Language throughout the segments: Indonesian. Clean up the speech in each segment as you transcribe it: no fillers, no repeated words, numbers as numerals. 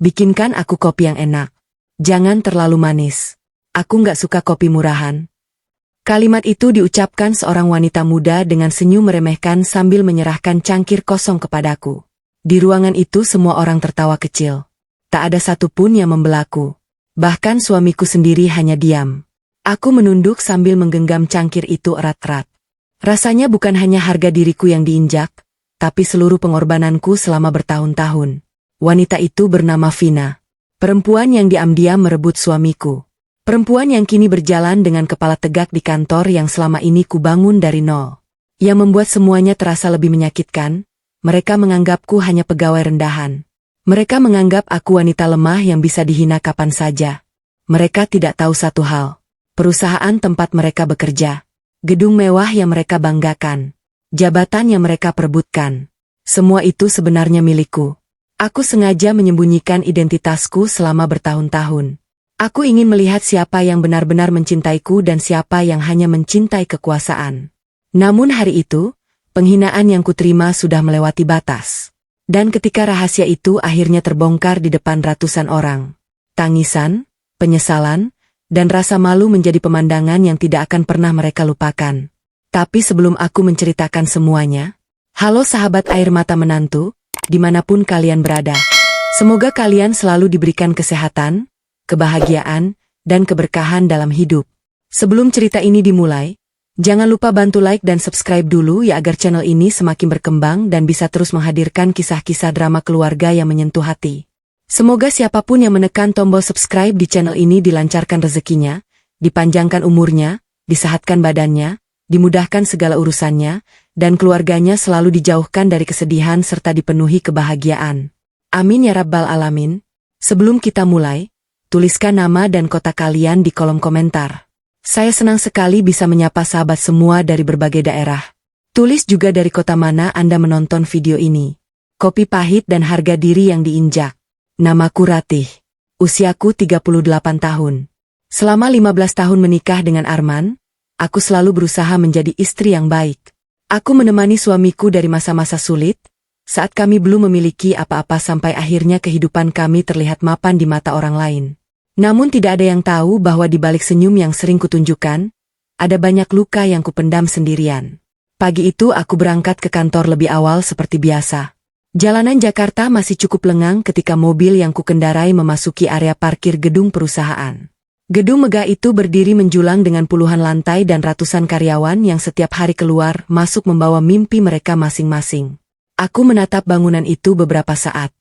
Bikinkan aku kopi yang enak. Jangan terlalu manis. Aku nggak suka kopi murahan. Kalimat itu diucapkan seorang wanita muda dengan senyum meremehkan sambil menyerahkan cangkir kosong kepadaku. Di ruangan itu semua orang tertawa kecil. Tak ada satupun yang membelaku. Bahkan suamiku sendiri hanya diam. Aku menunduk sambil menggenggam cangkir itu erat-erat. Rasanya bukan hanya harga diriku yang diinjak, tapi seluruh pengorbananku selama bertahun-tahun. Wanita itu bernama Vina. Perempuan yang diam-diam merebut suamiku. Perempuan yang kini berjalan dengan kepala tegak di kantor yang selama ini kubangun dari nol. Yang membuat semuanya terasa lebih menyakitkan, mereka menganggapku hanya pegawai rendahan. Mereka menganggap aku wanita lemah yang bisa dihina kapan saja. Mereka tidak tahu satu hal. Perusahaan tempat mereka bekerja. Gedung mewah yang mereka banggakan. Jabatan yang mereka perebutkan. Semua itu sebenarnya milikku. Aku sengaja menyembunyikan identitasku selama bertahun-tahun. Aku ingin melihat siapa yang benar-benar mencintaiku dan siapa yang hanya mencintai kekuasaan. Namun hari itu, penghinaan yang kuterima sudah melewati batas. Dan ketika rahasia itu akhirnya terbongkar di depan ratusan orang, tangisan, penyesalan, dan rasa malu menjadi pemandangan yang tidak akan pernah mereka lupakan. Tapi sebelum aku menceritakan semuanya, halo sahabat air mata menantu, dimanapun kalian berada. Semoga kalian selalu diberikan kesehatan, kebahagiaan, dan keberkahan dalam hidup. Sebelum cerita ini dimulai, jangan lupa bantu like dan subscribe dulu ya agar channel ini semakin berkembang dan bisa terus menghadirkan kisah-kisah drama keluarga yang menyentuh hati. Semoga siapapun yang menekan tombol subscribe di channel ini dilancarkan rezekinya, dipanjangkan umurnya, disehatkan badannya, dimudahkan segala urusannya, dan keluarganya selalu dijauhkan dari kesedihan serta dipenuhi kebahagiaan. Amin ya rabbal alamin. Sebelum kita mulai, tuliskan nama dan kota kalian di kolom komentar. Saya senang sekali bisa menyapa sahabat semua dari berbagai daerah. Tulis juga dari kota mana Anda menonton video ini. Kopi pahit dan harga diri yang diinjak. Namaku Ratih. Usiaku 38 tahun. Selama 15 tahun menikah dengan Arman, aku selalu berusaha menjadi istri yang baik. Aku menemani suamiku dari masa-masa sulit, saat kami belum memiliki apa-apa sampai akhirnya kehidupan kami terlihat mapan di mata orang lain. Namun tidak ada yang tahu bahwa di balik senyum yang sering kutunjukkan, ada banyak luka yang kupendam sendirian. Pagi itu aku berangkat ke kantor lebih awal seperti biasa. Jalanan Jakarta masih cukup lengang ketika mobil yang kukendarai memasuki area parkir gedung perusahaan. Gedung megah itu berdiri menjulang dengan puluhan lantai dan ratusan karyawan yang setiap hari keluar masuk membawa mimpi mereka masing-masing. Aku menatap bangunan itu beberapa saat.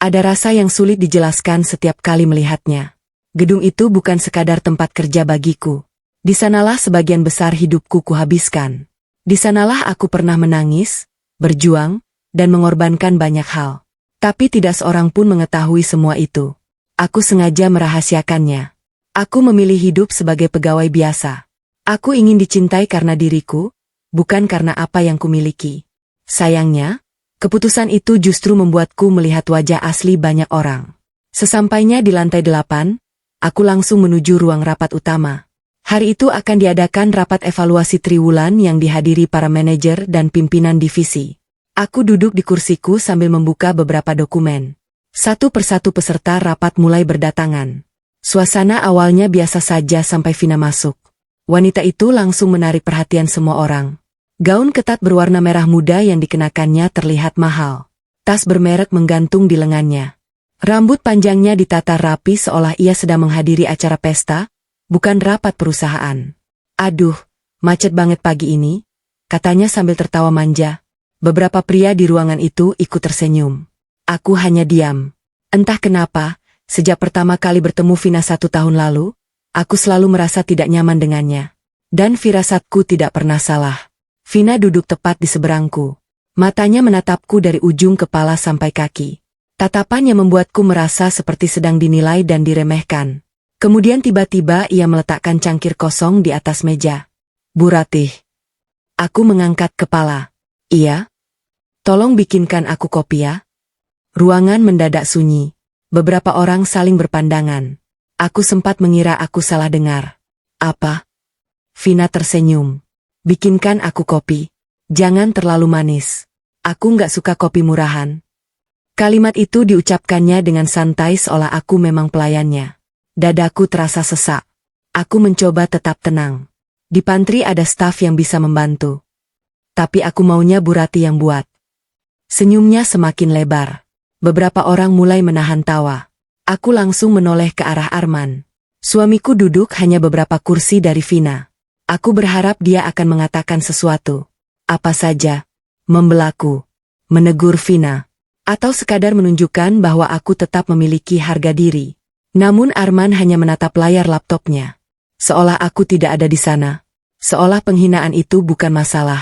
Ada rasa yang sulit dijelaskan setiap kali melihatnya. Gedung itu bukan sekadar tempat kerja bagiku. Di sanalah sebagian besar hidupku kuhabiskan. Di sanalah aku pernah menangis, berjuang, dan mengorbankan banyak hal. Tapi tidak seorang pun mengetahui semua itu. Aku sengaja merahasiakannya. Aku memilih hidup sebagai pegawai biasa. Aku ingin dicintai karena diriku, bukan karena apa yang kumiliki. Sayangnya, keputusan itu justru membuatku melihat wajah asli banyak orang. Sesampainya di lantai 8, aku langsung menuju ruang rapat utama. Hari itu akan diadakan rapat evaluasi triwulan yang dihadiri para manajer dan pimpinan divisi. Aku duduk di kursiku sambil membuka beberapa dokumen. Satu persatu peserta rapat mulai berdatangan. Suasana awalnya biasa saja sampai Vina masuk. Wanita itu langsung menarik perhatian semua orang. Gaun ketat berwarna merah muda yang dikenakannya terlihat mahal. Tas bermerek menggantung di lengannya. Rambut panjangnya ditata rapi seolah ia sedang menghadiri acara pesta, bukan rapat perusahaan. Aduh, macet banget pagi ini, katanya sambil tertawa manja. Beberapa pria di ruangan itu ikut tersenyum. Aku hanya diam. Entah kenapa, sejak pertama kali bertemu Vina 1 tahun lalu, aku selalu merasa tidak nyaman dengannya. Dan firasatku tidak pernah salah. Vina duduk tepat di seberangku. Matanya menatapku dari ujung kepala sampai kaki. Tatapan yang membuatku merasa seperti sedang dinilai dan diremehkan. Kemudian tiba-tiba ia meletakkan cangkir kosong di atas meja. Bu Ratih. Aku mengangkat kepala. Iya? Tolong bikinkan aku kopi ya. Ruangan mendadak sunyi. Beberapa orang saling berpandangan. Aku sempat mengira aku salah dengar. Apa? Vina tersenyum. Bikinkan aku kopi. Jangan terlalu manis. Aku nggak suka kopi murahan. Kalimat itu diucapkannya dengan santai seolah aku memang pelayannya. Dadaku terasa sesak. Aku mencoba tetap tenang. Di pantry ada staf yang bisa membantu. Tapi aku maunya Bu Rati yang buat. Senyumnya semakin lebar. Beberapa orang mulai menahan tawa. Aku langsung menoleh ke arah Arman. Suamiku duduk hanya beberapa kursi dari Vina. Aku berharap dia akan mengatakan sesuatu. Apa saja. Membelaku. Menegur Vina. Atau sekadar menunjukkan bahwa aku tetap memiliki harga diri. Namun Arman hanya menatap layar laptopnya. Seolah aku tidak ada di sana. Seolah penghinaan itu bukan masalah.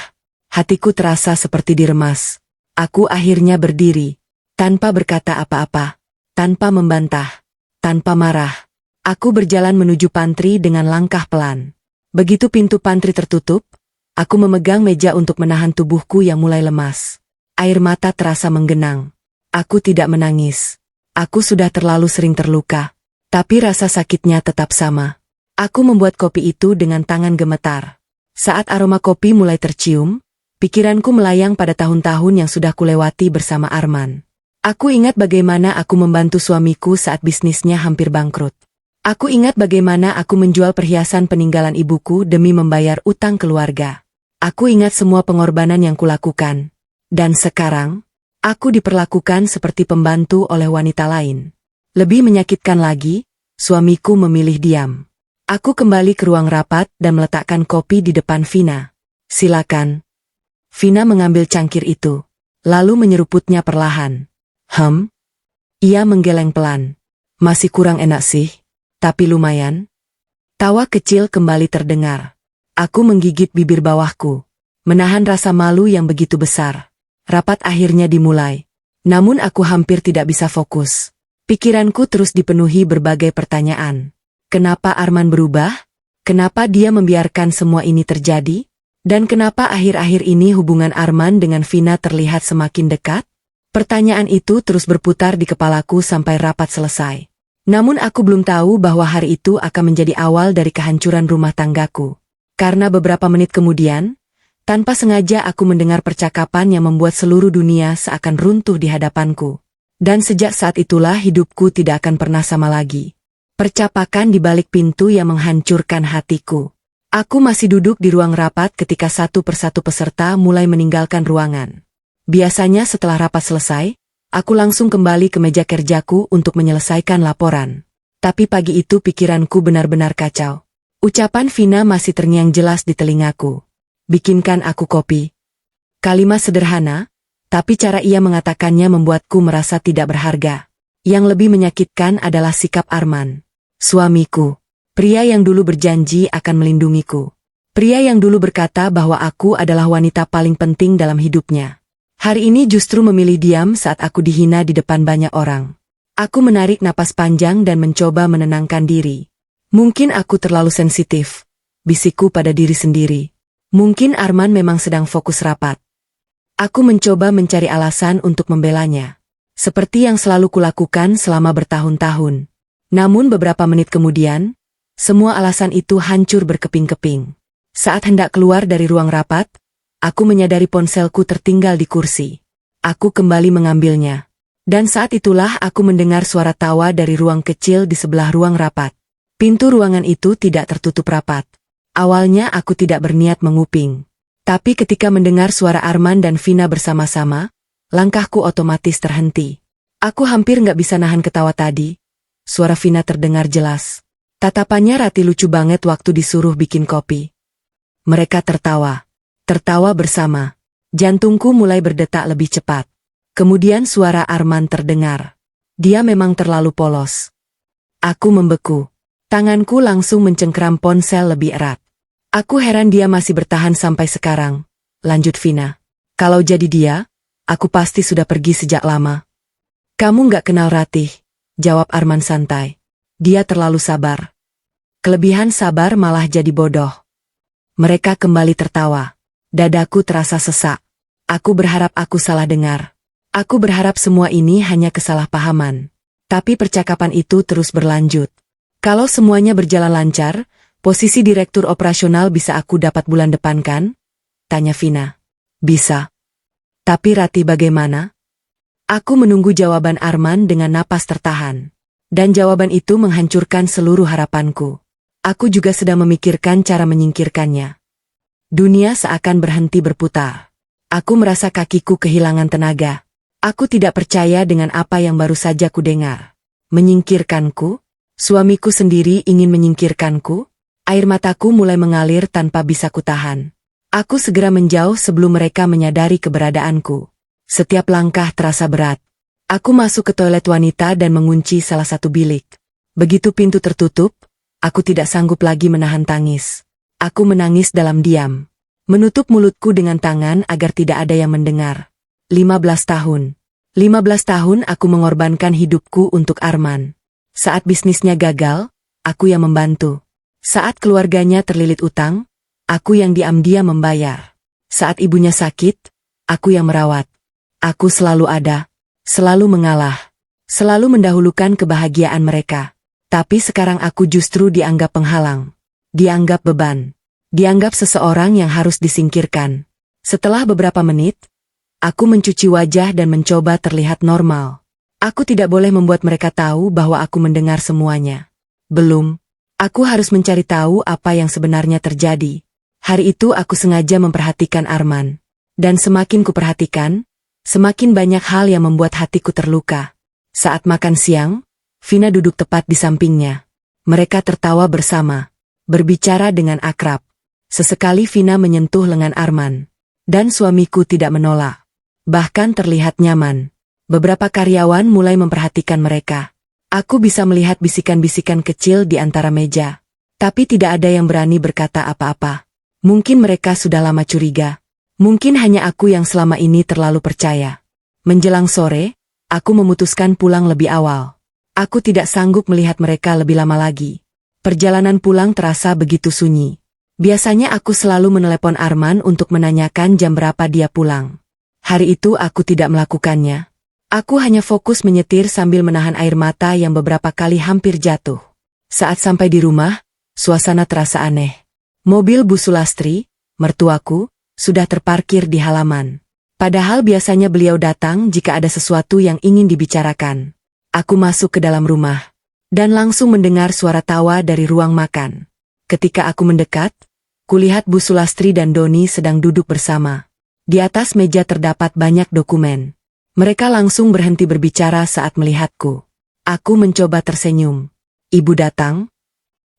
Hatiku terasa seperti diremas. Aku akhirnya berdiri. Tanpa berkata apa-apa. Tanpa membantah. Tanpa marah. Aku berjalan menuju pantry dengan langkah pelan. Begitu pintu pantry tertutup, aku memegang meja untuk menahan tubuhku yang mulai lemas. Air mata terasa menggenang. Aku tidak menangis. Aku sudah terlalu sering terluka. Tapi rasa sakitnya tetap sama. Aku membuat kopi itu dengan tangan gemetar. Saat aroma kopi mulai tercium, pikiranku melayang pada tahun-tahun yang sudah kulewati bersama Arman. Aku ingat bagaimana aku membantu suamiku saat bisnisnya hampir bangkrut. Aku ingat bagaimana aku menjual perhiasan peninggalan ibuku demi membayar utang keluarga. Aku ingat semua pengorbanan yang kulakukan. Dan sekarang, aku diperlakukan seperti pembantu oleh wanita lain. Lebih menyakitkan lagi, suamiku memilih diam. Aku kembali ke ruang rapat dan meletakkan kopi di depan Vina. Silakan. Vina mengambil cangkir itu, lalu menyeruputnya perlahan. Ia menggeleng pelan. Masih kurang enak sih, tapi lumayan. Tawa kecil kembali terdengar. Aku menggigit bibir bawahku, menahan rasa malu yang begitu besar. Rapat akhirnya dimulai. Namun aku hampir tidak bisa fokus. Pikiranku terus dipenuhi berbagai pertanyaan. Kenapa Arman berubah? Kenapa dia membiarkan semua ini terjadi? Dan kenapa akhir-akhir ini hubungan Arman dengan Vina terlihat semakin dekat? Pertanyaan itu terus berputar di kepalaku sampai rapat selesai. Namun aku belum tahu bahwa hari itu akan menjadi awal dari kehancuran rumah tanggaku. Karena beberapa menit kemudian, tanpa sengaja aku mendengar percakapan yang membuat seluruh dunia seakan runtuh di hadapanku. Dan sejak saat itulah hidupku tidak akan pernah sama lagi. Percapakan di balik pintu yang menghancurkan hatiku. Aku masih duduk di ruang rapat ketika satu persatu peserta mulai meninggalkan ruangan. Biasanya setelah rapat selesai, aku langsung kembali ke meja kerjaku untuk menyelesaikan laporan. Tapi pagi itu pikiranku benar-benar kacau. Ucapan Vina masih terngiang jelas di telingaku. Bikinkan aku kopi. Kalimat sederhana, tapi cara ia mengatakannya membuatku merasa tidak berharga. Yang lebih menyakitkan adalah sikap Arman. Suamiku. Pria yang dulu berjanji akan melindungiku. Pria yang dulu berkata bahwa aku adalah wanita paling penting dalam hidupnya. Hari ini justru memilih diam saat aku dihina di depan banyak orang. Aku menarik napas panjang dan mencoba menenangkan diri. Mungkin aku terlalu sensitif. Bisikku pada diri sendiri. Mungkin Arman memang sedang fokus rapat. Aku mencoba mencari alasan untuk membelanya. Seperti yang selalu kulakukan selama bertahun-tahun. Namun beberapa menit kemudian, semua alasan itu hancur berkeping-keping. Saat hendak keluar dari ruang rapat, aku menyadari ponselku tertinggal di kursi. Aku kembali mengambilnya. Dan saat itulah aku mendengar suara tawa dari ruang kecil di sebelah ruang rapat. Pintu ruangan itu tidak tertutup rapat. Awalnya aku tidak berniat menguping. Tapi ketika mendengar suara Arman dan Vina bersama-sama, langkahku otomatis terhenti. Aku hampir nggak bisa nahan ketawa tadi. Suara Vina terdengar jelas. Tatapannya Rati lucu banget waktu disuruh bikin kopi. Mereka tertawa. Tertawa bersama. Jantungku mulai berdetak lebih cepat. Kemudian suara Arman terdengar. Dia memang terlalu polos. Aku membeku. Tanganku langsung mencengkeram ponsel lebih erat. Aku heran dia masih bertahan sampai sekarang. Lanjut Vina. Kalau jadi dia, aku pasti sudah pergi sejak lama. Kamu nggak kenal Ratih, jawab Arman santai. Dia terlalu sabar. Kelebihan sabar malah jadi bodoh. Mereka kembali tertawa. Dadaku terasa sesak. Aku berharap aku salah dengar. Aku berharap semua ini hanya kesalahpahaman. Tapi percakapan itu terus berlanjut. Kalau semuanya berjalan lancar, posisi direktur operasional bisa aku dapat bulan depan kan? Tanya Vina. Bisa. Tapi Rati bagaimana? Aku menunggu jawaban Arman dengan napas tertahan. Dan jawaban itu menghancurkan seluruh harapanku. Aku juga sedang memikirkan cara menyingkirkannya. Dunia seakan berhenti berputar. Aku merasa kakiku kehilangan tenaga. Aku tidak percaya dengan apa yang baru saja kudengar. Menyingkirkanku? Suamiku sendiri ingin menyingkirkanku? Air mataku mulai mengalir tanpa bisa kutahan. Aku segera menjauh sebelum mereka menyadari keberadaanku. Setiap langkah terasa berat. Aku masuk ke toilet wanita dan mengunci salah satu bilik. Begitu pintu tertutup, aku tidak sanggup lagi menahan tangis. Aku menangis dalam diam. Menutup mulutku dengan tangan agar tidak ada yang mendengar. 15 tahun. 15 tahun aku mengorbankan hidupku untuk Arman. Saat bisnisnya gagal, aku yang membantu. Saat keluarganya terlilit utang, aku yang diam-diam membayar. Saat ibunya sakit, aku yang merawat. Aku selalu ada, selalu mengalah, selalu mendahulukan kebahagiaan mereka. Tapi sekarang aku justru dianggap penghalang, dianggap beban, dianggap seseorang yang harus disingkirkan. Setelah beberapa menit, aku mencuci wajah dan mencoba terlihat normal. Aku tidak boleh membuat mereka tahu bahwa aku mendengar semuanya. Belum, aku harus mencari tahu apa yang sebenarnya terjadi. Hari itu aku sengaja memperhatikan Arman. Dan semakin kuperhatikan, semakin banyak hal yang membuat hatiku terluka. Saat makan siang, Vina duduk tepat di sampingnya. Mereka tertawa bersama, berbicara dengan akrab. Sesekali Vina menyentuh lengan Arman. Dan suamiku tidak menolak. Bahkan terlihat nyaman. Beberapa karyawan mulai memperhatikan mereka. Aku bisa melihat bisikan-bisikan kecil di antara meja. Tapi tidak ada yang berani berkata apa-apa. Mungkin mereka sudah lama curiga. Mungkin hanya aku yang selama ini terlalu percaya. Menjelang sore, aku memutuskan pulang lebih awal. Aku tidak sanggup melihat mereka lebih lama lagi. Perjalanan pulang terasa begitu sunyi. Biasanya aku selalu menelepon Arman untuk menanyakan jam berapa dia pulang. Hari itu aku tidak melakukannya. Aku hanya fokus menyetir sambil menahan air mata yang beberapa kali hampir jatuh. Saat sampai di rumah, suasana terasa aneh. Mobil Bu Sulastri, mertuaku, sudah terparkir di halaman. Padahal biasanya beliau datang jika ada sesuatu yang ingin dibicarakan. Aku masuk ke dalam rumah, dan langsung mendengar suara tawa dari ruang makan. Ketika aku mendekat, kulihat Bu Sulastri dan Doni sedang duduk bersama. Di atas meja terdapat banyak dokumen. Mereka langsung berhenti berbicara saat melihatku. Aku mencoba tersenyum. Ibu datang?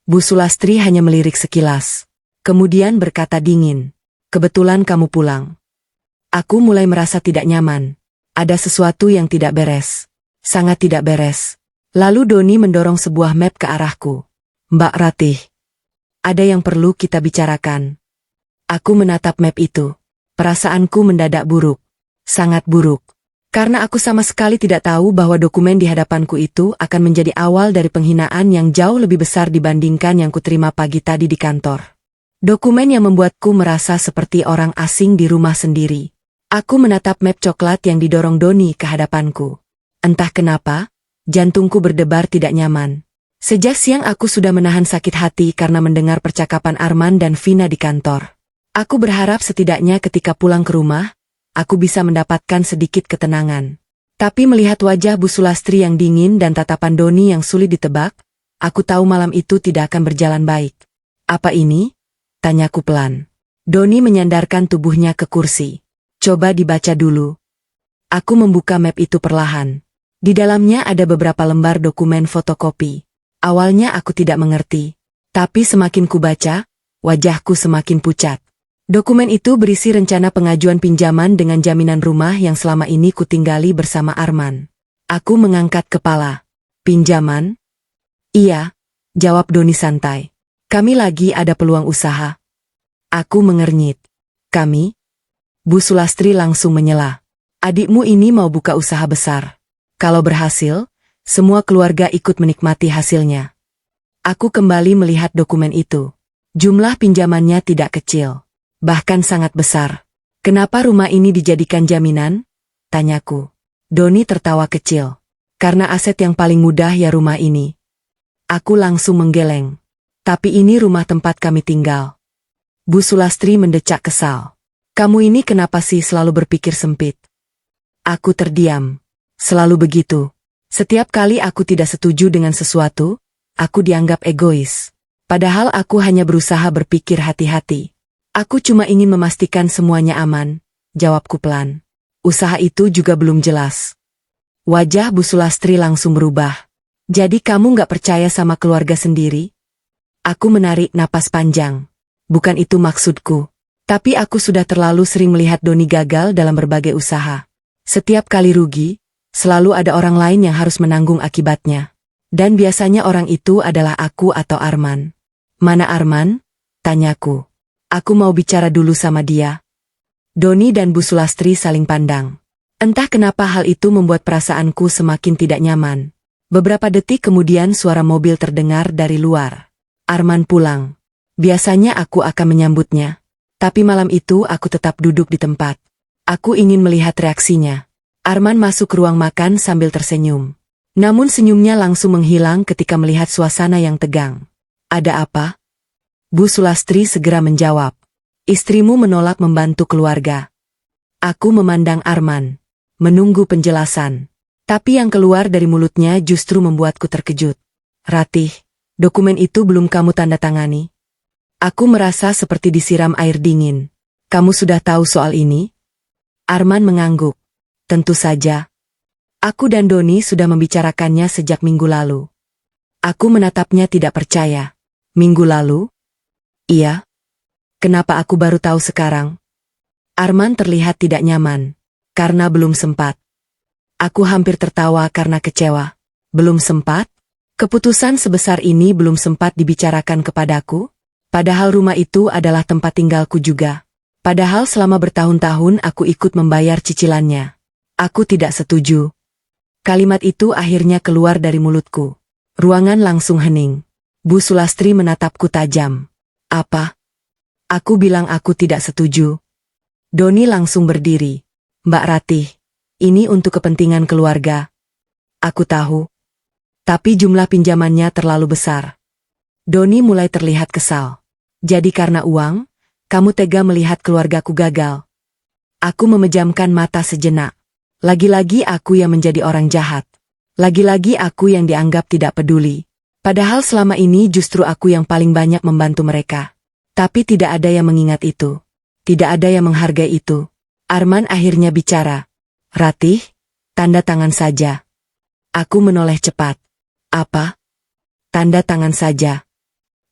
Bu Sulastri hanya melirik sekilas. Kemudian berkata dingin. Kebetulan kamu pulang. Aku mulai merasa tidak nyaman. Ada sesuatu yang tidak beres. Sangat tidak beres. Lalu Doni mendorong sebuah map ke arahku. Mbak Ratih. Ada yang perlu kita bicarakan. Aku menatap map itu. Perasaanku mendadak buruk. Sangat buruk. Karena aku sama sekali tidak tahu bahwa dokumen di hadapanku itu akan menjadi awal dari penghinaan yang jauh lebih besar dibandingkan yang kuterima pagi tadi di kantor. Dokumen yang membuatku merasa seperti orang asing di rumah sendiri. Aku menatap map coklat yang didorong Doni ke hadapanku. Entah kenapa, jantungku berdebar tidak nyaman. Sejak siang aku sudah menahan sakit hati karena mendengar percakapan Arman dan Vina di kantor. Aku berharap setidaknya ketika pulang ke rumah, aku bisa mendapatkan sedikit ketenangan. Tapi melihat wajah Bu Sulastri yang dingin dan tatapan Doni yang sulit ditebak, aku tahu malam itu tidak akan berjalan baik. Apa ini? Tanyaku pelan. Doni menyandarkan tubuhnya ke kursi. Coba dibaca dulu. Aku membuka map itu perlahan. Di dalamnya ada beberapa lembar dokumen fotokopi. Awalnya aku tidak mengerti. Tapi semakin kubaca, wajahku semakin pucat. Dokumen itu berisi rencana pengajuan pinjaman dengan jaminan rumah yang selama ini kutinggali bersama Arman. Aku mengangkat kepala. Pinjaman? Iya, jawab Doni santai. Kami lagi ada peluang usaha. Aku mengernyit. Kami? Bu Sulastri langsung menyela. Adikmu ini mau buka usaha besar. Kalau berhasil, semua keluarga ikut menikmati hasilnya. Aku kembali melihat dokumen itu. Jumlah pinjamannya tidak kecil. Bahkan sangat besar. Kenapa rumah ini dijadikan jaminan? Tanyaku. Doni tertawa kecil. Karena aset yang paling mudah ya rumah ini. Aku langsung menggeleng. Tapi ini rumah tempat kami tinggal. Bu Sulastri mendecak kesal. Kamu ini kenapa sih selalu berpikir sempit? Aku terdiam. Selalu begitu. Setiap kali aku tidak setuju dengan sesuatu, aku dianggap egois. Padahal aku hanya berusaha berpikir hati-hati. Aku cuma ingin memastikan semuanya aman, jawabku pelan. Usaha itu juga belum jelas. Wajah Bu Sulastri langsung berubah. Jadi kamu gak percaya sama keluarga sendiri? Aku menarik napas panjang. Bukan itu maksudku. Tapi aku sudah terlalu sering melihat Doni gagal dalam berbagai usaha. Setiap kali rugi, selalu ada orang lain yang harus menanggung akibatnya. Dan biasanya orang itu adalah aku atau Arman. Mana Arman? Tanyaku. Aku mau bicara dulu sama dia. Doni dan Bu Sulastri saling pandang. Entah kenapa hal itu membuat perasaanku semakin tidak nyaman. Beberapa detik kemudian suara mobil terdengar dari luar. Arman pulang. Biasanya aku akan menyambutnya. Tapi malam itu aku tetap duduk di tempat. Aku ingin melihat reaksinya. Arman masuk ke ruang makan sambil tersenyum. Namun senyumnya langsung menghilang ketika melihat suasana yang tegang. Ada apa? Bu Sulastri segera menjawab. Istrimu menolak membantu keluarga. Aku memandang Arman. Menunggu penjelasan. Tapi yang keluar dari mulutnya justru membuatku terkejut. Ratih, dokumen itu belum kamu tanda tangani. Aku merasa seperti disiram air dingin. Kamu sudah tahu soal ini? Arman mengangguk. Tentu saja. Aku dan Doni sudah membicarakannya sejak minggu lalu. Aku menatapnya tidak percaya. Minggu lalu? Iya. Kenapa aku baru tahu sekarang? Arman terlihat tidak nyaman. Karena belum sempat. Aku hampir tertawa karena kecewa. Belum sempat? Keputusan sebesar ini belum sempat dibicarakan kepadaku? Padahal rumah itu adalah tempat tinggalku juga. Padahal selama bertahun-tahun aku ikut membayar cicilannya. Aku tidak setuju. Kalimat itu akhirnya keluar dari mulutku. Ruangan langsung hening. Bu Sulastri menatapku tajam. Apa? Aku bilang aku tidak setuju. Doni langsung berdiri. Mbak Ratih. Ini untuk kepentingan keluarga. Aku tahu. Tapi jumlah pinjamannya terlalu besar. Doni mulai terlihat kesal. Jadi karena uang, kamu tega melihat keluargaku gagal. Aku memejamkan mata sejenak. Lagi-lagi aku yang menjadi orang jahat. Lagi-lagi aku yang dianggap tidak peduli. Padahal selama ini justru aku yang paling banyak membantu mereka. Tapi tidak ada yang mengingat itu. Tidak ada yang menghargai itu. Arman akhirnya bicara. Ratih, tanda tangan saja. Aku menoleh cepat. Apa? Tanda tangan saja.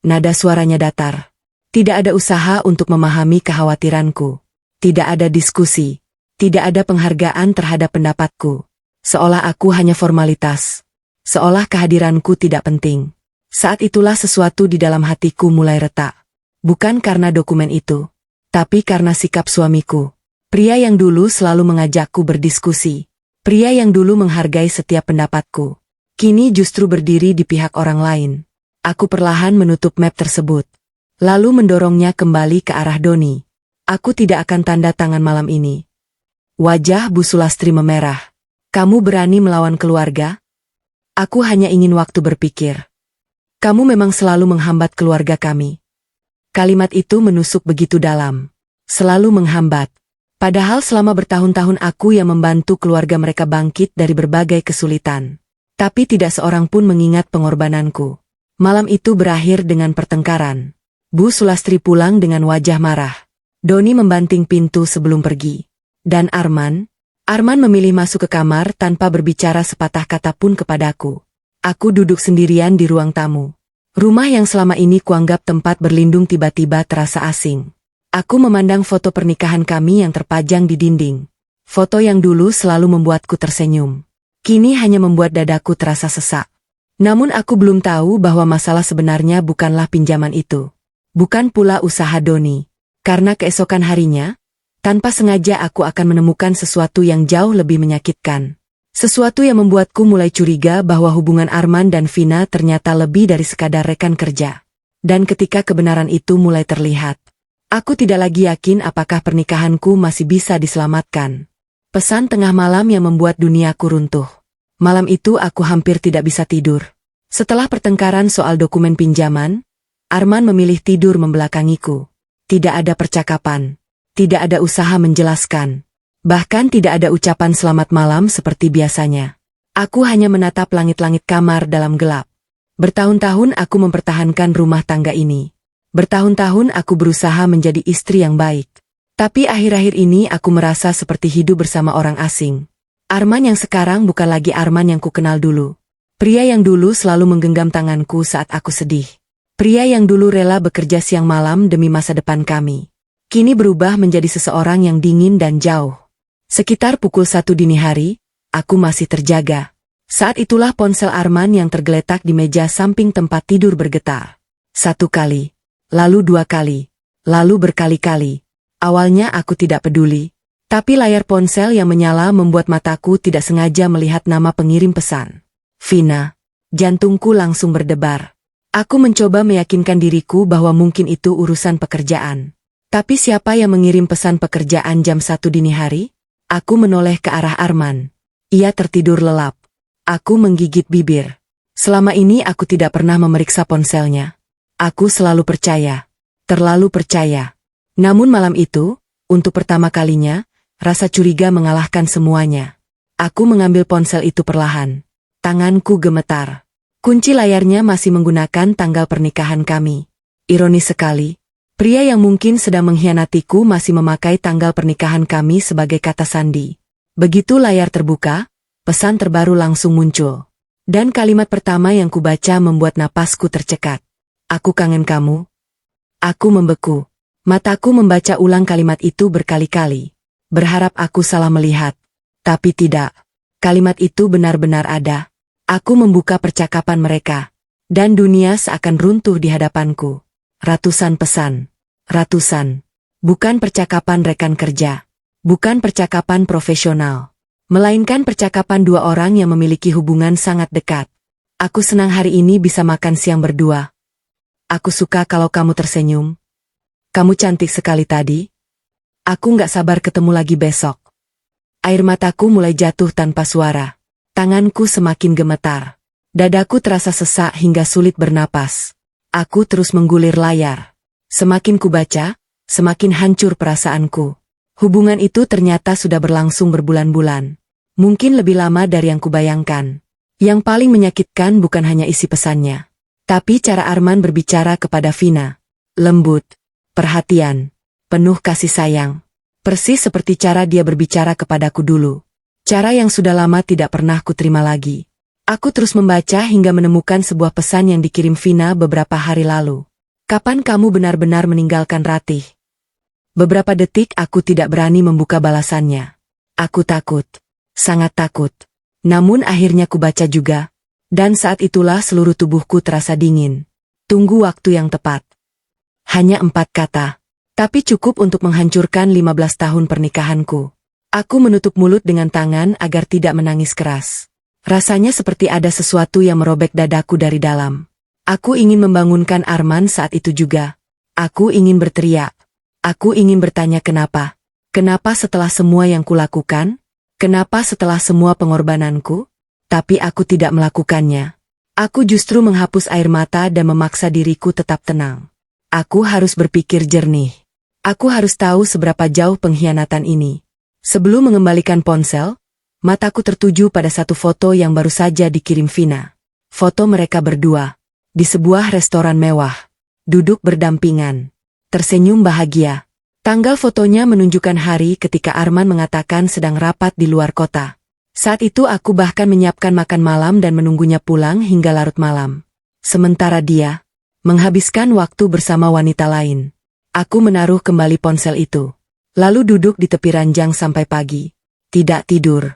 Nada suaranya datar. Tidak ada usaha untuk memahami kekhawatiranku. Tidak ada diskusi. Tidak ada penghargaan terhadap pendapatku. Seolah aku hanya formalitas. Seolah kehadiranku tidak penting. Saat itulah sesuatu di dalam hatiku mulai retak. Bukan karena dokumen itu. Tapi karena sikap suamiku. Pria yang dulu selalu mengajakku berdiskusi. Pria yang dulu menghargai setiap pendapatku. Kini justru berdiri di pihak orang lain. Aku perlahan menutup map tersebut. Lalu mendorongnya kembali ke arah Doni. Aku tidak akan tanda tangan malam ini. Wajah Bu Sulastri memerah. Kamu berani melawan keluarga? Aku hanya ingin waktu berpikir. Kamu memang selalu menghambat keluarga kami. Kalimat itu menusuk begitu dalam. Selalu menghambat. Padahal selama bertahun-tahun aku yang membantu keluarga mereka bangkit dari berbagai kesulitan. Tapi tidak seorang pun mengingat pengorbananku. Malam itu berakhir dengan pertengkaran. Bu Sulastri pulang dengan wajah marah. Doni membanting pintu sebelum pergi. Dan Arman memilih masuk ke kamar tanpa berbicara sepatah kata pun kepadaku. Aku duduk sendirian di ruang tamu. Rumah yang selama ini kuanggap tempat berlindung tiba-tiba terasa asing. Aku memandang foto pernikahan kami yang terpajang di dinding. Foto yang dulu selalu membuatku tersenyum. Kini hanya membuat dadaku terasa sesak. Namun aku belum tahu bahwa masalah sebenarnya bukanlah pinjaman itu. Bukan pula usaha Doni. Karena keesokan harinya, tanpa sengaja aku akan menemukan sesuatu yang jauh lebih menyakitkan. Sesuatu yang membuatku mulai curiga bahwa hubungan Arman dan Vina ternyata lebih dari sekadar rekan kerja. Dan ketika kebenaran itu mulai terlihat, aku tidak lagi yakin apakah pernikahanku masih bisa diselamatkan. Pesan tengah malam yang membuat duniaku runtuh. Malam itu aku hampir tidak bisa tidur. Setelah pertengkaran soal dokumen pinjaman, Arman memilih tidur membelakangiku. Tidak ada percakapan. Tidak ada usaha menjelaskan. Bahkan tidak ada ucapan selamat malam seperti biasanya. Aku hanya menatap langit-langit kamar dalam gelap. Bertahun-tahun aku mempertahankan rumah tangga ini. Bertahun-tahun aku berusaha menjadi istri yang baik. Tapi akhir-akhir ini aku merasa seperti hidup bersama orang asing. Arman yang sekarang bukan lagi Arman yang kukenal dulu. Pria yang dulu selalu menggenggam tanganku saat aku sedih. Pria yang dulu rela bekerja siang malam demi masa depan kami. Kini berubah menjadi seseorang yang dingin dan jauh. Sekitar pukul 1 dini hari, aku masih terjaga. Saat itulah ponsel Arman yang tergeletak di meja samping tempat tidur bergetar. 1 kali, lalu 2 kali, lalu berkali-kali. Awalnya aku tidak peduli, tapi layar ponsel yang menyala membuat mataku tidak sengaja melihat nama pengirim pesan. Vina. Jantungku langsung berdebar. Aku mencoba meyakinkan diriku bahwa mungkin itu urusan pekerjaan. Tapi siapa yang mengirim pesan pekerjaan jam 1 dini hari? Aku menoleh ke arah Arman. Ia tertidur lelap. Aku menggigit bibir. Selama ini aku tidak pernah memeriksa ponselnya. Aku selalu percaya. Terlalu percaya. Namun malam itu, untuk pertama kalinya, rasa curiga mengalahkan semuanya. Aku mengambil ponsel itu perlahan. Tanganku gemetar. Kunci layarnya masih menggunakan tanggal pernikahan kami. Ironis sekali. Pria yang mungkin sedang mengkhianatiku masih memakai tanggal pernikahan kami sebagai kata sandi. Begitu layar terbuka, pesan terbaru langsung muncul. Dan kalimat pertama yang kubaca membuat napasku tercekat. Aku kangen kamu. Aku membeku. Mataku membaca ulang kalimat itu berkali-kali. Berharap aku salah melihat. Tapi tidak. Kalimat itu benar-benar ada. Aku membuka percakapan mereka. Dan dunia seakan runtuh di hadapanku. Ratusan pesan. Ratusan. Bukan percakapan rekan kerja. Bukan percakapan profesional. Melainkan percakapan dua orang yang memiliki hubungan sangat dekat. Aku senang hari ini bisa makan siang berdua. Aku suka kalau kamu tersenyum. Kamu cantik sekali tadi. Aku nggak sabar ketemu lagi besok. Air mataku mulai jatuh tanpa suara. Tanganku semakin gemetar. Dadaku terasa sesak hingga sulit bernapas. Aku terus menggulir layar. Semakin kubaca, semakin hancur perasaanku. Hubungan itu ternyata sudah berlangsung berbulan-bulan. Mungkin lebih lama dari yang kubayangkan. Yang paling menyakitkan bukan hanya isi pesannya, tapi cara Arman berbicara kepada Vina. Lembut, perhatian, penuh kasih sayang. Persis seperti cara dia berbicara kepadaku dulu. Cara yang sudah lama tidak pernah kuterima lagi. Aku terus membaca hingga menemukan sebuah pesan yang dikirim Vina beberapa hari lalu. Kapan kamu benar-benar meninggalkan Ratih? Beberapa detik aku tidak berani membuka balasannya. Aku takut. Sangat takut. Namun akhirnya kubaca juga. Dan saat itulah seluruh tubuhku terasa dingin. Tunggu waktu yang tepat. Hanya 4 kata. Tapi cukup untuk menghancurkan 15 tahun pernikahanku. Aku menutup mulut dengan tangan agar tidak menangis keras. Rasanya seperti ada sesuatu yang merobek dadaku dari dalam. Aku ingin membangunkan Arman saat itu juga. Aku ingin berteriak. Aku ingin bertanya kenapa. Kenapa setelah semua yang kulakukan? Kenapa setelah semua pengorbananku? Tapi aku tidak melakukannya. Aku justru menghapus air mata dan memaksa diriku tetap tenang. Aku harus berpikir jernih. Aku harus tahu seberapa jauh pengkhianatan ini. Sebelum mengembalikan ponsel, mataku tertuju pada satu foto yang baru saja dikirim Vina. Foto mereka berdua. Di sebuah restoran mewah. Duduk berdampingan. Tersenyum bahagia. Tanggal fotonya menunjukkan hari ketika Arman mengatakan sedang rapat di luar kota. Saat itu aku bahkan menyiapkan makan malam dan menunggunya pulang hingga larut malam. Sementara dia menghabiskan waktu bersama wanita lain. Aku menaruh kembali ponsel itu. Lalu duduk di tepi ranjang sampai pagi. Tidak tidur.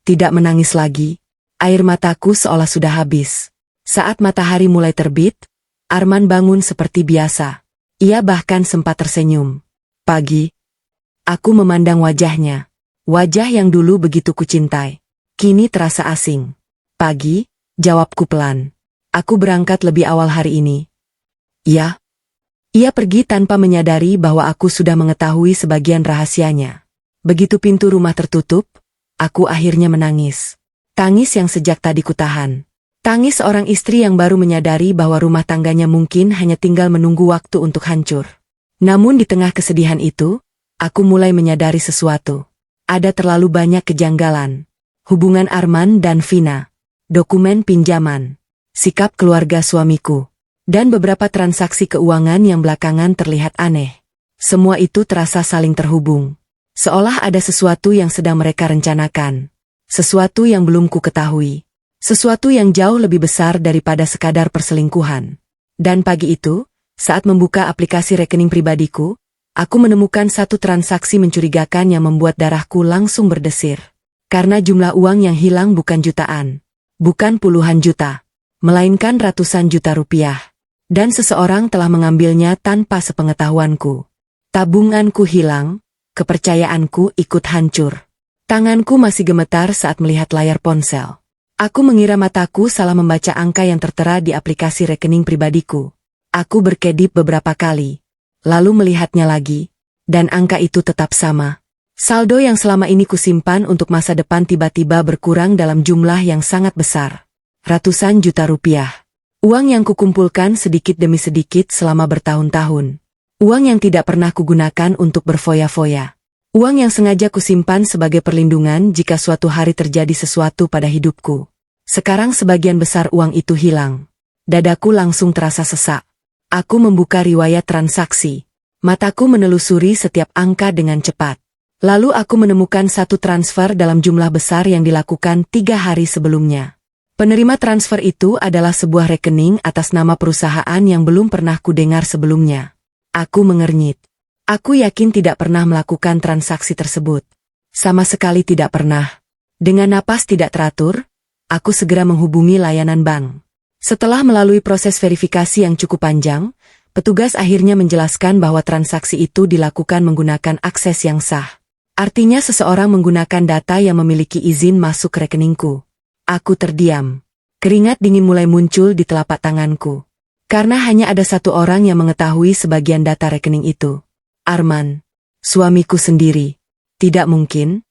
Tidak menangis lagi. Air mataku seolah sudah habis. Saat matahari mulai terbit, Arman bangun seperti biasa. Ia bahkan sempat tersenyum. Pagi. Aku memandang wajahnya. Wajah yang dulu begitu kucintai. Kini terasa asing. Pagi, jawabku pelan. Aku berangkat lebih awal hari ini. Ya. Ia pergi tanpa menyadari bahwa aku sudah mengetahui sebagian rahasianya. Begitu pintu rumah tertutup, aku akhirnya menangis. Tangis yang sejak tadi kutahan. Tangis seorang istri yang baru menyadari bahwa rumah tangganya mungkin hanya tinggal menunggu waktu untuk hancur. Namun di tengah kesedihan itu, aku mulai menyadari sesuatu. Ada terlalu banyak kejanggalan. Hubungan Arman dan Vina, dokumen pinjaman, sikap keluarga suamiku, dan beberapa transaksi keuangan yang belakangan terlihat aneh. Semua itu terasa saling terhubung. Seolah ada sesuatu yang sedang mereka rencanakan. Sesuatu yang belum ku ketahui. Sesuatu yang jauh lebih besar daripada sekadar perselingkuhan. Dan pagi itu, saat membuka aplikasi rekening pribadiku, aku menemukan satu transaksi mencurigakan yang membuat darahku langsung berdesir. Karena jumlah uang yang hilang bukan jutaan, bukan puluhan juta, melainkan ratusan juta rupiah. Dan seseorang telah mengambilnya tanpa sepengetahuanku. Tabunganku hilang, kepercayaanku ikut hancur. Tanganku masih gemetar saat melihat layar ponsel. Aku mengira mataku salah membaca angka yang tertera di aplikasi rekening pribadiku. Aku berkedip beberapa kali, lalu melihatnya lagi, dan angka itu tetap sama. Saldo yang selama ini kusimpan untuk masa depan tiba-tiba berkurang dalam jumlah yang sangat besar. Ratusan juta rupiah. Uang yang kukumpulkan sedikit demi sedikit selama bertahun-tahun. Uang yang tidak pernah kugunakan untuk berfoya-foya. Uang yang sengaja kusimpan sebagai perlindungan jika suatu hari terjadi sesuatu pada hidupku. Sekarang sebagian besar uang itu hilang. Dadaku langsung terasa sesak. Aku membuka riwayat transaksi. Mataku menelusuri setiap angka dengan cepat. Lalu aku menemukan satu transfer dalam jumlah besar yang dilakukan 3 hari sebelumnya. Penerima transfer itu adalah sebuah rekening atas nama perusahaan yang belum pernah kudengar sebelumnya. Aku mengernyit. Aku yakin tidak pernah melakukan transaksi tersebut. Sama sekali tidak pernah. Dengan napas tidak teratur, aku segera menghubungi layanan bank. Setelah melalui proses verifikasi yang cukup panjang, petugas akhirnya menjelaskan bahwa transaksi itu dilakukan menggunakan akses yang sah. Artinya seseorang menggunakan data yang memiliki izin masuk ke rekeningku. Aku terdiam. Keringat dingin mulai muncul di telapak tanganku. Karena hanya ada satu orang yang mengetahui sebagian data rekening itu. Arman. Suamiku sendiri. Tidak mungkin.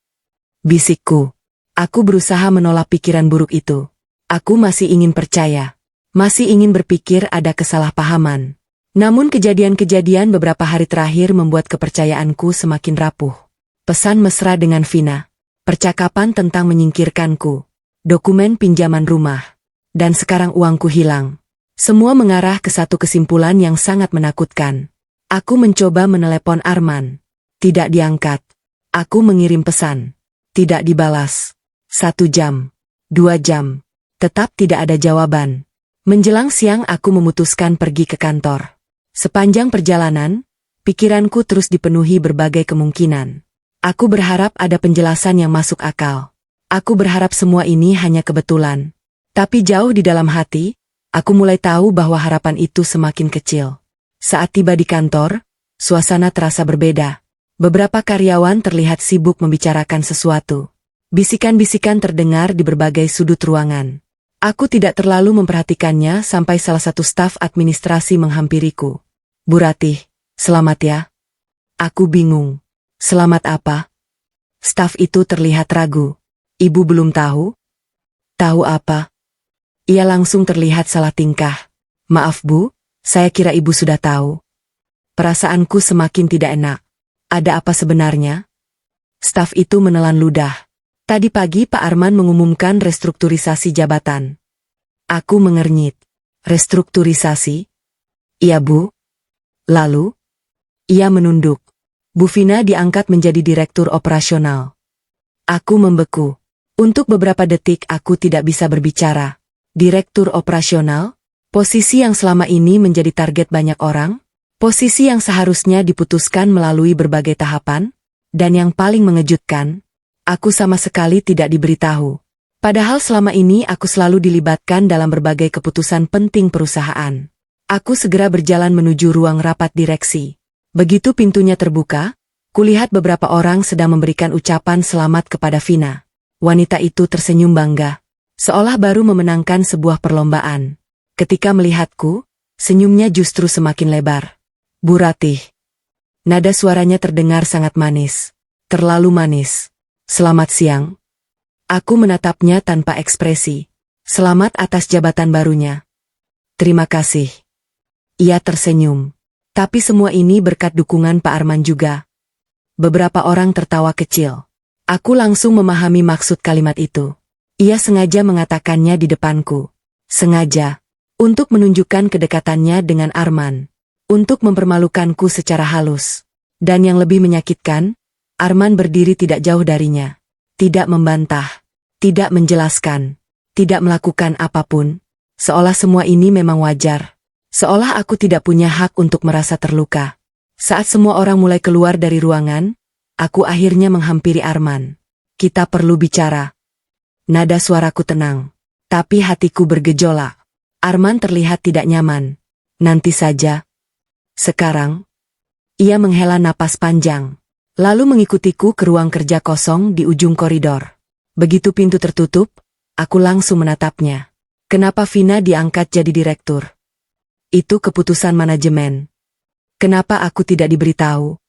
Bisikku. Aku berusaha menolak pikiran buruk itu. Aku masih ingin percaya. Masih ingin berpikir ada kesalahpahaman. Namun kejadian-kejadian beberapa hari terakhir membuat kepercayaanku semakin rapuh. Pesan mesra dengan Vina. Percakapan tentang menyingkirkanku. Dokumen pinjaman rumah. Dan sekarang uangku hilang. Semua mengarah ke satu kesimpulan yang sangat menakutkan. Aku mencoba menelepon Arman. Tidak diangkat. Aku mengirim pesan. Tidak dibalas. 1 jam. 2 jam. Tetap tidak ada jawaban. Menjelang siang aku memutuskan pergi ke kantor. Sepanjang perjalanan, pikiranku terus dipenuhi berbagai kemungkinan. Aku berharap ada penjelasan yang masuk akal. Aku berharap semua ini hanya kebetulan. Tapi jauh di dalam hati, aku mulai tahu bahwa harapan itu semakin kecil. Saat tiba di kantor, suasana terasa berbeda. Beberapa karyawan terlihat sibuk membicarakan sesuatu. Bisikan-bisikan terdengar di berbagai sudut ruangan. Aku tidak terlalu memperhatikannya sampai salah satu staf administrasi menghampiriku. Bu Ratih, selamat ya. Aku bingung. Selamat apa? Staf itu terlihat ragu. Ibu belum tahu? Tahu apa? Ia langsung terlihat salah tingkah. Maaf Bu, saya kira ibu sudah tahu. Perasaanku semakin tidak enak. Ada apa sebenarnya? Staf itu menelan ludah. Tadi pagi Pak Arman mengumumkan restrukturisasi jabatan. Aku mengernyit. Restrukturisasi? Iya Bu. Lalu? Ia menunduk. Bu Vina diangkat menjadi direktur operasional. Aku membeku. Untuk beberapa detik aku tidak bisa berbicara. Direktur operasional? Posisi yang selama ini menjadi target banyak orang? Posisi yang seharusnya diputuskan melalui berbagai tahapan? Dan yang paling mengejutkan, aku sama sekali tidak diberitahu. Padahal selama ini aku selalu dilibatkan dalam berbagai keputusan penting perusahaan. Aku segera berjalan menuju ruang rapat direksi. Begitu pintunya terbuka, kulihat beberapa orang sedang memberikan ucapan selamat kepada Vina. Wanita itu tersenyum bangga, seolah baru memenangkan sebuah perlombaan. Ketika melihatku, senyumnya justru semakin lebar. Bu Ratih. Nada suaranya terdengar sangat manis. Terlalu manis. Selamat siang. Aku menatapnya tanpa ekspresi. Selamat atas jabatan barunya. Terima kasih. Ia tersenyum. Tapi semua ini berkat dukungan Pak Arman juga. Beberapa orang tertawa kecil. Aku langsung memahami maksud kalimat itu. Ia sengaja mengatakannya di depanku. Sengaja. Untuk menunjukkan kedekatannya dengan Arman. Untuk mempermalukanku secara halus. Dan yang lebih menyakitkan, Arman berdiri tidak jauh darinya. Tidak membantah. Tidak menjelaskan. Tidak melakukan apapun. Seolah semua ini memang wajar. Seolah aku tidak punya hak untuk merasa terluka. Saat semua orang mulai keluar dari ruangan, aku akhirnya menghampiri Arman. Kita perlu bicara. Nada suaraku tenang. Tapi hatiku bergejolak. Arman terlihat tidak nyaman. Nanti saja. Sekarang. Ia menghela napas panjang. Lalu mengikutiku ke ruang kerja kosong di ujung koridor. Begitu pintu tertutup, aku langsung menatapnya. Kenapa Vina diangkat jadi direktur? Itu keputusan manajemen. Kenapa aku tidak diberitahu?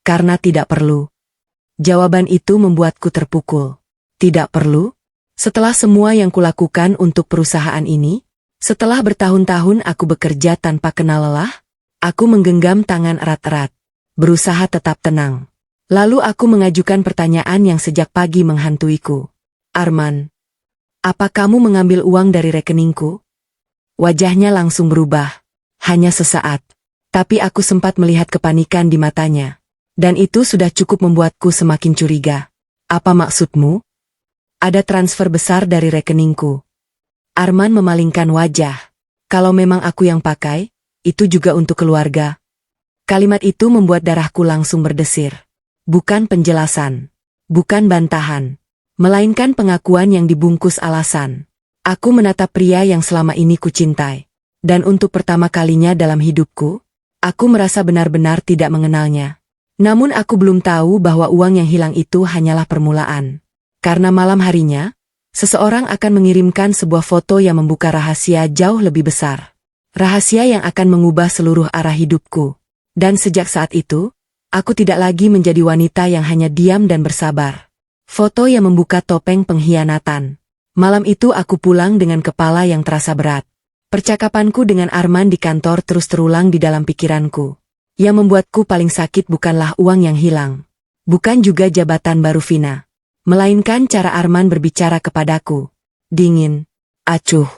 Karena tidak perlu. Jawaban itu membuatku terpukul. Tidak perlu? Setelah semua yang kulakukan untuk perusahaan ini, setelah bertahun-tahun aku bekerja tanpa kenal lelah, aku menggenggam tangan erat-erat, berusaha tetap tenang. Lalu aku mengajukan pertanyaan yang sejak pagi menghantuiku. Arman, apa kamu mengambil uang dari rekeningku? Wajahnya langsung berubah. Hanya sesaat. Tapi aku sempat melihat kepanikan di matanya. Dan itu sudah cukup membuatku semakin curiga. Apa maksudmu? Ada transfer besar dari rekeningku. Arman memalingkan wajah. Kalau memang aku yang pakai, itu juga untuk keluarga. Kalimat itu membuat darahku langsung berdesir. Bukan penjelasan. Bukan bantahan. Melainkan pengakuan yang dibungkus alasan. Aku menatap pria yang selama ini kucintai. Dan untuk pertama kalinya dalam hidupku, aku merasa benar-benar tidak mengenalnya. Namun aku belum tahu bahwa uang yang hilang itu hanyalah permulaan. Karena malam harinya, seseorang akan mengirimkan sebuah foto yang membuka rahasia jauh lebih besar. Rahasia yang akan mengubah seluruh arah hidupku. Dan sejak saat itu, aku tidak lagi menjadi wanita yang hanya diam dan bersabar. Foto yang membuka topeng pengkhianatan. Malam itu aku pulang dengan kepala yang terasa berat. Percakapanku dengan Arman di kantor terus terulang di dalam pikiranku. Yang membuatku paling sakit bukanlah uang yang hilang. Bukan juga jabatan baru Vina. Melainkan cara Arman berbicara kepadaku. Dingin. Acuh.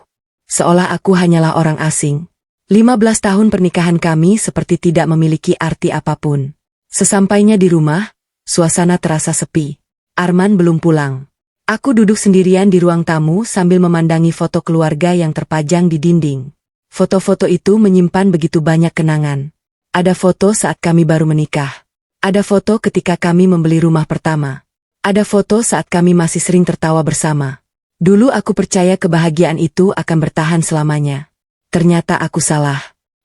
Seolah aku hanyalah orang asing. 15 tahun pernikahan kami seperti tidak memiliki arti apapun. Sesampainya di rumah, suasana terasa sepi. Arman belum pulang. Aku duduk sendirian di ruang tamu sambil memandangi foto keluarga yang terpajang di dinding. Foto-foto itu menyimpan begitu banyak kenangan. Ada foto saat kami baru menikah. Ada foto ketika kami membeli rumah pertama. Ada foto saat kami masih sering tertawa bersama. Dulu aku percaya kebahagiaan itu akan bertahan selamanya. Ternyata aku salah.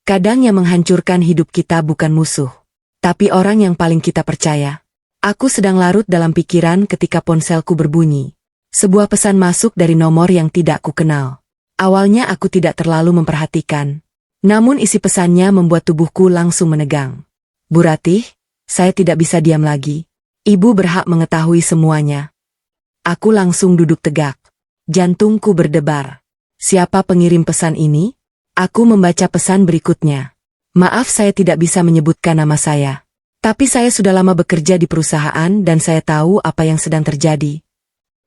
Kadang yang menghancurkan hidup kita bukan musuh, tapi orang yang paling kita percaya. Aku sedang larut dalam pikiran ketika ponselku berbunyi. Sebuah pesan masuk dari nomor yang tidak kukenal. Awalnya aku tidak terlalu memperhatikan. Namun isi pesannya membuat tubuhku langsung menegang. Bu Ratih, saya tidak bisa diam lagi. Ibu berhak mengetahui semuanya. Aku langsung duduk tegak. Jantungku berdebar. Siapa pengirim pesan ini? Aku membaca pesan berikutnya. Maaf saya tidak bisa menyebutkan nama saya. Tapi saya sudah lama bekerja di perusahaan dan saya tahu apa yang sedang terjadi.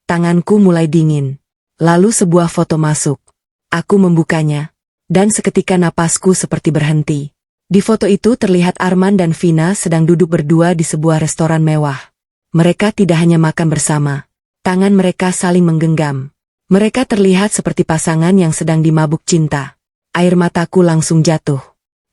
Tanganku mulai dingin. Lalu sebuah foto masuk. Aku membukanya. Dan seketika napasku seperti berhenti. Di foto itu terlihat Arman dan Vina sedang duduk berdua di sebuah restoran mewah. Mereka tidak hanya makan bersama. Tangan mereka saling menggenggam. Mereka terlihat seperti pasangan yang sedang dimabuk cinta. Air mataku langsung jatuh.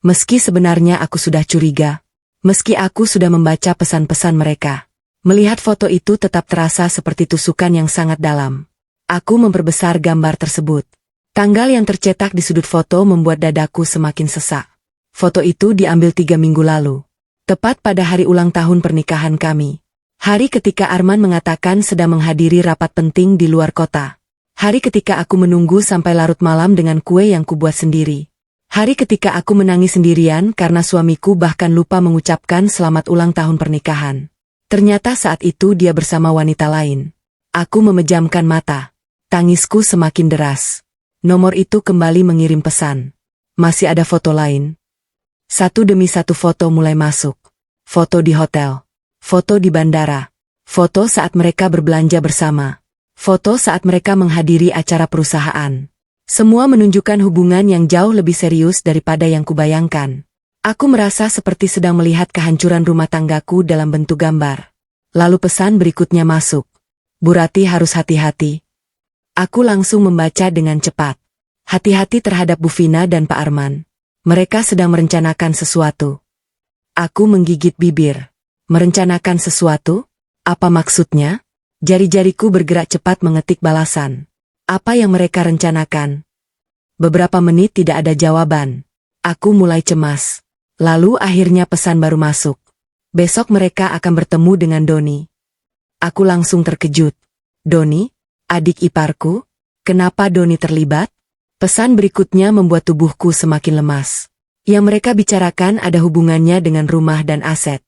Meski sebenarnya aku sudah curiga. Meski aku sudah membaca pesan-pesan mereka. Melihat foto itu tetap terasa seperti tusukan yang sangat dalam. Aku memperbesar gambar tersebut. Tanggal yang tercetak di sudut foto membuat dadaku semakin sesak. Foto itu diambil 3 minggu lalu. Tepat pada hari ulang tahun pernikahan kami. Hari ketika Arman mengatakan sedang menghadiri rapat penting di luar kota. Hari ketika aku menunggu sampai larut malam dengan kue yang kubuat sendiri. Hari ketika aku menangis sendirian karena suamiku bahkan lupa mengucapkan selamat ulang tahun pernikahan. Ternyata saat itu dia bersama wanita lain. Aku memejamkan mata. Tangisku semakin deras. Nomor itu kembali mengirim pesan. Masih ada foto lain. Satu demi satu foto mulai masuk. Foto di hotel. Foto di bandara. Foto saat mereka berbelanja bersama. Foto saat mereka menghadiri acara perusahaan. Semua menunjukkan hubungan yang jauh lebih serius daripada yang kubayangkan. Aku merasa seperti sedang melihat kehancuran rumah tanggaku dalam bentuk gambar. Lalu pesan berikutnya masuk. Bu Rati harus hati-hati. Aku langsung membaca dengan cepat. Hati-hati terhadap Bu Vina dan Pak Arman. Mereka sedang merencanakan sesuatu. Aku menggigit bibir. Merencanakan sesuatu? Apa maksudnya? Jari-jariku bergerak cepat mengetik balasan. Apa yang mereka rencanakan? Beberapa menit tidak ada jawaban. Aku mulai cemas. Lalu akhirnya pesan baru masuk. Besok mereka akan bertemu dengan Doni. Aku langsung terkejut. Doni? Adik iparku? Kenapa Doni terlibat? Pesan berikutnya membuat tubuhku semakin lemas. Yang mereka bicarakan ada hubungannya dengan rumah dan aset.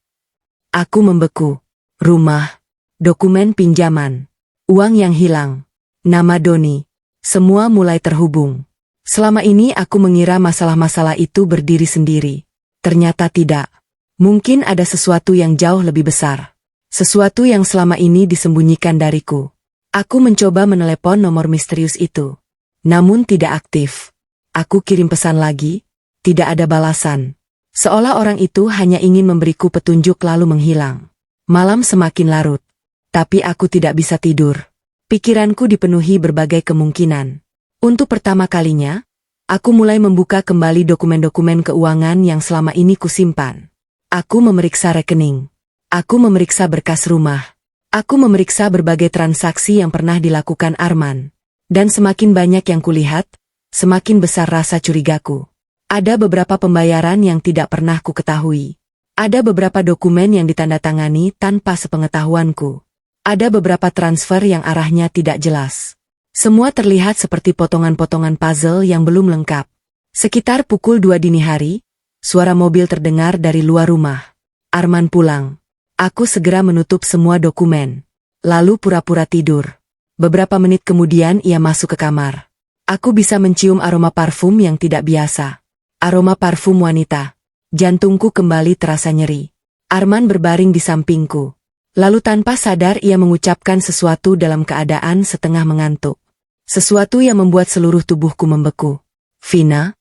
Aku membeku. Rumah, dokumen pinjaman, uang yang hilang, nama Doni. Semua mulai terhubung. Selama ini aku mengira masalah-masalah itu berdiri sendiri. Ternyata tidak. Mungkin ada sesuatu yang jauh lebih besar. Sesuatu yang selama ini disembunyikan dariku. Aku mencoba menelepon nomor misterius itu. Namun tidak aktif. Aku kirim pesan lagi. Tidak ada balasan. Seolah orang itu hanya ingin memberiku petunjuk lalu menghilang. Malam semakin larut. Tapi aku tidak bisa tidur. Pikiranku dipenuhi berbagai kemungkinan. Untuk pertama kalinya, aku mulai membuka kembali dokumen-dokumen keuangan yang selama ini kusimpan. Aku memeriksa rekening. Aku memeriksa berkas rumah. Aku memeriksa berbagai transaksi yang pernah dilakukan Arman. Dan semakin banyak yang kulihat, semakin besar rasa curigaku. Ada beberapa pembayaran yang tidak pernah ku ketahui. Ada beberapa dokumen yang ditandatangani tanpa sepengetahuanku. Ada beberapa transfer yang arahnya tidak jelas. Semua terlihat seperti potongan-potongan puzzle yang belum lengkap. Sekitar pukul 2 dini hari, suara mobil terdengar dari luar rumah. Arman pulang. Aku segera menutup semua dokumen. Lalu pura-pura tidur. Beberapa menit kemudian ia masuk ke kamar. Aku bisa mencium aroma parfum yang tidak biasa. Aroma parfum wanita. Jantungku kembali terasa nyeri. Arman berbaring di sampingku. Lalu tanpa sadar ia mengucapkan sesuatu dalam keadaan setengah mengantuk. Sesuatu yang membuat seluruh tubuhku membeku. Vina?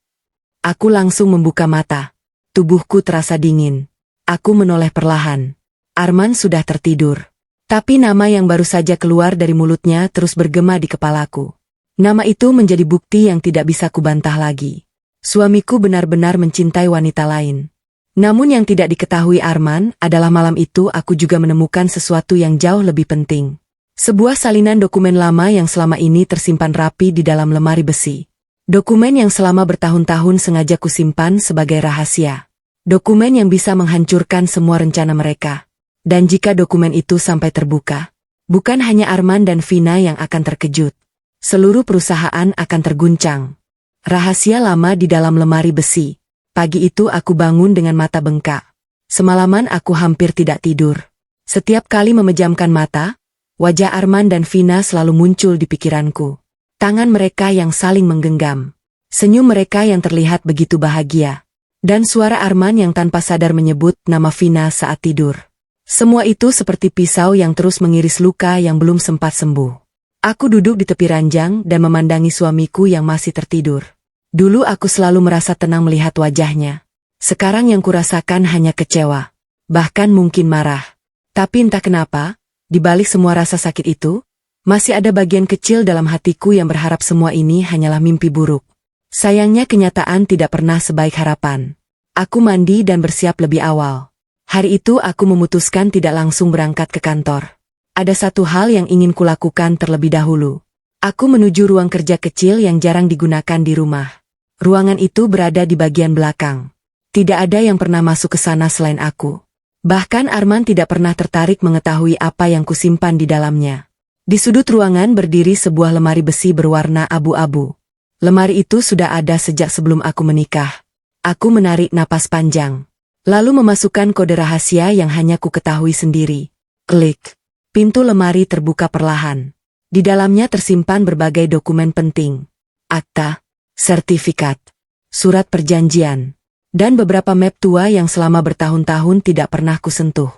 Aku langsung membuka mata. Tubuhku terasa dingin. Aku menoleh perlahan. Arman sudah tertidur. Tapi nama yang baru saja keluar dari mulutnya terus bergema di kepalaku. Nama itu menjadi bukti yang tidak bisa kubantah lagi. Suamiku benar-benar mencintai wanita lain. Namun yang tidak diketahui Arman adalah malam itu aku juga menemukan sesuatu yang jauh lebih penting. Sebuah salinan dokumen lama yang selama ini tersimpan rapi di dalam lemari besi. Dokumen yang selama bertahun-tahun sengaja kusimpan sebagai rahasia. Dokumen yang bisa menghancurkan semua rencana mereka. Dan jika dokumen itu sampai terbuka, bukan hanya Arman dan Vina yang akan terkejut. Seluruh perusahaan akan terguncang. Rahasia lama di dalam lemari besi. Pagi itu aku bangun dengan mata bengkak. Semalaman aku hampir tidak tidur. Setiap kali memejamkan mata, wajah Arman dan Vina selalu muncul di pikiranku. Tangan mereka yang saling menggenggam. Senyum mereka yang terlihat begitu bahagia. Dan suara Arman yang tanpa sadar menyebut nama Vina saat tidur. Semua itu seperti pisau yang terus mengiris luka yang belum sempat sembuh. Aku duduk di tepi ranjang dan memandangi suamiku yang masih tertidur. Dulu aku selalu merasa tenang melihat wajahnya. Sekarang yang kurasakan hanya kecewa. Bahkan mungkin marah. Tapi entah kenapa, di balik semua rasa sakit itu, masih ada bagian kecil dalam hatiku yang berharap semua ini hanyalah mimpi buruk. Sayangnya kenyataan tidak pernah sebaik harapan. Aku mandi dan bersiap lebih awal. Hari itu aku memutuskan tidak langsung berangkat ke kantor. Ada satu hal yang ingin kulakukan terlebih dahulu. Aku menuju ruang kerja kecil yang jarang digunakan di rumah. Ruangan itu berada di bagian belakang. Tidak ada yang pernah masuk ke sana selain aku. Bahkan Arman tidak pernah tertarik mengetahui apa yang kusimpan di dalamnya. Di sudut ruangan berdiri sebuah lemari besi berwarna abu-abu. Lemari itu sudah ada sejak sebelum aku menikah. Aku menarik napas panjang. Lalu memasukkan kode rahasia yang hanya ku ketahui sendiri. Klik. Pintu lemari terbuka perlahan. Di dalamnya tersimpan berbagai dokumen penting. Akta, sertifikat, surat perjanjian, dan beberapa map tua yang selama bertahun-tahun tidak pernah kusentuh.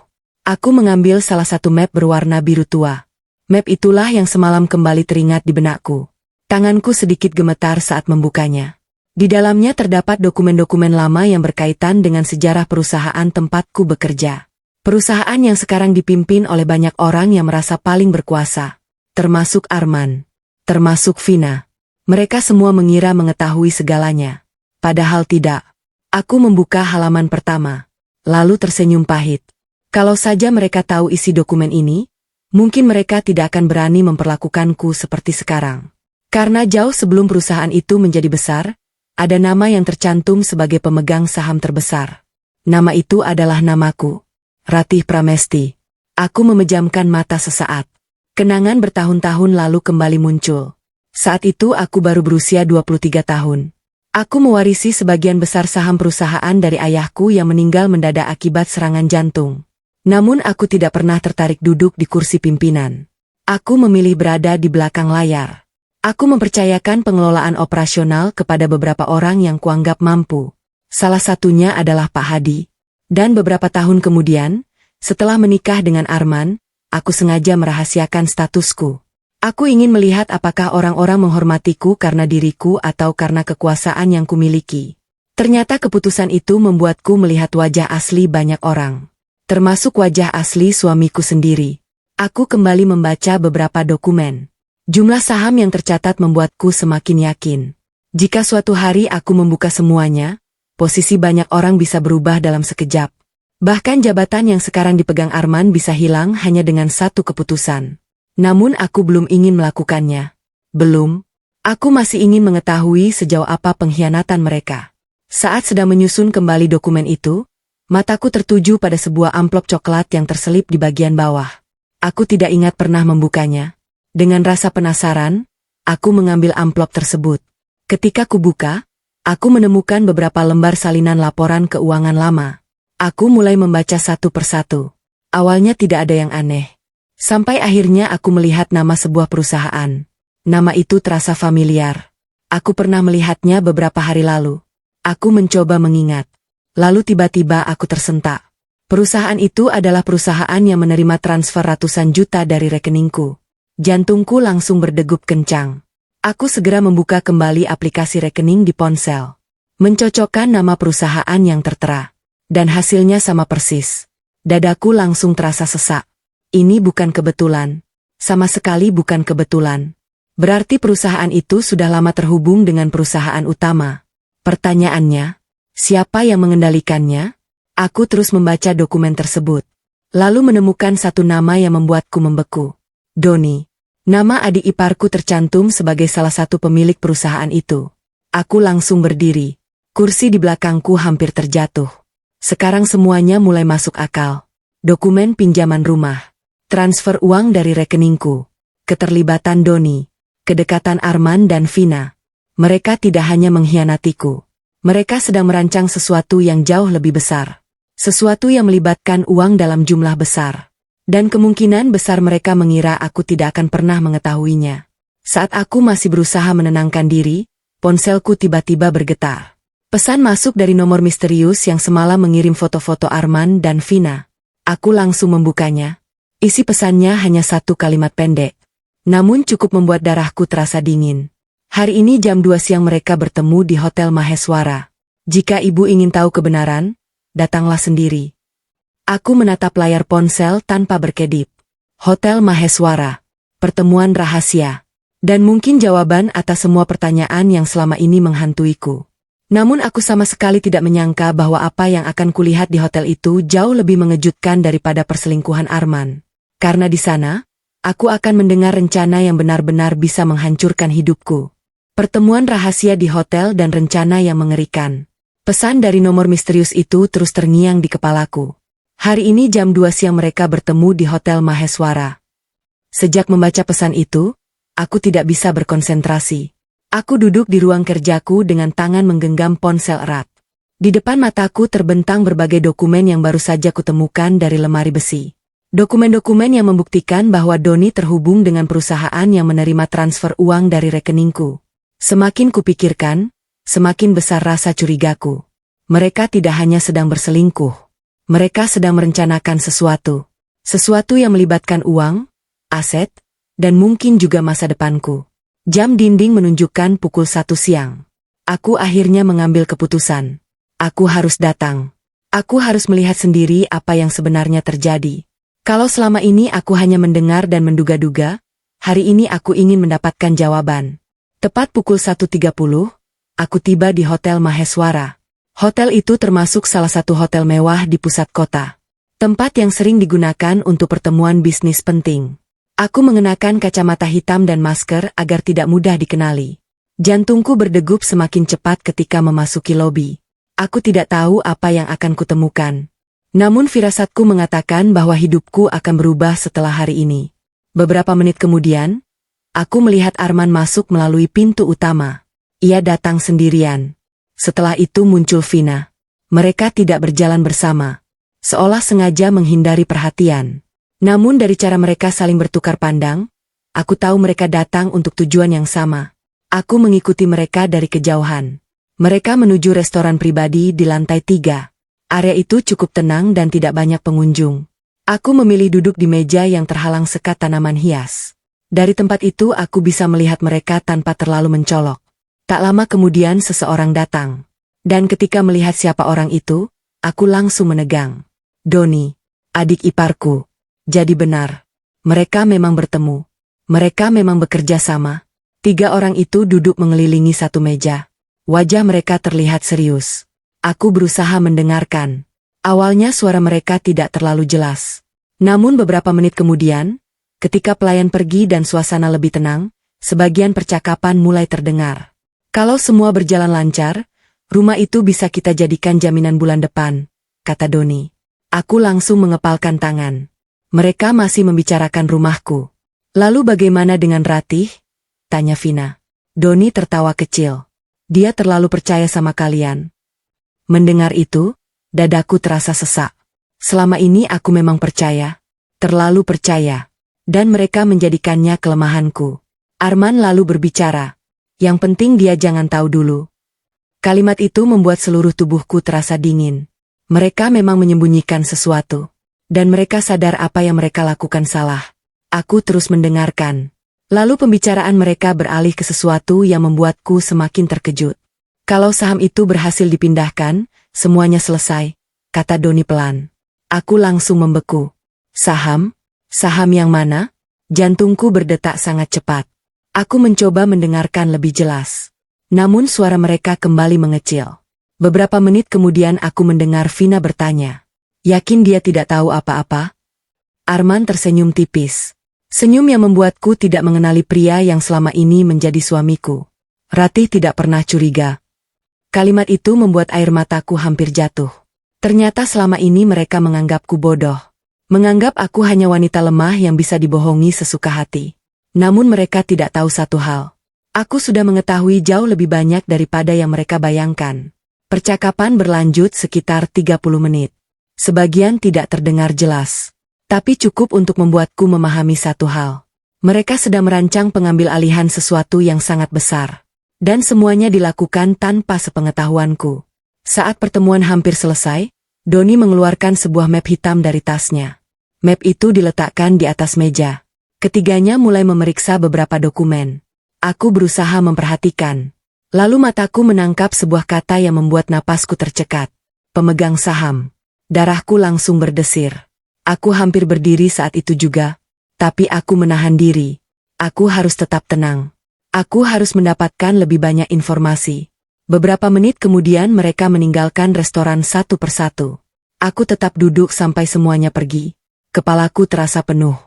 Aku mengambil salah satu map berwarna biru tua. Map itulah yang semalam kembali teringat di benakku. Tanganku sedikit gemetar saat membukanya. Di dalamnya terdapat dokumen-dokumen lama yang berkaitan dengan sejarah perusahaan tempatku bekerja. Perusahaan yang sekarang dipimpin oleh banyak orang yang merasa paling berkuasa. Termasuk Arman. Termasuk Vina. Mereka semua mengira mengetahui segalanya. Padahal tidak. Aku membuka halaman pertama. Lalu tersenyum pahit. Kalau saja mereka tahu isi dokumen ini, mungkin mereka tidak akan berani memperlakukanku seperti sekarang. Karena jauh sebelum perusahaan itu menjadi besar, ada nama yang tercantum sebagai pemegang saham terbesar. Nama itu adalah namaku. Ratih Pramesti. Aku memejamkan mata sesaat. Kenangan bertahun-tahun lalu kembali muncul. Saat itu aku baru berusia 23 tahun. Aku mewarisi sebagian besar saham perusahaan dari ayahku yang meninggal mendadak akibat serangan jantung. Namun aku tidak pernah tertarik duduk di kursi pimpinan. Aku memilih berada di belakang layar. Aku mempercayakan pengelolaan operasional kepada beberapa orang yang kuanggap mampu. Salah satunya adalah Pak Hadi. Dan beberapa tahun kemudian, setelah menikah dengan Arman, aku sengaja merahasiakan statusku. Aku ingin melihat apakah orang-orang menghormatiku karena diriku atau karena kekuasaan yang kumiliki. Ternyata keputusan itu membuatku melihat wajah asli banyak orang. Termasuk wajah asli suamiku sendiri. Aku kembali membaca beberapa dokumen. Jumlah saham yang tercatat membuatku semakin yakin. Jika suatu hari aku membuka semuanya, posisi banyak orang bisa berubah dalam sekejap. Bahkan jabatan yang sekarang dipegang Arman bisa hilang hanya dengan satu keputusan. Namun aku belum ingin melakukannya. Belum. Aku masih ingin mengetahui sejauh apa pengkhianatan mereka. Saat sedang menyusun kembali dokumen itu, mataku tertuju pada sebuah amplop coklat yang terselip di bagian bawah. Aku tidak ingat pernah membukanya. Dengan rasa penasaran, aku mengambil amplop tersebut. Ketika kubuka, aku menemukan beberapa lembar salinan laporan keuangan lama. Aku mulai membaca satu persatu. Awalnya tidak ada yang aneh. Sampai akhirnya aku melihat nama sebuah perusahaan. Nama itu terasa familiar. Aku pernah melihatnya beberapa hari lalu. Aku mencoba mengingat. Lalu tiba-tiba aku tersentak. Perusahaan itu adalah perusahaan yang menerima transfer ratusan juta dari rekeningku. Jantungku langsung berdegup kencang. Aku segera membuka kembali aplikasi rekening di ponsel. Mencocokkan nama perusahaan yang tertera. Dan hasilnya sama persis. Dadaku langsung terasa sesak. Ini bukan kebetulan. Sama sekali bukan kebetulan. Berarti perusahaan itu sudah lama terhubung dengan perusahaan utama. Pertanyaannya, siapa yang mengendalikannya? Aku terus membaca dokumen tersebut. Lalu menemukan satu nama yang membuatku membeku. Doni. Nama adik iparku tercantum sebagai salah satu pemilik perusahaan itu. Aku langsung berdiri. Kursi di belakangku hampir terjatuh. Sekarang semuanya mulai masuk akal. Dokumen pinjaman rumah. Transfer uang dari rekeningku. Keterlibatan Doni. Kedekatan Arman dan Vina. Mereka tidak hanya mengkhianatiku. Mereka sedang merancang sesuatu yang jauh lebih besar. Sesuatu yang melibatkan uang dalam jumlah besar. Dan kemungkinan besar mereka mengira aku tidak akan pernah mengetahuinya. Saat aku masih berusaha menenangkan diri, ponselku tiba-tiba bergetar. Pesan masuk dari nomor misterius yang semalam mengirim foto-foto Arman dan Vina. Aku langsung membukanya. Isi pesannya hanya satu kalimat pendek. Namun cukup membuat darahku terasa dingin. Hari ini jam 2 siang mereka bertemu di Hotel Maheswara. Jika ibu ingin tahu kebenaran, datanglah sendiri. Aku menatap layar ponsel tanpa berkedip. Hotel Maheswara. Pertemuan rahasia. Dan mungkin jawaban atas semua pertanyaan yang selama ini menghantuiku. Namun aku sama sekali tidak menyangka bahwa apa yang akan kulihat di hotel itu jauh lebih mengejutkan daripada perselingkuhan Arman. Karena di sana, aku akan mendengar rencana yang benar-benar bisa menghancurkan hidupku. Pertemuan rahasia di hotel dan rencana yang mengerikan. Pesan dari nomor misterius itu terus terngiang di kepalaku. Hari ini jam 2 siang mereka bertemu di Hotel Maheswara. Sejak membaca pesan itu, aku tidak bisa berkonsentrasi. Aku duduk di ruang kerjaku dengan tangan menggenggam ponsel erat. Di depan mataku terbentang berbagai dokumen yang baru saja kutemukan dari lemari besi. Dokumen-dokumen yang membuktikan bahwa Doni terhubung dengan perusahaan yang menerima transfer uang dari rekeningku. Semakin kupikirkan, semakin besar rasa curigaku. Mereka tidak hanya sedang berselingkuh. Mereka sedang merencanakan sesuatu. Sesuatu yang melibatkan uang, aset, dan mungkin juga masa depanku. Jam dinding menunjukkan pukul 1 siang. Aku akhirnya mengambil keputusan. Aku harus datang. Aku harus melihat sendiri apa yang sebenarnya terjadi. Kalau selama ini aku hanya mendengar dan menduga-duga, hari ini aku ingin mendapatkan jawaban. Tepat pukul 1.30, aku tiba di Hotel Maheswara. Hotel itu termasuk salah satu hotel mewah di pusat kota. Tempat yang sering digunakan untuk pertemuan bisnis penting. Aku mengenakan kacamata hitam dan masker agar tidak mudah dikenali. Jantungku berdegup semakin cepat ketika memasuki lobi. Aku tidak tahu apa yang akan kutemukan. Namun firasatku mengatakan bahwa hidupku akan berubah setelah hari ini. Beberapa menit kemudian, aku melihat Arman masuk melalui pintu utama. Ia datang sendirian. Setelah itu muncul Vina. Mereka tidak berjalan bersama. Seolah sengaja menghindari perhatian. Namun dari cara mereka saling bertukar pandang, aku tahu mereka datang untuk tujuan yang sama. Aku mengikuti mereka dari kejauhan. Mereka menuju restoran pribadi di lantai 3. Area itu cukup tenang dan tidak banyak pengunjung. Aku memilih duduk di meja yang terhalang sekat tanaman hias. Dari tempat itu aku bisa melihat mereka tanpa terlalu mencolok. Tak lama kemudian seseorang datang. Dan ketika melihat siapa orang itu, aku langsung menegang. Doni, adik iparku. Jadi benar. Mereka memang bertemu. Mereka memang bekerja sama. 3 orang itu duduk mengelilingi satu meja. Wajah mereka terlihat serius. Aku berusaha mendengarkan. Awalnya suara mereka tidak terlalu jelas. Namun beberapa menit kemudian, ketika pelayan pergi dan suasana lebih tenang, sebagian percakapan mulai terdengar. Kalau semua berjalan lancar, rumah itu bisa kita jadikan jaminan bulan depan, kata Doni. Aku langsung mengepalkan tangan. Mereka masih membicarakan rumahku. Lalu bagaimana dengan Ratih? Tanya Vina. Doni tertawa kecil. Dia terlalu percaya sama kalian. Mendengar itu, dadaku terasa sesak. Selama ini aku memang percaya. Terlalu percaya. Dan mereka menjadikannya kelemahanku. Arman lalu berbicara. Yang penting dia jangan tahu dulu. Kalimat itu membuat seluruh tubuhku terasa dingin. Mereka memang menyembunyikan sesuatu. Dan mereka sadar apa yang mereka lakukan salah. Aku terus mendengarkan. Lalu pembicaraan mereka beralih ke sesuatu yang membuatku semakin terkejut. Kalau saham itu berhasil dipindahkan, semuanya selesai, kata Doni pelan. Aku langsung membeku. Saham? Saham yang mana? Jantungku berdetak sangat cepat. Aku mencoba mendengarkan lebih jelas. Namun suara mereka kembali mengecil. Beberapa menit kemudian aku mendengar Vina bertanya. Yakin dia tidak tahu apa-apa? Arman tersenyum tipis. Senyum yang membuatku tidak mengenali pria yang selama ini menjadi suamiku. Ratih tidak pernah curiga. Kalimat itu membuat air mataku hampir jatuh. Ternyata selama ini mereka menganggapku bodoh. Menganggap aku hanya wanita lemah yang bisa dibohongi sesuka hati. Namun mereka tidak tahu satu hal. Aku sudah mengetahui jauh lebih banyak daripada yang mereka bayangkan. Percakapan berlanjut sekitar 30 menit. Sebagian tidak terdengar jelas, tapi cukup untuk membuatku memahami satu hal. Mereka sedang merancang pengambil alihan sesuatu yang sangat besar. Dan semuanya dilakukan tanpa sepengetahuanku. Saat pertemuan hampir selesai, Doni mengeluarkan sebuah map hitam dari tasnya. Map itu diletakkan di atas meja. Ketiganya mulai memeriksa beberapa dokumen. Aku berusaha memperhatikan. Lalu mataku menangkap sebuah kata yang membuat napasku tercekat. Pemegang saham. Darahku langsung berdesir. Aku hampir berdiri saat itu juga. Tapi aku menahan diri. Aku harus tetap tenang. Aku harus mendapatkan lebih banyak informasi. Beberapa menit kemudian mereka meninggalkan restoran satu persatu. Aku tetap duduk sampai semuanya pergi. Kepalaku terasa penuh.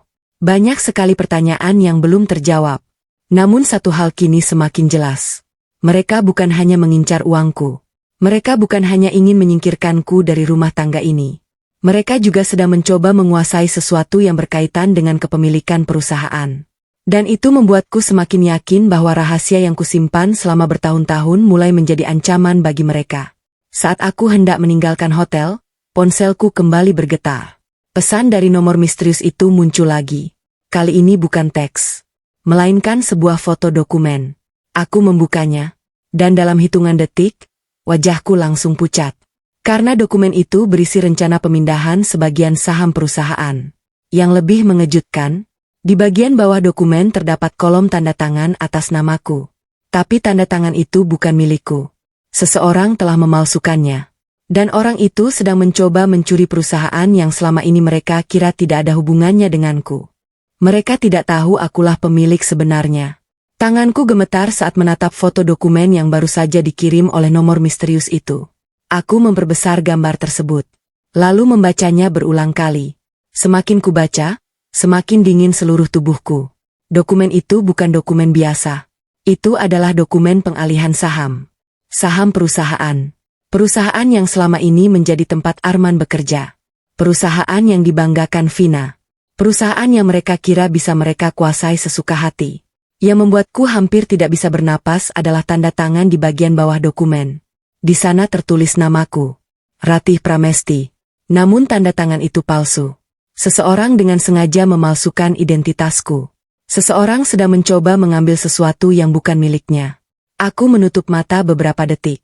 Banyak sekali pertanyaan yang belum terjawab. Namun satu hal kini semakin jelas. Mereka bukan hanya mengincar uangku. Mereka bukan hanya ingin menyingkirkanku dari rumah tangga ini. Mereka juga sedang mencoba menguasai sesuatu yang berkaitan dengan kepemilikan perusahaan. Dan itu membuatku semakin yakin bahwa rahasia yang kusimpan selama bertahun-tahun mulai menjadi ancaman bagi mereka. Saat aku hendak meninggalkan hotel, ponselku kembali bergetar. Pesan dari nomor misterius itu muncul lagi. Kali ini bukan teks, melainkan sebuah foto dokumen. Aku membukanya, dan dalam hitungan detik, wajahku langsung pucat. Karena dokumen itu berisi rencana pemindahan sebagian saham perusahaan. Yang lebih mengejutkan, di bagian bawah dokumen terdapat kolom tanda tangan atas namaku. Tapi tanda tangan itu bukan milikku. Seseorang telah memalsukannya. Dan orang itu sedang mencoba mencuri perusahaan yang selama ini mereka kira tidak ada hubungannya denganku. Mereka tidak tahu akulah pemilik sebenarnya. Tanganku gemetar saat menatap foto dokumen yang baru saja dikirim oleh nomor misterius itu. Aku memperbesar gambar tersebut. Lalu membacanya berulang kali. Semakin kubaca, semakin dingin seluruh tubuhku. Dokumen itu bukan dokumen biasa. Itu adalah dokumen pengalihan saham. Saham perusahaan. Perusahaan yang selama ini menjadi tempat Arman bekerja. Perusahaan yang dibanggakan Vina. Perusahaan yang mereka kira bisa mereka kuasai sesuka hati. Yang membuatku hampir tidak bisa bernapas adalah tanda tangan di bagian bawah dokumen. Di sana tertulis namaku, Ratih Pramesti. Namun tanda tangan itu palsu. Seseorang dengan sengaja memalsukan identitasku. Seseorang sedang mencoba mengambil sesuatu yang bukan miliknya. Aku menutup mata beberapa detik.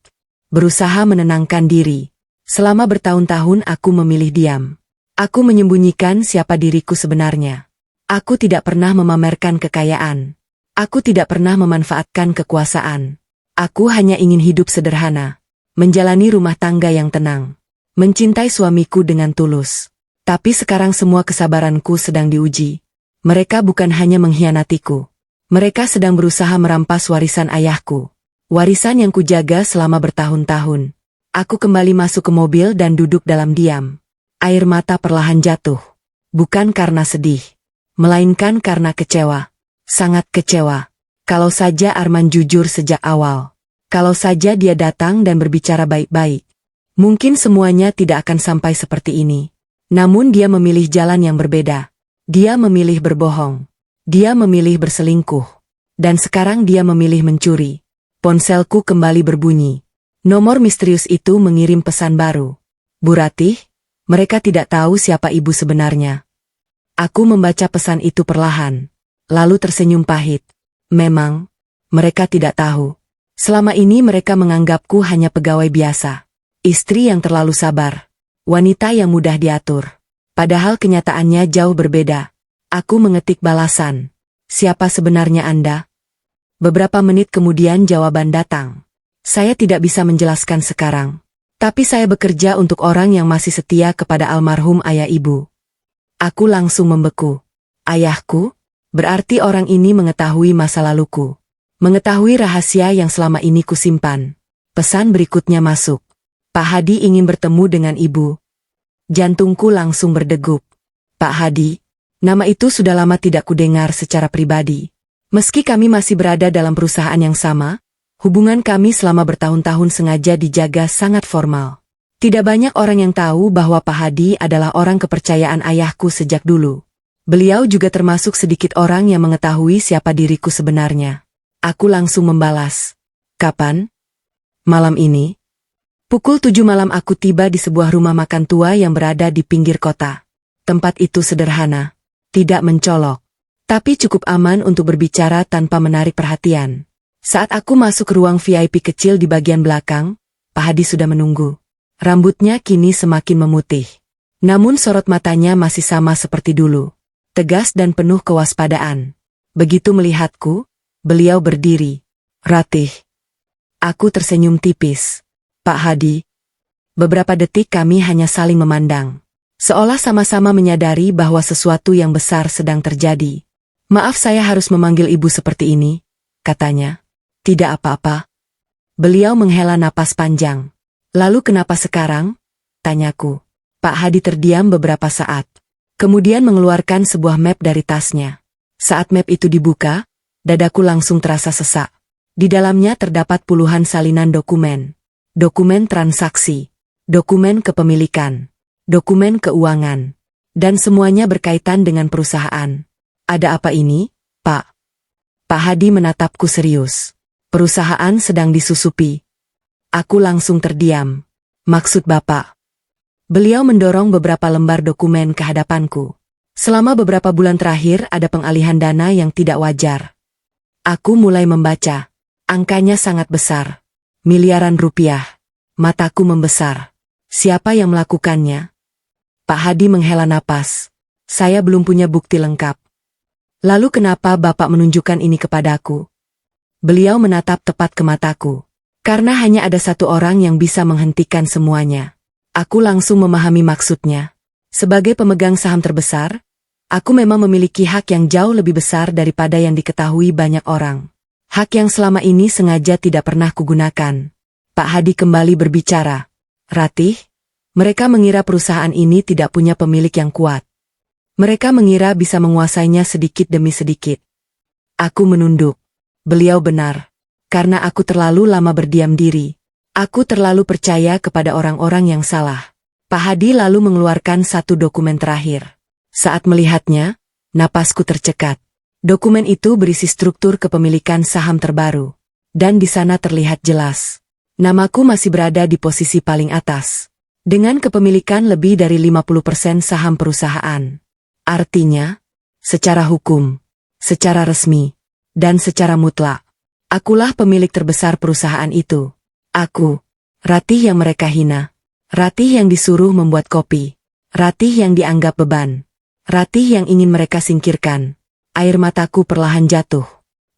Berusaha menenangkan diri. Selama bertahun-tahun aku memilih diam. Aku menyembunyikan siapa diriku sebenarnya. Aku tidak pernah memamerkan kekayaan. Aku tidak pernah memanfaatkan kekuasaan. Aku hanya ingin hidup sederhana. Menjalani rumah tangga yang tenang. Mencintai suamiku dengan tulus. Tapi sekarang semua kesabaranku sedang diuji. Mereka bukan hanya mengkhianatiku. Mereka sedang berusaha merampas warisan ayahku. Warisan yang kujaga selama bertahun-tahun. Aku kembali masuk ke mobil dan duduk dalam diam. Air mata perlahan jatuh. Bukan karena sedih. Melainkan karena kecewa. Sangat kecewa. Kalau saja Arman jujur sejak awal. Kalau saja dia datang dan berbicara baik-baik. Mungkin semuanya tidak akan sampai seperti ini. Namun dia memilih jalan yang berbeda. Dia memilih berbohong. Dia memilih berselingkuh. Dan sekarang dia memilih mencuri. Ponselku kembali berbunyi. Nomor misterius itu mengirim pesan baru. Bu Ratih, mereka tidak tahu siapa ibu sebenarnya. Aku membaca pesan itu perlahan. Lalu tersenyum pahit. Memang, mereka tidak tahu. Selama ini mereka menganggapku hanya pegawai biasa. Istri yang terlalu sabar. Wanita yang mudah diatur. Padahal kenyataannya jauh berbeda. Aku mengetik balasan. Siapa sebenarnya Anda? Beberapa menit kemudian jawaban datang. Saya tidak bisa menjelaskan sekarang. Tapi saya bekerja untuk orang yang masih setia kepada almarhum ayah ibu. Aku langsung membeku. Ayahku? Berarti orang ini mengetahui masa laluku. Mengetahui rahasia yang selama ini kusimpan. Pesan berikutnya masuk. Pak Hadi ingin bertemu dengan ibu. Jantungku langsung berdegup. Pak Hadi? Nama itu sudah lama tidak kudengar secara pribadi. Meski kami masih berada dalam perusahaan yang sama, hubungan kami selama bertahun-tahun sengaja dijaga sangat formal. Tidak banyak orang yang tahu bahwa Pak Hadi adalah orang kepercayaan ayahku sejak dulu. Beliau juga termasuk sedikit orang yang mengetahui siapa diriku sebenarnya. Aku langsung membalas. Kapan? Malam ini. Pukul 7 malam aku tiba di sebuah rumah makan tua yang berada di pinggir kota. Tempat itu sederhana. Tidak mencolok. Tapi cukup aman untuk berbicara tanpa menarik perhatian. Saat aku masuk ruang VIP kecil di bagian belakang, Pak Hadi sudah menunggu. Rambutnya kini semakin memutih. Namun sorot matanya masih sama seperti dulu. Tegas dan penuh kewaspadaan. Begitu melihatku, beliau berdiri. Ratih. Aku tersenyum tipis. Pak Hadi. Beberapa detik kami hanya saling memandang. Seolah sama-sama menyadari bahwa sesuatu yang besar sedang terjadi. Maaf saya harus memanggil ibu seperti ini, katanya. Tidak apa-apa. Beliau menghela napas panjang. Lalu kenapa sekarang? Tanyaku. Pak Hadi terdiam beberapa saat. Kemudian mengeluarkan sebuah map dari tasnya. Saat map itu dibuka, dadaku langsung terasa sesak. Di dalamnya terdapat puluhan salinan dokumen. Dokumen transaksi. Dokumen kepemilikan. Dokumen keuangan. Dan semuanya berkaitan dengan perusahaan. Ada apa ini, Pak? Pak Hadi menatapku serius. Perusahaan sedang disusupi. Aku langsung terdiam. Maksud Bapak? Beliau mendorong beberapa lembar dokumen ke hadapanku. Selama beberapa bulan terakhir ada pengalihan dana yang tidak wajar. Aku mulai membaca. Angkanya sangat besar. Miliaran rupiah. Mataku membesar. Siapa yang melakukannya? Pak Hadi menghela napas. Saya belum punya bukti lengkap. Lalu kenapa Bapak menunjukkan ini kepadaku? Beliau menatap tepat ke mataku. Karena hanya ada satu orang yang bisa menghentikan semuanya. Aku langsung memahami maksudnya. Sebagai pemegang saham terbesar, aku memang memiliki hak yang jauh lebih besar daripada yang diketahui banyak orang. Hak yang selama ini sengaja tidak pernah kugunakan. Pak Hadi kembali berbicara. Ratih, mereka mengira perusahaan ini tidak punya pemilik yang kuat. Mereka mengira bisa menguasainya sedikit demi sedikit. Aku menunduk. Beliau benar. Karena aku terlalu lama berdiam diri. Aku terlalu percaya kepada orang-orang yang salah. Pak Hadi lalu mengeluarkan satu dokumen terakhir. Saat melihatnya, napasku tercekat. Dokumen itu berisi struktur kepemilikan saham terbaru. Dan di sana terlihat jelas. Namaku masih berada di posisi paling atas. Dengan kepemilikan lebih dari 50% saham perusahaan. Artinya, secara hukum, secara resmi, dan secara mutlak, akulah pemilik terbesar perusahaan itu. Aku, Ratih yang mereka hina. Ratih yang disuruh membuat kopi. Ratih yang dianggap beban. Ratih yang ingin mereka singkirkan. Air mataku perlahan jatuh.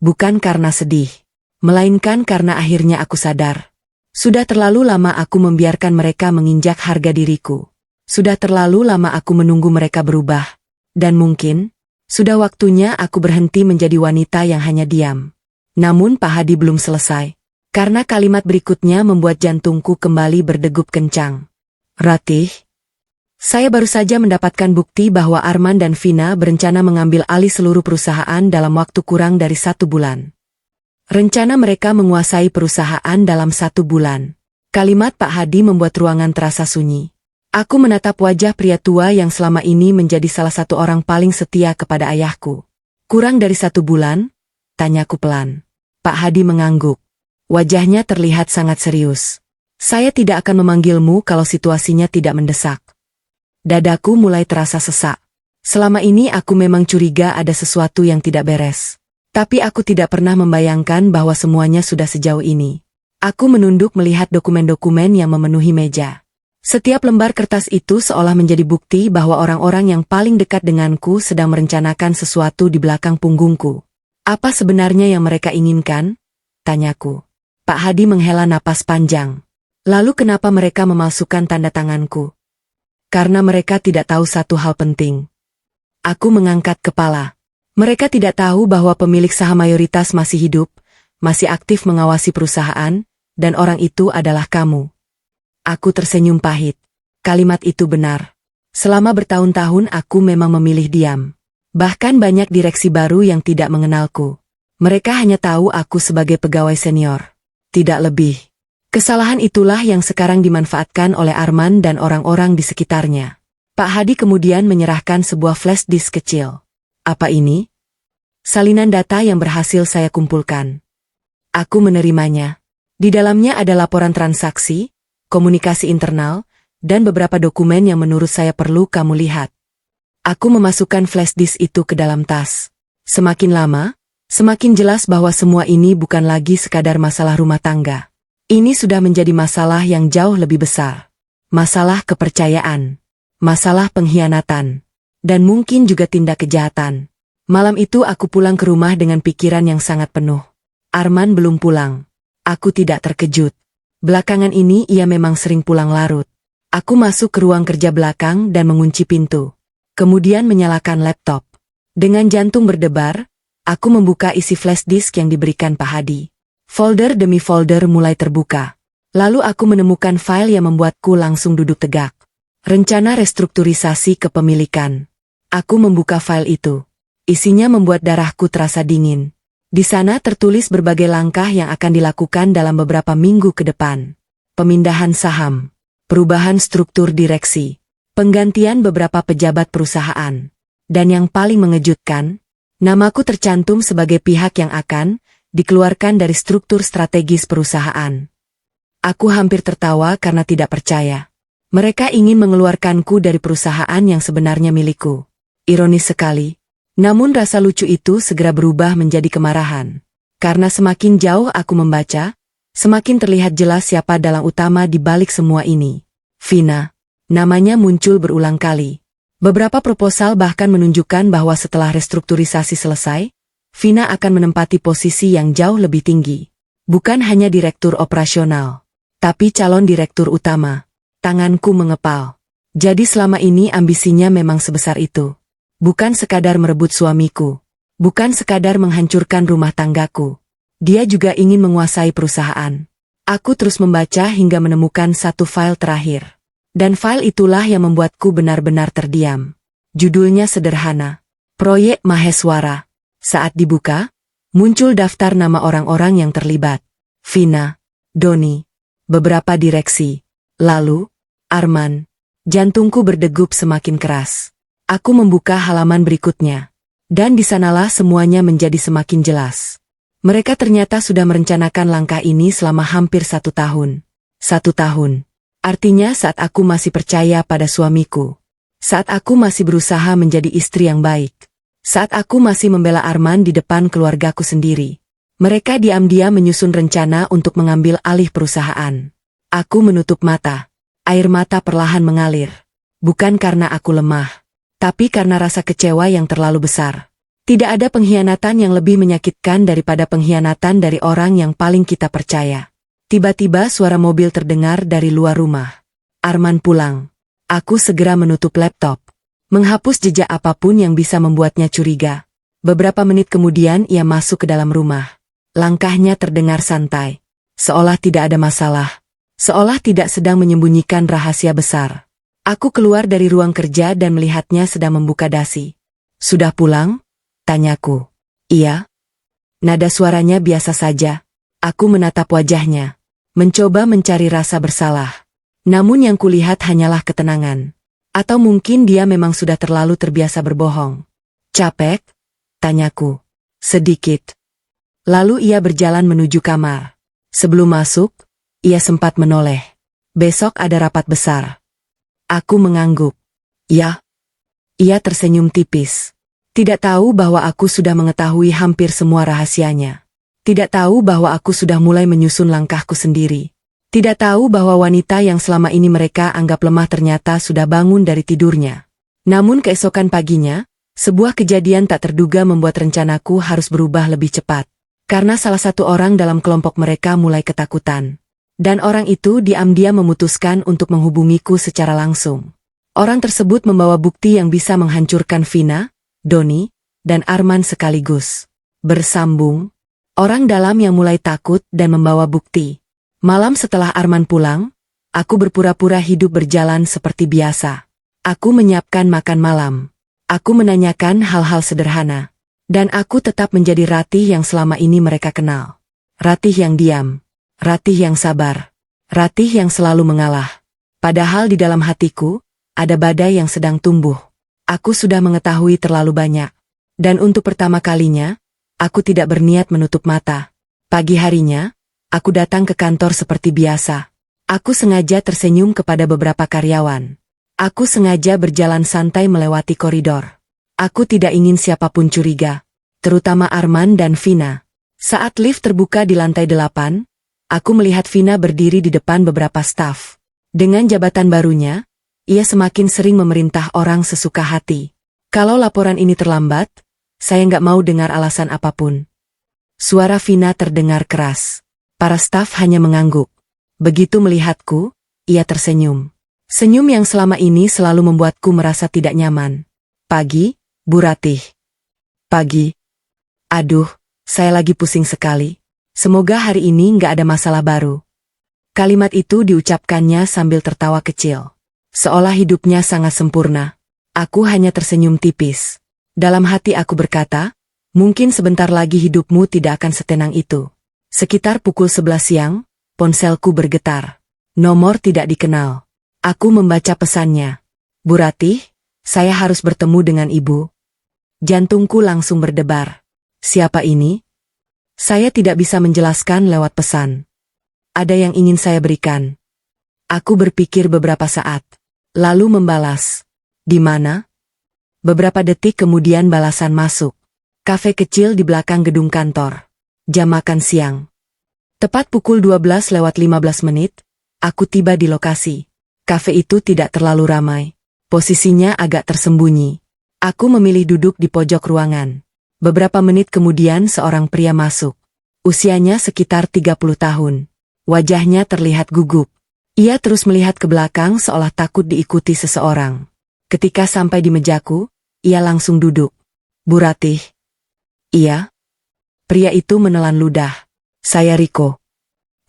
Bukan karena sedih, melainkan karena akhirnya aku sadar. Sudah terlalu lama aku membiarkan mereka menginjak harga diriku. Sudah terlalu lama aku menunggu mereka berubah. Dan mungkin, sudah waktunya aku berhenti menjadi wanita yang hanya diam. Namun Pak Hadi belum selesai. Karena kalimat berikutnya membuat jantungku kembali berdegup kencang. Ratih, saya baru saja mendapatkan bukti bahwa Arman dan Vina berencana mengambil alih seluruh perusahaan dalam waktu kurang dari 1 bulan. Rencana mereka menguasai perusahaan dalam 1 bulan. Kalimat Pak Hadi membuat ruangan terasa sunyi. Aku menatap wajah pria tua yang selama ini menjadi salah satu orang paling setia kepada ayahku. Kurang dari 1 bulan? Tanyaku pelan. Pak Hadi mengangguk. Wajahnya terlihat sangat serius. Saya tidak akan memanggilmu kalau situasinya tidak mendesak. Dadaku mulai terasa sesak. Selama ini aku memang curiga ada sesuatu yang tidak beres. Tapi aku tidak pernah membayangkan bahwa semuanya sudah sejauh ini. Aku menunduk melihat dokumen-dokumen yang memenuhi meja. Setiap lembar kertas itu seolah menjadi bukti bahwa orang-orang yang paling dekat denganku sedang merencanakan sesuatu di belakang punggungku. Apa sebenarnya yang mereka inginkan? Tanyaku. Pak Hadi menghela napas panjang. Lalu kenapa mereka memalsukan tanda tanganku? Karena mereka tidak tahu satu hal penting. Aku mengangkat kepala. Mereka tidak tahu bahwa pemilik saham mayoritas masih hidup, masih aktif mengawasi perusahaan, dan orang itu adalah kamu. Aku tersenyum pahit. Kalimat itu benar. Selama bertahun-tahun aku memang memilih diam. Bahkan banyak direksi baru yang tidak mengenalku. Mereka hanya tahu aku sebagai pegawai senior. Tidak lebih. Kesalahan itulah yang sekarang dimanfaatkan oleh Arman dan orang-orang di sekitarnya. Pak Hadi kemudian menyerahkan sebuah flash disk kecil. Apa ini? Salinan data yang berhasil saya kumpulkan. Aku menerimanya. Di dalamnya ada laporan transaksi, komunikasi internal, dan beberapa dokumen yang menurut saya perlu kamu lihat. Aku memasukkan flash disk itu ke dalam tas. Semakin lama, semakin jelas bahwa semua ini bukan lagi sekadar masalah rumah tangga. Ini sudah menjadi masalah yang jauh lebih besar. Masalah kepercayaan. Masalah pengkhianatan. Dan mungkin juga tindak kejahatan. Malam itu aku pulang ke rumah dengan pikiran yang sangat penuh. Arman belum pulang. Aku tidak terkejut. Belakangan ini ia memang sering pulang larut. Aku masuk ke ruang kerja belakang dan mengunci pintu. Kemudian menyalakan laptop. Dengan jantung berdebar, aku membuka isi flash disk yang diberikan Pak Hadi. Folder demi folder mulai terbuka. Lalu aku menemukan file yang membuatku langsung duduk tegak. Rencana restrukturisasi kepemilikan. Aku membuka file itu. Isinya membuat darahku terasa dingin. Di sana tertulis berbagai langkah yang akan dilakukan dalam beberapa minggu ke depan. Pemindahan saham, perubahan struktur direksi, penggantian beberapa pejabat perusahaan. Dan yang paling mengejutkan, namaku tercantum sebagai pihak yang akan dikeluarkan dari struktur strategis perusahaan. Aku hampir tertawa karena tidak percaya. Mereka ingin mengeluarkanku dari perusahaan yang sebenarnya milikku. Ironis sekali. Namun rasa lucu itu segera berubah menjadi kemarahan. Karena semakin jauh aku membaca, semakin terlihat jelas siapa dalang utama di balik semua ini. Vina. Namanya muncul berulang kali. Beberapa proposal bahkan menunjukkan bahwa setelah restrukturisasi selesai, Vina akan menempati posisi yang jauh lebih tinggi. Bukan hanya direktur operasional, tapi calon direktur utama. Tanganku mengepal. Jadi selama ini ambisinya memang sebesar itu. Bukan sekadar merebut suamiku. Bukan sekadar menghancurkan rumah tanggaku. Dia juga ingin menguasai perusahaan. Aku terus membaca hingga menemukan satu file terakhir. Dan file itulah yang membuatku benar-benar terdiam. Judulnya sederhana. Proyek Maheswara. Saat dibuka, muncul daftar nama orang-orang yang terlibat. Vina, Doni, beberapa direksi, lalu, Arman. Jantungku berdegup semakin keras. Aku membuka halaman berikutnya. Dan di sanalah semuanya menjadi semakin jelas. Mereka ternyata sudah merencanakan langkah ini selama hampir 1 tahun. 1 tahun. Artinya saat aku masih percaya pada suamiku. Saat aku masih berusaha menjadi istri yang baik. Saat aku masih membela Arman di depan keluargaku sendiri. Mereka diam-diam menyusun rencana untuk mengambil alih perusahaan. Aku menutup mata. Air mata perlahan mengalir. Bukan karena aku lemah, tapi karena rasa kecewa yang terlalu besar. Tidak ada pengkhianatan yang lebih menyakitkan daripada pengkhianatan dari orang yang paling kita percaya. Tiba-tiba suara mobil terdengar dari luar rumah. Arman pulang. Aku segera menutup laptop. Menghapus jejak apapun yang bisa membuatnya curiga. Beberapa menit kemudian ia masuk ke dalam rumah. Langkahnya terdengar santai. Seolah tidak ada masalah. Seolah tidak sedang menyembunyikan rahasia besar. Aku keluar dari ruang kerja dan melihatnya sedang membuka dasi. "Sudah pulang?" tanyaku. "Iya." Nada suaranya biasa saja. Aku menatap wajahnya. Mencoba mencari rasa bersalah. Namun yang kulihat hanyalah ketenangan. Atau mungkin dia memang sudah terlalu terbiasa berbohong. "Capek?" tanyaku. "Sedikit." Lalu ia berjalan menuju kamar. Sebelum masuk, ia sempat menoleh. "Besok ada rapat besar." Aku mengangguk. "Ya." Ia tersenyum tipis. Tidak tahu bahwa aku sudah mengetahui hampir semua rahasianya. Tidak tahu bahwa aku sudah mulai menyusun langkahku sendiri. Tidak tahu bahwa wanita yang selama ini mereka anggap lemah ternyata sudah bangun dari tidurnya. Namun keesokan paginya, sebuah kejadian tak terduga membuat rencanaku harus berubah lebih cepat. Karena salah satu orang dalam kelompok mereka mulai ketakutan. Dan orang itu diam-diam memutuskan untuk menghubungiku secara langsung. Orang tersebut membawa bukti yang bisa menghancurkan Vina, Doni, dan Arman sekaligus. Bersambung. Orang dalam yang mulai takut dan membawa bukti. Malam setelah Arman pulang, aku berpura-pura hidup berjalan seperti biasa. Aku menyiapkan makan malam. Aku menanyakan hal-hal sederhana. Dan aku tetap menjadi Ratih yang selama ini mereka kenal. Ratih yang diam. Ratih yang sabar. Ratih yang selalu mengalah. Padahal di dalam hatiku, ada badai yang sedang tumbuh. Aku sudah mengetahui terlalu banyak. Dan untuk pertama kalinya, aku tidak berniat menutup mata. Pagi harinya, aku datang ke kantor seperti biasa. Aku sengaja tersenyum kepada beberapa karyawan. Aku sengaja berjalan santai melewati koridor. Aku tidak ingin siapapun curiga, terutama Arman dan Vina. Saat lift terbuka di lantai 8, aku melihat Vina berdiri di depan beberapa staf. Dengan jabatan barunya, ia semakin sering memerintah orang sesuka hati. Kalau laporan ini terlambat, saya nggak mau dengar alasan apapun. Suara Vina terdengar keras. Para staf hanya mengangguk. Begitu melihatku, ia tersenyum. Senyum yang selama ini selalu membuatku merasa tidak nyaman. "Pagi, Bu Ratih." "Pagi." "Aduh, saya lagi pusing sekali. Semoga hari ini nggak ada masalah baru." Kalimat itu diucapkannya sambil tertawa kecil. Seolah hidupnya sangat sempurna. Aku hanya tersenyum tipis. Dalam hati aku berkata, mungkin sebentar lagi hidupmu tidak akan setenang itu. Sekitar pukul 11 siang, ponselku bergetar. Nomor tidak dikenal. Aku membaca pesannya. "Bu Ratih, saya harus bertemu dengan Ibu." Jantungku langsung berdebar. Siapa ini? Saya tidak bisa menjelaskan lewat pesan. Ada yang ingin saya berikan. Aku berpikir beberapa saat. Lalu membalas. "Di mana?" Beberapa detik kemudian balasan masuk. Kafe kecil di belakang gedung kantor. Jam makan siang. Tepat pukul 12:15, aku tiba di lokasi. Kafe itu tidak terlalu ramai. Posisinya agak tersembunyi. Aku memilih duduk di pojok ruangan. Beberapa menit kemudian seorang pria masuk. Usianya sekitar 30 tahun. Wajahnya terlihat gugup. Ia terus melihat ke belakang seolah takut diikuti seseorang. Ketika sampai di mejaku, ia langsung duduk. Bu Ratih. Iya. Pria itu menelan ludah. Saya Riko.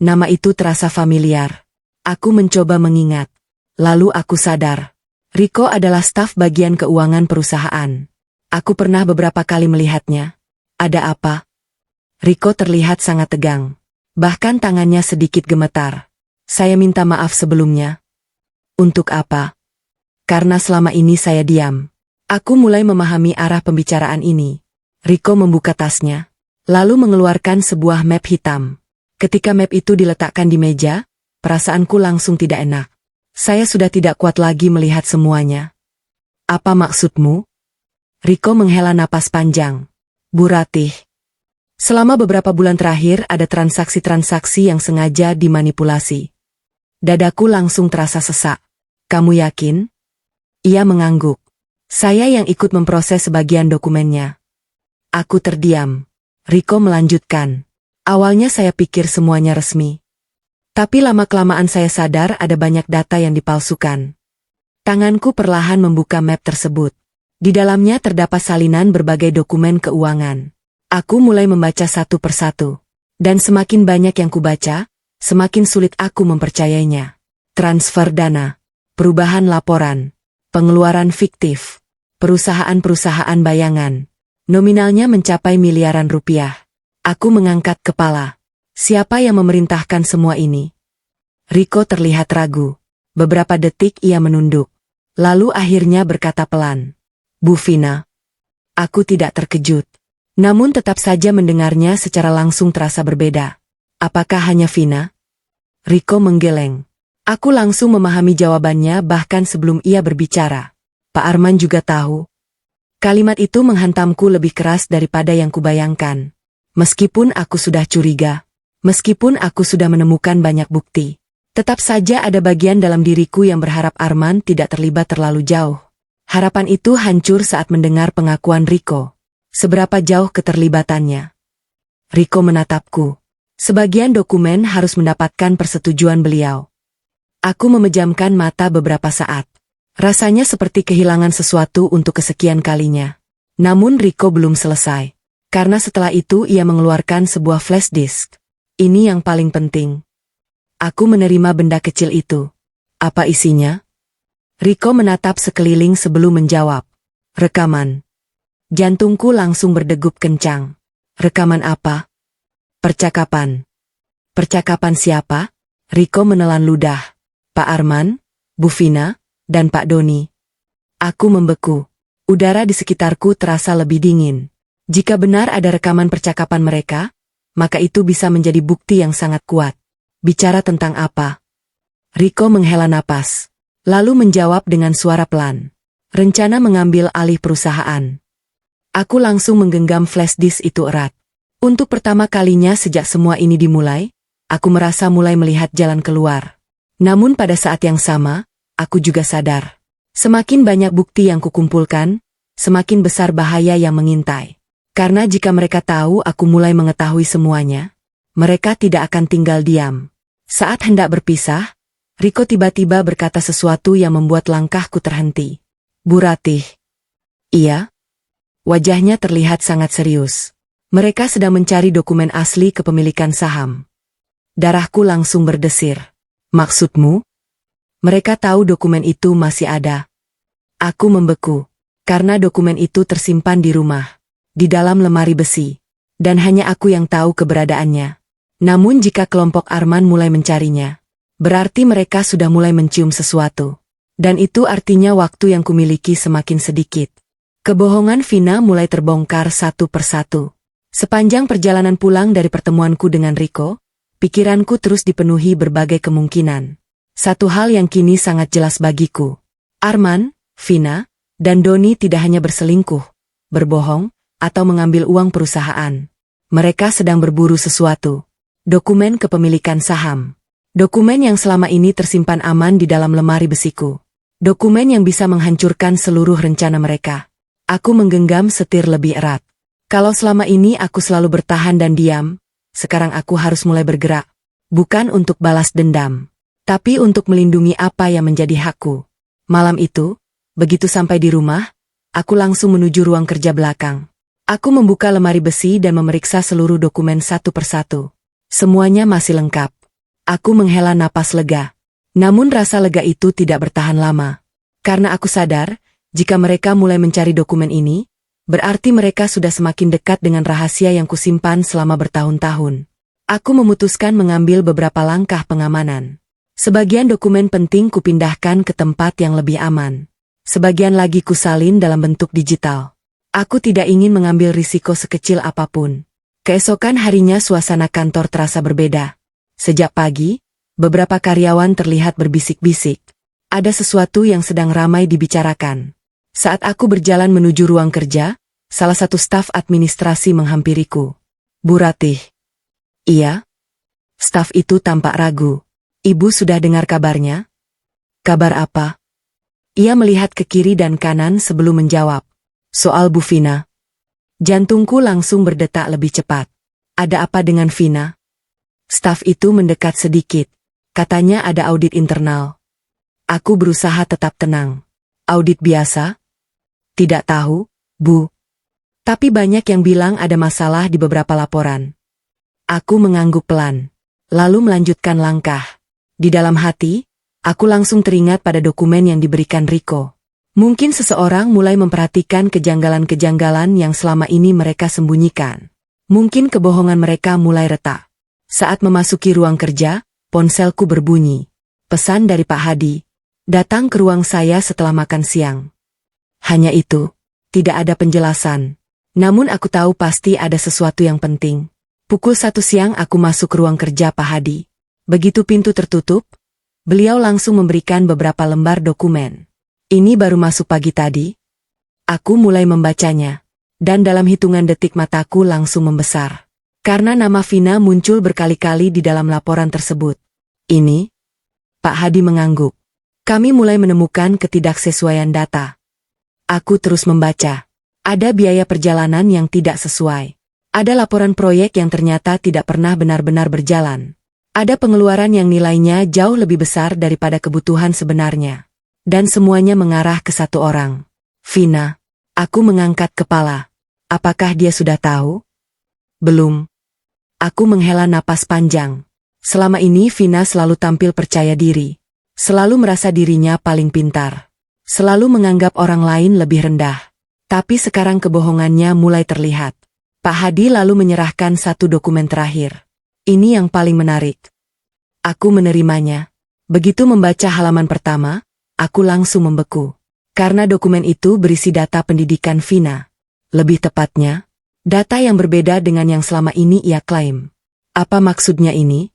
Nama itu terasa familiar. Aku mencoba mengingat. Lalu aku sadar. Riko adalah staf bagian keuangan perusahaan. Aku pernah beberapa kali melihatnya. Ada apa? Riko terlihat sangat tegang. Bahkan tangannya sedikit gemetar. Saya minta maaf sebelumnya. Untuk apa? Karena selama ini saya diam. Aku mulai memahami arah pembicaraan ini. Riko membuka tasnya. Lalu mengeluarkan sebuah map hitam. Ketika map itu diletakkan di meja, perasaanku langsung tidak enak. Saya sudah tidak kuat lagi melihat semuanya. Apa maksudmu? Riko menghela napas panjang. Bu Ratih. Selama beberapa bulan terakhir ada transaksi-transaksi yang sengaja dimanipulasi. Dadaku langsung terasa sesak. Kamu yakin? Ia mengangguk. Saya yang ikut memproses sebagian dokumennya. Aku terdiam. Riko melanjutkan. Awalnya saya pikir semuanya resmi. Tapi lama-kelamaan saya sadar ada banyak data yang dipalsukan. Tanganku perlahan membuka map tersebut. Di dalamnya terdapat salinan berbagai dokumen keuangan. Aku mulai membaca satu persatu. Dan semakin banyak yang kubaca, semakin sulit aku mempercayainya. Transfer dana, perubahan laporan, pengeluaran fiktif, perusahaan-perusahaan bayangan. Nominalnya mencapai miliaran rupiah. Aku mengangkat kepala. Siapa yang memerintahkan semua ini? Riko terlihat ragu. Beberapa detik ia menunduk. Lalu akhirnya berkata pelan. Bu Vina. Aku tidak terkejut. Namun tetap saja mendengarnya secara langsung terasa berbeda. Apakah hanya Vina? Riko menggeleng. Aku langsung memahami jawabannya bahkan sebelum ia berbicara. Pak Arman juga tahu. Kalimat itu menghantamku lebih keras daripada yang kubayangkan. Meskipun aku sudah curiga. Meskipun aku sudah menemukan banyak bukti, tetap saja ada bagian dalam diriku yang berharap Arman tidak terlibat terlalu jauh. Harapan itu hancur saat mendengar pengakuan Riko. Seberapa jauh keterlibatannya? Riko menatapku. Sebagian dokumen harus mendapatkan persetujuan beliau. Aku memejamkan mata beberapa saat. Rasanya seperti kehilangan sesuatu untuk kesekian kalinya. Namun Riko belum selesai. Karena setelah itu ia mengeluarkan sebuah flash disk. Ini yang paling penting. Aku menerima benda kecil itu. Apa isinya? Riko menatap sekeliling sebelum menjawab. Rekaman. Jantungku langsung berdegup kencang. Rekaman apa? Percakapan. Percakapan siapa? Riko menelan ludah. Pak Arman, Bu Vina, dan Pak Doni. Aku membeku. Udara di sekitarku terasa lebih dingin. Jika benar ada rekaman percakapan mereka, maka itu bisa menjadi bukti yang sangat kuat. Bicara tentang apa? Riko menghela napas. Lalu menjawab dengan suara pelan. Rencana mengambil alih perusahaan. Aku langsung menggenggam flash disk itu erat. Untuk pertama kalinya sejak semua ini dimulai, aku merasa mulai melihat jalan keluar. Namun pada saat yang sama, aku juga sadar. Semakin banyak bukti yang kukumpulkan, semakin besar bahaya yang mengintai. Karena jika mereka tahu aku mulai mengetahui semuanya, mereka tidak akan tinggal diam. Saat hendak berpisah, Riko tiba-tiba berkata sesuatu yang membuat langkahku terhenti. Bu Ratih. Iya? Wajahnya terlihat sangat serius. Mereka sedang mencari dokumen asli kepemilikan saham. Darahku langsung berdesir. Maksudmu? Mereka tahu dokumen itu masih ada. Aku membeku. Karena dokumen itu tersimpan di rumah. Di dalam lemari besi. Dan hanya aku yang tahu keberadaannya. Namun jika kelompok Arman mulai mencarinya, berarti mereka sudah mulai mencium sesuatu. Dan itu artinya waktu yang kumiliki semakin sedikit. Kebohongan Vina mulai terbongkar satu persatu. Sepanjang perjalanan pulang dari pertemuanku dengan Riko, pikiranku terus dipenuhi berbagai kemungkinan. Satu hal yang kini sangat jelas bagiku. Arman, Vina, dan Doni tidak hanya berselingkuh, berbohong, atau mengambil uang perusahaan. Mereka sedang berburu sesuatu. Dokumen kepemilikan saham. Dokumen yang selama ini tersimpan aman di dalam lemari besiku. Dokumen yang bisa menghancurkan seluruh rencana mereka. Aku menggenggam setir lebih erat. Kalau selama ini aku selalu bertahan dan diam, sekarang aku harus mulai bergerak. Bukan untuk balas dendam, tapi untuk melindungi apa yang menjadi hakku. Malam itu, begitu sampai di rumah, aku langsung menuju ruang kerja belakang. Aku membuka lemari besi dan memeriksa seluruh dokumen satu persatu. Semuanya masih lengkap. Aku menghela napas lega. Namun rasa lega itu tidak bertahan lama. Karena aku sadar, jika mereka mulai mencari dokumen ini, berarti mereka sudah semakin dekat dengan rahasia yang kusimpan selama bertahun-tahun. Aku memutuskan mengambil beberapa langkah pengamanan. Sebagian dokumen penting kupindahkan ke tempat yang lebih aman. Sebagian lagi kusalin dalam bentuk digital. Aku tidak ingin mengambil risiko sekecil apapun. Keesokan harinya suasana kantor terasa berbeda. Sejak pagi, beberapa karyawan terlihat berbisik-bisik. Ada sesuatu yang sedang ramai dibicarakan. Saat aku berjalan menuju ruang kerja, salah satu staf administrasi menghampiriku. Bu Ratih. Iya? Staf itu tampak ragu. Ibu sudah dengar kabarnya? Kabar apa? Ia melihat ke kiri dan kanan sebelum menjawab. Soal Bu Vina. Jantungku langsung berdetak lebih cepat. Ada apa dengan Vina? Staf itu mendekat sedikit. Katanya ada audit internal. Aku berusaha tetap tenang. Audit biasa? Tidak tahu, Bu. Tapi banyak yang bilang ada masalah di beberapa laporan. Aku mengangguk pelan. Lalu melanjutkan langkah. Di dalam hati, aku langsung teringat pada dokumen yang diberikan Riko. Mungkin seseorang mulai memperhatikan kejanggalan-kejanggalan yang selama ini mereka sembunyikan. Mungkin kebohongan mereka mulai retak. Saat memasuki ruang kerja, ponselku berbunyi. Pesan dari Pak Hadi. Datang ke ruang saya setelah makan siang. Hanya itu. Tidak ada penjelasan. Namun aku tahu pasti ada sesuatu yang penting. Pukul 1 siang aku masuk ruang kerja Pak Hadi. Begitu pintu tertutup, beliau langsung memberikan beberapa lembar dokumen. Ini baru masuk pagi tadi. Aku mulai membacanya. Dan dalam hitungan detik mataku langsung membesar. Karena nama Vina muncul berkali-kali di dalam laporan tersebut. Ini? Pak Hadi mengangguk. Kami mulai menemukan ketidaksesuaian data. Aku terus membaca. Ada biaya perjalanan yang tidak sesuai. Ada laporan proyek yang ternyata tidak pernah benar-benar berjalan. Ada pengeluaran yang nilainya jauh lebih besar daripada kebutuhan sebenarnya. Dan semuanya mengarah ke satu orang. Vina. Aku mengangkat kepala. Apakah dia sudah tahu? Belum. Aku menghela napas panjang. Selama ini Vina selalu tampil percaya diri. Selalu merasa dirinya paling pintar. Selalu menganggap orang lain lebih rendah. Tapi sekarang kebohongannya mulai terlihat. Pak Hadi lalu menyerahkan satu dokumen terakhir. Ini yang paling menarik. Aku menerimanya. Begitu membaca halaman pertama, aku langsung membeku. Karena dokumen itu berisi data pendidikan Vina. Lebih tepatnya, data yang berbeda dengan yang selama ini ia klaim. Apa maksudnya ini?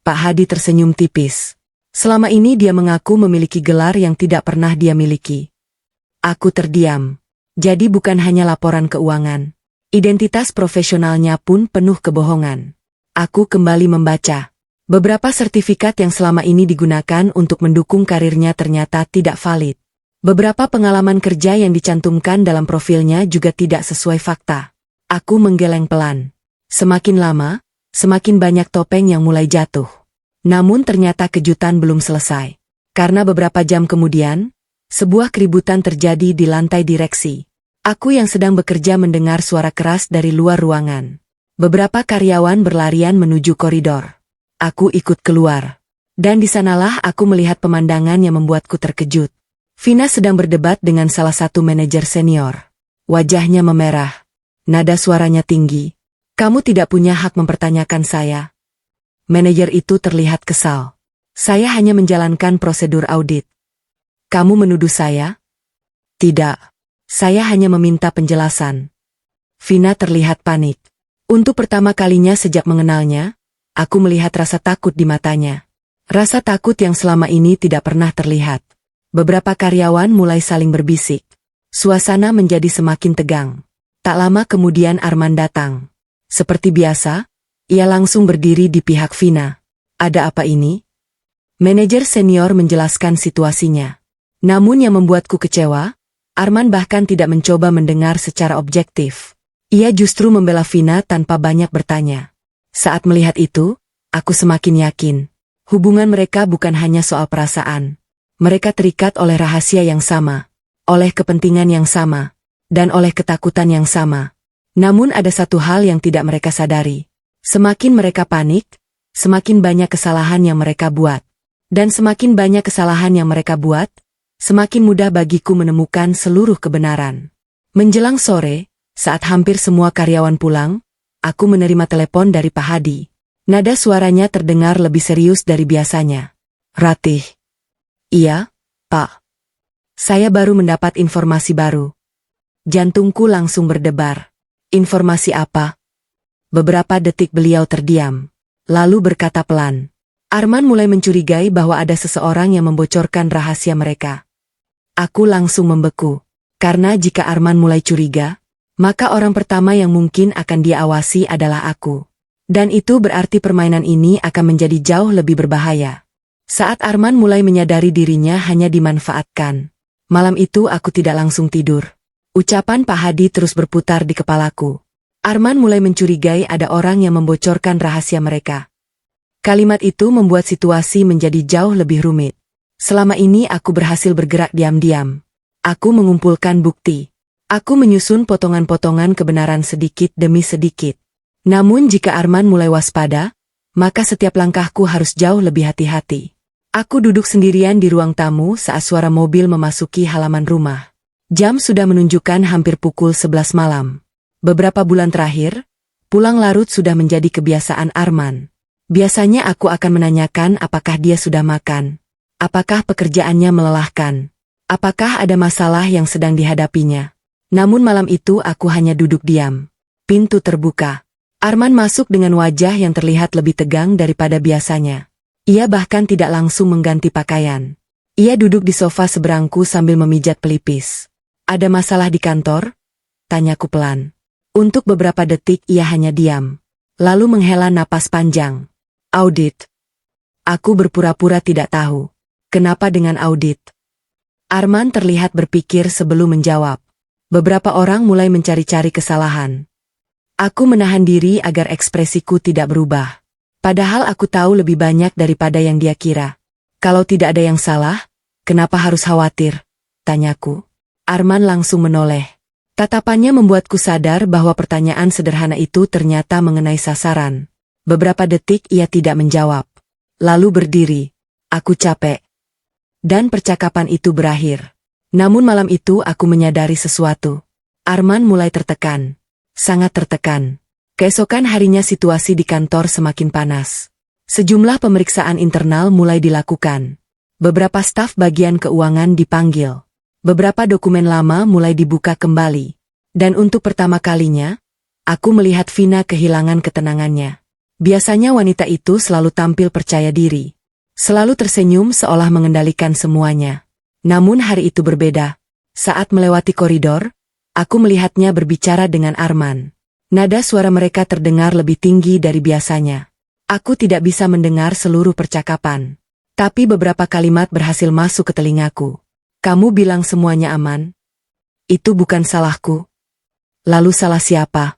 Pak Hadi tersenyum tipis. Selama ini dia mengaku memiliki gelar yang tidak pernah dia miliki. Aku terdiam. Jadi bukan hanya laporan keuangan. Identitas profesionalnya pun penuh kebohongan. Aku kembali membaca. Beberapa sertifikat yang selama ini digunakan untuk mendukung karirnya ternyata tidak valid. Beberapa pengalaman kerja yang dicantumkan dalam profilnya juga tidak sesuai fakta. Aku menggeleng pelan. Semakin lama, semakin banyak topeng yang mulai jatuh. Namun ternyata kejutan belum selesai. Karena beberapa jam kemudian, sebuah keributan terjadi di lantai direksi. Aku yang sedang bekerja mendengar suara keras dari luar ruangan. Beberapa karyawan berlarian menuju koridor. Aku ikut keluar. Dan di sanalah aku melihat pemandangan yang membuatku terkejut. Vina sedang berdebat dengan salah satu manajer senior. Wajahnya memerah. Nada suaranya tinggi. Kamu tidak punya hak mempertanyakan saya. Manajer itu terlihat kesal. Saya hanya menjalankan prosedur audit. Kamu menuduh saya? Tidak. Saya hanya meminta penjelasan. Vina terlihat panik. Untuk pertama kalinya sejak mengenalnya, aku melihat rasa takut di matanya. Rasa takut yang selama ini tidak pernah terlihat. Beberapa karyawan mulai saling berbisik. Suasana menjadi semakin tegang. Tak lama kemudian Arman datang. Seperti biasa, ia langsung berdiri di pihak Vina. Ada apa ini? Manajer senior menjelaskan situasinya. Namun yang membuatku kecewa, Arman bahkan tidak mencoba mendengar secara objektif. Ia justru membela Vina tanpa banyak bertanya. Saat melihat itu, aku semakin yakin. Hubungan mereka bukan hanya soal perasaan. Mereka terikat oleh rahasia yang sama, oleh kepentingan yang sama, dan oleh ketakutan yang sama. Namun ada satu hal yang tidak mereka sadari. Semakin mereka panik, semakin banyak kesalahan yang mereka buat. Dan semakin banyak kesalahan yang mereka buat, semakin mudah bagiku menemukan seluruh kebenaran. Menjelang sore, saat hampir semua karyawan pulang, aku menerima telepon dari Pak Hadi. Nada suaranya terdengar lebih serius dari biasanya. Ratih. Iya, Pak. Saya baru mendapat informasi baru. Jantungku langsung berdebar. Informasi apa? Beberapa detik beliau terdiam. Lalu berkata pelan. Arman mulai mencurigai bahwa ada seseorang yang membocorkan rahasia mereka. Aku langsung membeku. Karena jika Arman mulai curiga, maka orang pertama yang mungkin akan dia awasi adalah aku. Dan itu berarti permainan ini akan menjadi jauh lebih berbahaya. Saat Arman mulai menyadari dirinya hanya dimanfaatkan. Malam itu aku tidak langsung tidur. Ucapan Pak Hadi terus berputar di kepalaku. Arman mulai mencurigai ada orang yang membocorkan rahasia mereka. Kalimat itu membuat situasi menjadi jauh lebih rumit. Selama ini aku berhasil bergerak diam-diam. Aku mengumpulkan bukti. Aku menyusun potongan-potongan kebenaran sedikit demi sedikit. Namun jika Arman mulai waspada, maka setiap langkahku harus jauh lebih hati-hati. Aku duduk sendirian di ruang tamu saat suara mobil memasuki halaman rumah. Jam sudah menunjukkan hampir pukul 11 malam. Beberapa bulan terakhir, pulang larut sudah menjadi kebiasaan Arman. Biasanya aku akan menanyakan apakah dia sudah makan, apakah pekerjaannya melelahkan, apakah ada masalah yang sedang dihadapinya. Namun malam itu aku hanya duduk diam. Pintu terbuka. Arman masuk dengan wajah yang terlihat lebih tegang daripada biasanya. Ia bahkan tidak langsung mengganti pakaian. Ia duduk di sofa seberangku sambil memijat pelipis. Ada masalah di kantor? Tanyaku pelan. Untuk beberapa detik ia hanya diam. Lalu menghela napas panjang. Audit. Aku berpura-pura tidak tahu. Kenapa dengan audit? Arman terlihat berpikir sebelum menjawab. Beberapa orang mulai mencari-cari kesalahan. Aku menahan diri agar ekspresiku tidak berubah. Padahal aku tahu lebih banyak daripada yang dia kira. Kalau tidak ada yang salah, kenapa harus khawatir? Tanyaku. Arman langsung menoleh. Tatapannya membuatku sadar bahwa pertanyaan sederhana itu ternyata mengenai sasaran. Beberapa detik ia tidak menjawab. Lalu berdiri. Aku capek. Dan percakapan itu berakhir. Namun malam itu aku menyadari sesuatu. Arman mulai tertekan. Sangat tertekan. Keesokan harinya situasi di kantor semakin panas. Sejumlah pemeriksaan internal mulai dilakukan. Beberapa staf bagian keuangan dipanggil. Beberapa dokumen lama mulai dibuka kembali. Dan untuk pertama kalinya, aku melihat Vina kehilangan ketenangannya. Biasanya wanita itu selalu tampil percaya diri. Selalu tersenyum seolah mengendalikan semuanya. Namun hari itu berbeda. Saat melewati koridor, aku melihatnya berbicara dengan Arman. Nada suara mereka terdengar lebih tinggi dari biasanya. Aku tidak bisa mendengar seluruh percakapan. Tapi beberapa kalimat berhasil masuk ke telingaku. Kamu bilang semuanya aman? Itu bukan salahku. Lalu salah siapa?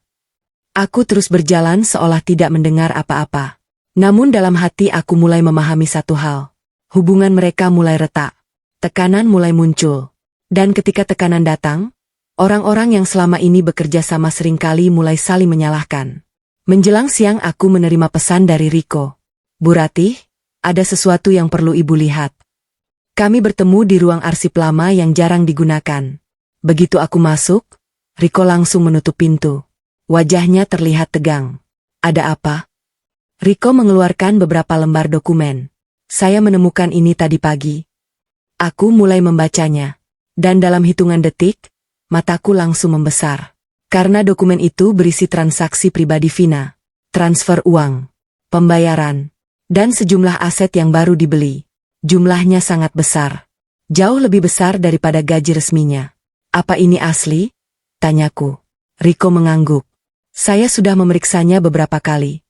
Aku terus berjalan seolah tidak mendengar apa-apa. Namun dalam hati aku mulai memahami satu hal. Hubungan mereka mulai retak. Tekanan mulai muncul. Dan ketika tekanan datang, orang-orang yang selama ini bekerja sama seringkali mulai saling menyalahkan. Menjelang siang aku menerima pesan dari Riko. Bu Ratih, ada sesuatu yang perlu ibu lihat. Kami bertemu di ruang arsip lama yang jarang digunakan. Begitu aku masuk, Riko langsung menutup pintu. Wajahnya terlihat tegang. Ada apa? Riko mengeluarkan beberapa lembar dokumen. Saya menemukan ini tadi pagi. Aku mulai membacanya. Dan dalam hitungan detik, mataku langsung membesar. Karena dokumen itu berisi transaksi pribadi Vina, transfer uang, pembayaran, dan sejumlah aset yang baru dibeli. Jumlahnya sangat besar. Jauh lebih besar daripada gaji resminya. Apa ini asli? Tanyaku. Riko mengangguk. Saya sudah memeriksanya beberapa kali.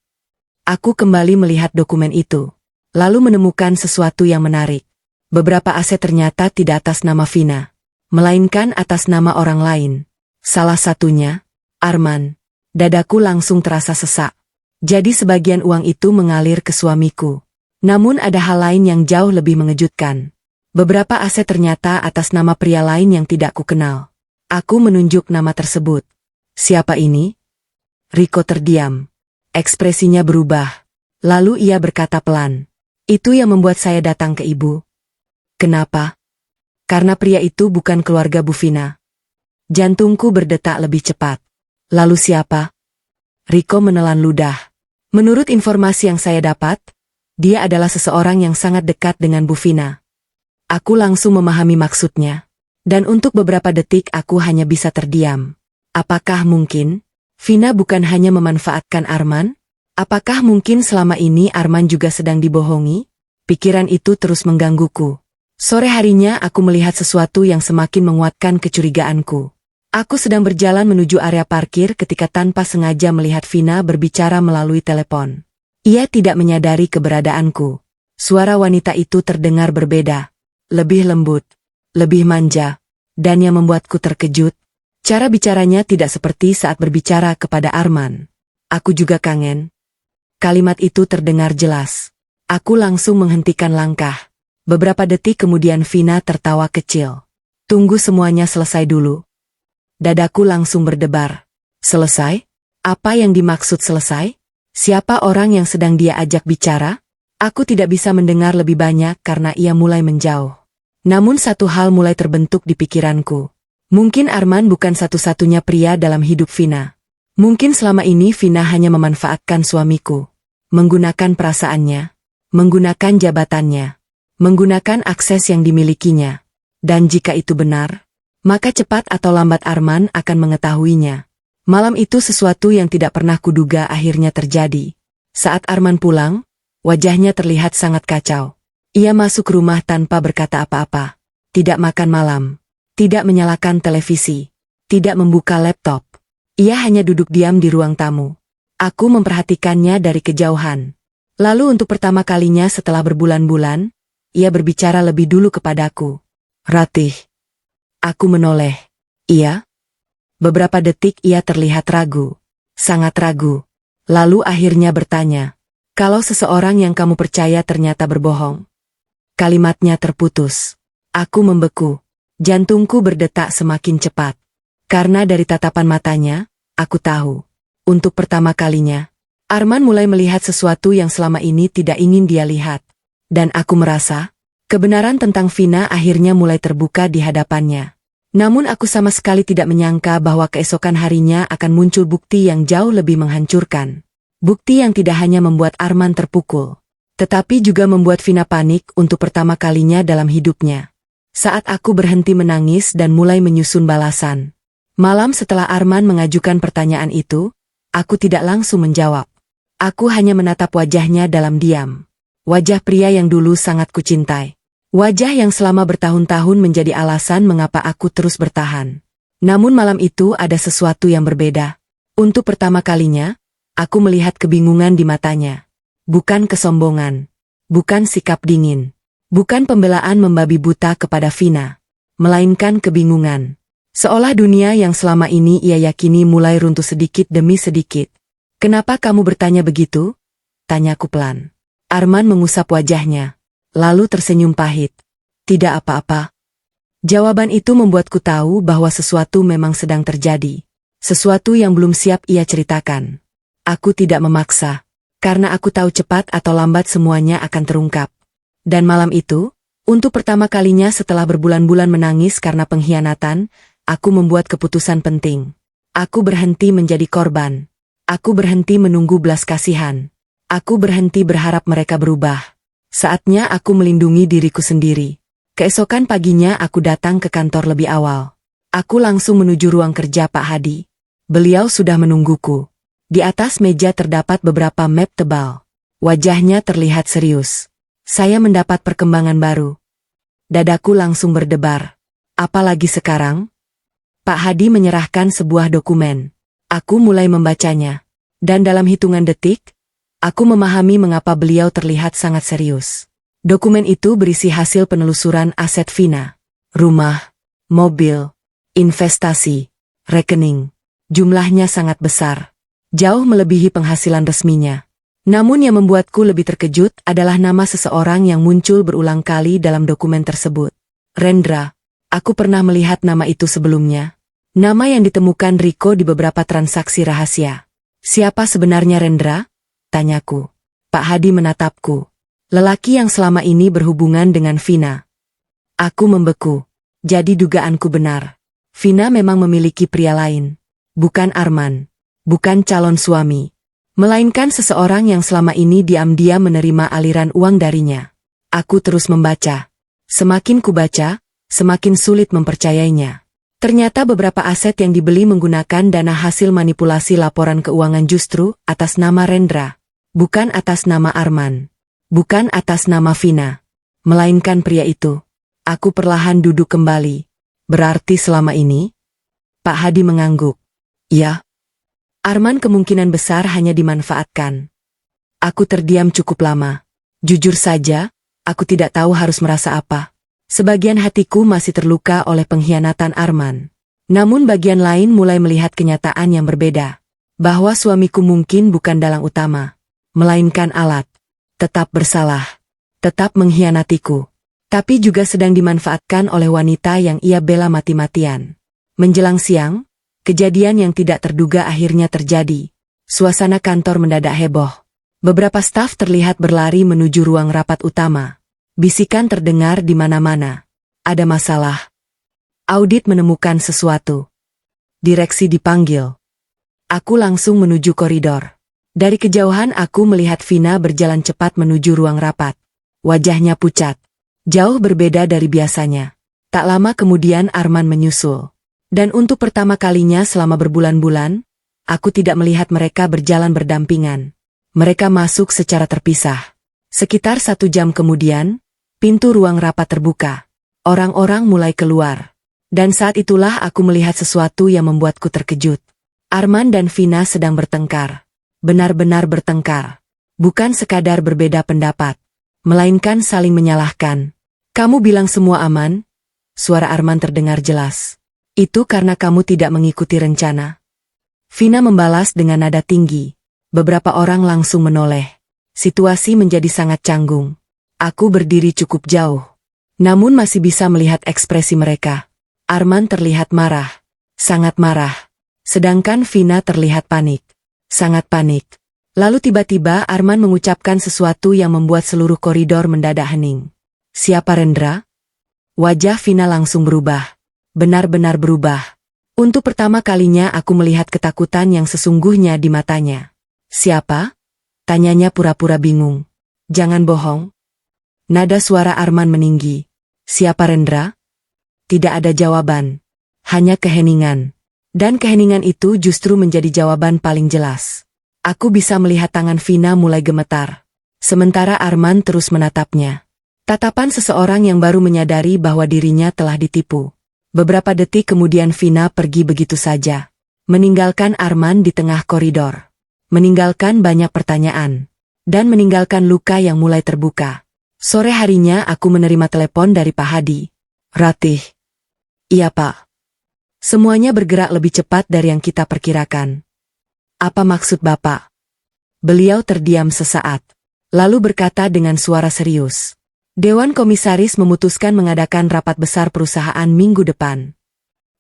Aku kembali melihat dokumen itu. Lalu menemukan sesuatu yang menarik. Beberapa aset ternyata tidak atas nama Vina, melainkan atas nama orang lain. Salah satunya, Arman. Dadaku langsung terasa sesak. Jadi sebagian uang itu mengalir ke suamiku. Namun ada hal lain yang jauh lebih mengejutkan. Beberapa aset ternyata atas nama pria lain yang tidak kukenal. Aku menunjuk nama tersebut. Siapa ini? Riko terdiam. Ekspresinya berubah. Lalu ia berkata pelan. Itu yang membuat saya datang ke ibu. Kenapa? Karena pria itu bukan keluarga Bu Vina. Jantungku berdetak lebih cepat. Lalu siapa? Riko menelan ludah. Menurut informasi yang saya dapat, dia adalah seseorang yang sangat dekat dengan Bu Vina. Aku langsung memahami maksudnya. Dan untuk beberapa detik aku hanya bisa terdiam. Apakah mungkin Vina bukan hanya memanfaatkan Arman? Apakah mungkin selama ini Arman juga sedang dibohongi? Pikiran itu terus menggangguku. Sore harinya aku melihat sesuatu yang semakin menguatkan kecurigaanku. Aku sedang berjalan menuju area parkir ketika tanpa sengaja melihat Vina berbicara melalui telepon. Ia tidak menyadari keberadaanku. Suara wanita itu terdengar berbeda. Lebih lembut, lebih manja. Dan yang membuatku terkejut, cara bicaranya tidak seperti saat berbicara kepada Arman. Aku juga kangen. Kalimat itu terdengar jelas. Aku langsung menghentikan langkah. Beberapa detik kemudian Vina tertawa kecil. Tunggu semuanya selesai dulu. Dadaku langsung berdebar. Selesai? Apa yang dimaksud selesai? Siapa orang yang sedang dia ajak bicara? Aku tidak bisa mendengar lebih banyak karena ia mulai menjauh. Namun satu hal mulai terbentuk di pikiranku. Mungkin Arman bukan satu-satunya pria dalam hidup Vina. Mungkin selama ini Vina hanya memanfaatkan suamiku. Menggunakan perasaannya. Menggunakan jabatannya. Menggunakan akses yang dimilikinya. Dan jika itu benar, maka cepat atau lambat Arman akan mengetahuinya. Malam itu sesuatu yang tidak pernah kuduga akhirnya terjadi. Saat Arman pulang, wajahnya terlihat sangat kacau. Ia masuk rumah tanpa berkata apa-apa. Tidak makan malam. Tidak menyalakan televisi. Tidak membuka laptop. Ia hanya duduk diam di ruang tamu. Aku memperhatikannya dari kejauhan. Lalu untuk pertama kalinya setelah berbulan-bulan, ia berbicara lebih dulu kepadaku. Ratih. Aku menoleh. Iya? Beberapa detik ia terlihat ragu. Sangat ragu. Lalu akhirnya bertanya. Kalau seseorang yang kamu percaya ternyata berbohong. Kalimatnya terputus. Aku membeku. Jantungku berdetak semakin cepat. Karena dari tatapan matanya, aku tahu. Untuk pertama kalinya, Arman mulai melihat sesuatu yang selama ini tidak ingin dia lihat. Dan aku merasa, kebenaran tentang Vina akhirnya mulai terbuka di hadapannya. Namun aku sama sekali tidak menyangka bahwa keesokan harinya akan muncul bukti yang jauh lebih menghancurkan. Bukti yang tidak hanya membuat Arman terpukul, tetapi juga membuat Vina panik untuk pertama kalinya dalam hidupnya. Saat aku berhenti menangis dan mulai menyusun balasan. Malam setelah Arman mengajukan pertanyaan itu, aku tidak langsung menjawab. Aku hanya menatap wajahnya dalam diam. Wajah pria yang dulu sangat kucintai. Wajah yang selama bertahun-tahun menjadi alasan mengapa aku terus bertahan. Namun malam itu ada sesuatu yang berbeda. Untuk pertama kalinya, aku melihat kebingungan di matanya. Bukan kesombongan. Bukan sikap dingin. Bukan pembelaan membabi buta kepada Vina. Melainkan kebingungan. Seolah dunia yang selama ini ia yakini mulai runtuh sedikit demi sedikit. Kenapa kamu bertanya begitu? Tanyaku pelan. Arman mengusap wajahnya. Lalu tersenyum pahit. Tidak apa-apa. Jawaban itu membuatku tahu bahwa sesuatu memang sedang terjadi. Sesuatu yang belum siap ia ceritakan. Aku tidak memaksa. Karena aku tahu cepat atau lambat semuanya akan terungkap. Dan malam itu, untuk pertama kalinya setelah berbulan-bulan menangis karena pengkhianatan, aku membuat keputusan penting. Aku berhenti menjadi korban. Aku berhenti menunggu belas kasihan. Aku berhenti berharap mereka berubah. Saatnya aku melindungi diriku sendiri. Keesokan paginya aku datang ke kantor lebih awal. Aku langsung menuju ruang kerja Pak Hadi. Beliau sudah menungguku. Di atas meja terdapat beberapa map tebal. Wajahnya terlihat serius. Saya mendapat perkembangan baru. Dadaku langsung berdebar. Apalagi sekarang? Pak Hadi menyerahkan sebuah dokumen. Aku mulai membacanya. Dan dalam hitungan detik, aku memahami mengapa beliau terlihat sangat serius. Dokumen itu berisi hasil penelusuran aset Vina. Rumah, mobil, investasi, rekening. Jumlahnya sangat besar. Jauh melebihi penghasilan resminya. Namun yang membuatku lebih terkejut adalah nama seseorang yang muncul berulang kali dalam dokumen tersebut. Rendra. Aku pernah melihat nama itu sebelumnya. Nama yang ditemukan Riko di beberapa transaksi rahasia. Siapa sebenarnya Rendra? Tanyaku. Pak Hadi menatapku. Lelaki yang selama ini berhubungan dengan Vina. Aku membeku. Jadi dugaanku benar. Vina memang memiliki pria lain. Bukan Arman. Bukan calon suami. Melainkan seseorang yang selama ini diam-diam menerima aliran uang darinya. Aku terus membaca. Semakin kubaca, semakin sulit mempercayainya. Ternyata beberapa aset yang dibeli menggunakan dana hasil manipulasi laporan keuangan justru atas nama Rendra. Bukan atas nama Arman. Bukan atas nama Vina. Melainkan pria itu. Aku perlahan duduk kembali. Berarti selama ini? Pak Hadi mengangguk. Ya. Arman kemungkinan besar hanya dimanfaatkan. Aku terdiam cukup lama. Jujur saja, aku tidak tahu harus merasa apa. Sebagian hatiku masih terluka oleh pengkhianatan Arman. Namun bagian lain mulai melihat kenyataan yang berbeda. Bahwa suamiku mungkin bukan dalang utama. Melainkan alat. Tetap bersalah. Tetap mengkhianatiku. Tapi juga sedang dimanfaatkan oleh wanita yang ia bela mati-matian. Menjelang siang, kejadian yang tidak terduga akhirnya terjadi. Suasana kantor mendadak heboh. Beberapa staf terlihat berlari menuju ruang rapat utama. Bisikan terdengar di mana-mana. Ada masalah. Audit menemukan sesuatu. Direksi dipanggil. Aku langsung menuju koridor. Dari kejauhan aku melihat Vina berjalan cepat menuju ruang rapat. Wajahnya pucat. Jauh berbeda dari biasanya. Tak lama kemudian Arman menyusul. Dan untuk pertama kalinya selama berbulan-bulan, aku tidak melihat mereka berjalan berdampingan. Mereka masuk secara terpisah. Sekitar 1 jam kemudian, pintu ruang rapat terbuka. Orang-orang mulai keluar. Dan saat itulah aku melihat sesuatu yang membuatku terkejut. Arman dan Vina sedang bertengkar. Benar-benar bertengkar. Bukan sekadar berbeda pendapat. Melainkan saling menyalahkan. Kamu bilang semua aman? Suara Arman terdengar jelas. Itu karena kamu tidak mengikuti rencana. Vina membalas dengan nada tinggi. Beberapa orang langsung menoleh. Situasi menjadi sangat canggung. Aku berdiri cukup jauh. Namun masih bisa melihat ekspresi mereka. Arman terlihat marah. Sangat marah. Sedangkan Vina terlihat panik. Sangat panik. Lalu tiba-tiba Arman mengucapkan sesuatu yang membuat seluruh koridor mendadak hening. Siapa Rendra? Wajah Vina langsung berubah. Benar-benar berubah. Untuk pertama kalinya aku melihat ketakutan yang sesungguhnya di matanya. Siapa? Tanyanya pura-pura bingung. Jangan bohong. Nada suara Arman meninggi. Siapa Rendra? Tidak ada jawaban. Hanya keheningan. Dan keheningan itu justru menjadi jawaban paling jelas. Aku bisa melihat tangan Vina mulai gemetar. Sementara Arman terus menatapnya. Tatapan seseorang yang baru menyadari bahwa dirinya telah ditipu. Beberapa detik kemudian Vina pergi begitu saja. Meninggalkan Arman di tengah koridor. Meninggalkan banyak pertanyaan. Dan meninggalkan luka yang mulai terbuka. Sore harinya aku menerima telepon dari Pak Hadi. Ratih. Iya Pak. Semuanya bergerak lebih cepat dari yang kita perkirakan. Apa maksud Bapak? Beliau terdiam sesaat. Lalu berkata dengan suara serius. Dewan Komisaris memutuskan mengadakan rapat besar perusahaan minggu depan.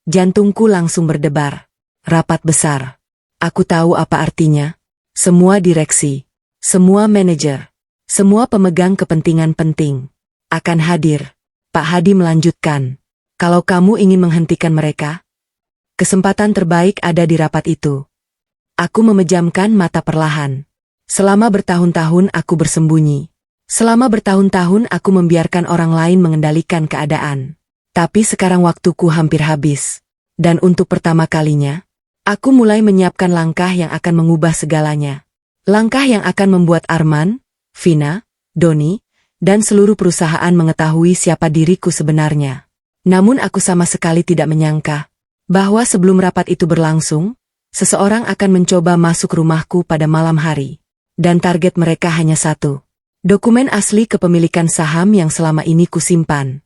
Jantungku langsung berdebar. Rapat besar. Aku tahu apa artinya. Semua direksi, semua manajer, semua pemegang kepentingan penting akan hadir. Pak Hadi melanjutkan. Kalau kamu ingin menghentikan mereka, kesempatan terbaik ada di rapat itu. Aku memejamkan mata perlahan. Selama bertahun-tahun aku bersembunyi. Selama bertahun-tahun aku membiarkan orang lain mengendalikan keadaan. Tapi sekarang waktuku hampir habis. Dan untuk pertama kalinya, aku mulai menyiapkan langkah yang akan mengubah segalanya. Langkah yang akan membuat Arman, Vina, Doni, dan seluruh perusahaan mengetahui siapa diriku sebenarnya. Namun aku sama sekali tidak menyangka bahwa sebelum rapat itu berlangsung, seseorang akan mencoba masuk rumahku pada malam hari. Dan target mereka hanya satu. Dokumen asli kepemilikan saham yang selama ini kusimpan.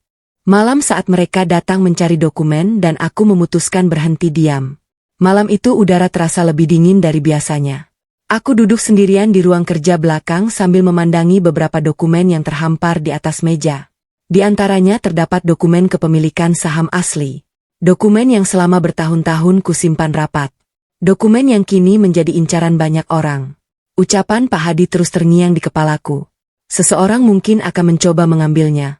Malam saat mereka datang mencari dokumen dan aku memutuskan berhenti diam. Malam itu udara terasa lebih dingin dari biasanya. Aku duduk sendirian di ruang kerja belakang sambil memandangi beberapa dokumen yang terhampar di atas meja. Di antaranya terdapat dokumen kepemilikan saham asli. Dokumen yang selama bertahun-tahun kusimpan rapat. Dokumen yang kini menjadi incaran banyak orang. Ucapan Pak Hadi terus terngiang di kepalaku. Seseorang mungkin akan mencoba mengambilnya.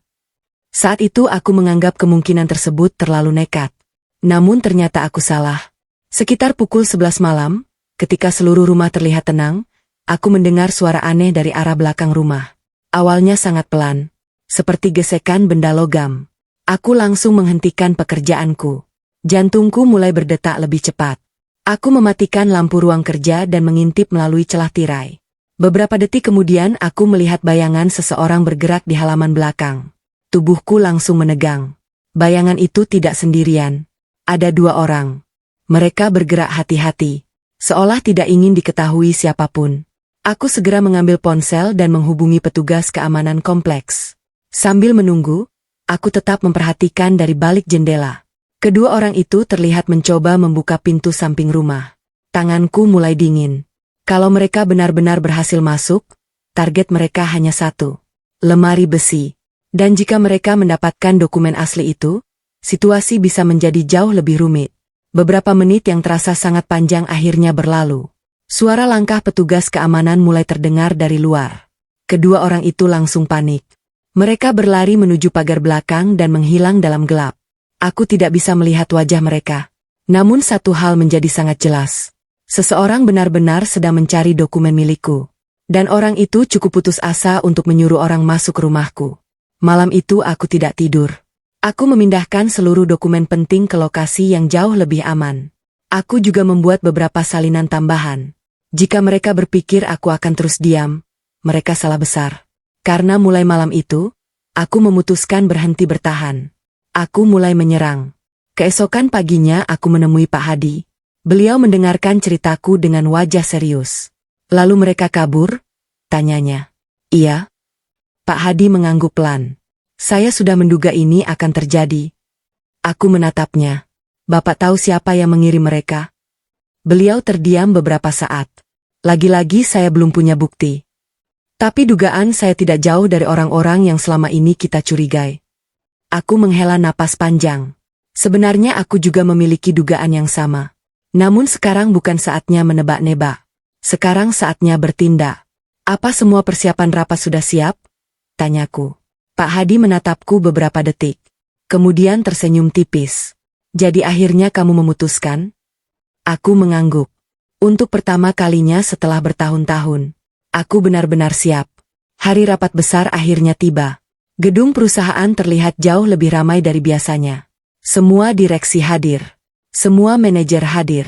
Saat itu aku menganggap kemungkinan tersebut terlalu nekat. Namun ternyata aku salah. Sekitar pukul 11 malam, ketika seluruh rumah terlihat tenang, aku mendengar suara aneh dari arah belakang rumah. Awalnya sangat pelan, seperti gesekan benda logam. Aku langsung menghentikan pekerjaanku. Jantungku mulai berdetak lebih cepat. Aku mematikan lampu ruang kerja dan mengintip melalui celah tirai. Beberapa detik kemudian aku melihat bayangan seseorang bergerak di halaman belakang. Tubuhku langsung menegang. Bayangan itu tidak sendirian. Ada dua orang. Mereka bergerak hati-hati, seolah tidak ingin diketahui siapapun. Aku segera mengambil ponsel dan menghubungi petugas keamanan kompleks. Sambil menunggu, aku tetap memperhatikan dari balik jendela. Kedua orang itu terlihat mencoba membuka pintu samping rumah. Tanganku mulai dingin. Kalau mereka benar-benar berhasil masuk, target mereka hanya satu, lemari besi. Dan jika mereka mendapatkan dokumen asli itu, situasi bisa menjadi jauh lebih rumit. Beberapa menit yang terasa sangat panjang akhirnya berlalu. Suara langkah petugas keamanan mulai terdengar dari luar. Kedua orang itu langsung panik. Mereka berlari menuju pagar belakang dan menghilang dalam gelap. Aku tidak bisa melihat wajah mereka. Namun satu hal menjadi sangat jelas. Seseorang benar-benar sedang mencari dokumen milikku. Dan orang itu cukup putus asa untuk menyuruh orang masuk rumahku. Malam itu aku tidak tidur. Aku memindahkan seluruh dokumen penting ke lokasi yang jauh lebih aman. Aku juga membuat beberapa salinan tambahan. Jika mereka berpikir aku akan terus diam, mereka salah besar. Karena mulai malam itu, aku memutuskan berhenti bertahan. Aku mulai menyerang. Keesokan paginya aku menemui Pak Hadi. Beliau mendengarkan ceritaku dengan wajah serius. Lalu mereka kabur? Tanyanya. Iya. Pak Hadi mengangguk pelan. Saya sudah menduga ini akan terjadi. Aku menatapnya. Bapak tahu siapa yang mengirim mereka? Beliau terdiam beberapa saat. Lagi-lagi saya belum punya bukti. Tapi dugaan saya tidak jauh dari orang-orang yang selama ini kita curigai. Aku menghela napas panjang. Sebenarnya aku juga memiliki dugaan yang sama. Namun sekarang bukan saatnya menebak-nebak. Sekarang saatnya bertindak. Apa semua persiapan rapat sudah siap? Tanyaku. Pak Hadi menatapku beberapa detik. Kemudian tersenyum tipis. Jadi akhirnya kamu memutuskan? Aku mengangguk. Untuk pertama kalinya setelah bertahun-tahun, aku benar-benar siap. Hari rapat besar akhirnya tiba. Gedung perusahaan terlihat jauh lebih ramai dari biasanya. Semua direksi hadir. Semua manajer hadir.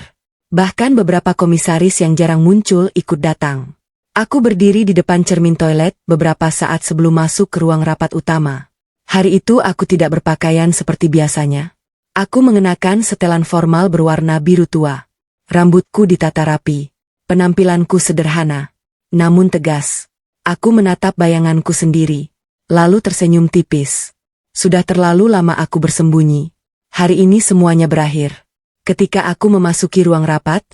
Bahkan beberapa komisaris yang jarang muncul ikut datang. Aku berdiri di depan cermin toilet beberapa saat sebelum masuk ke ruang rapat utama. Hari itu aku tidak berpakaian seperti biasanya. Aku mengenakan setelan formal berwarna biru tua. Rambutku ditata rapi. Penampilanku sederhana, namun tegas. Aku menatap bayanganku sendiri, lalu tersenyum tipis. Sudah terlalu lama aku bersembunyi. Hari ini semuanya berakhir. Ketika aku memasuki ruang rapat,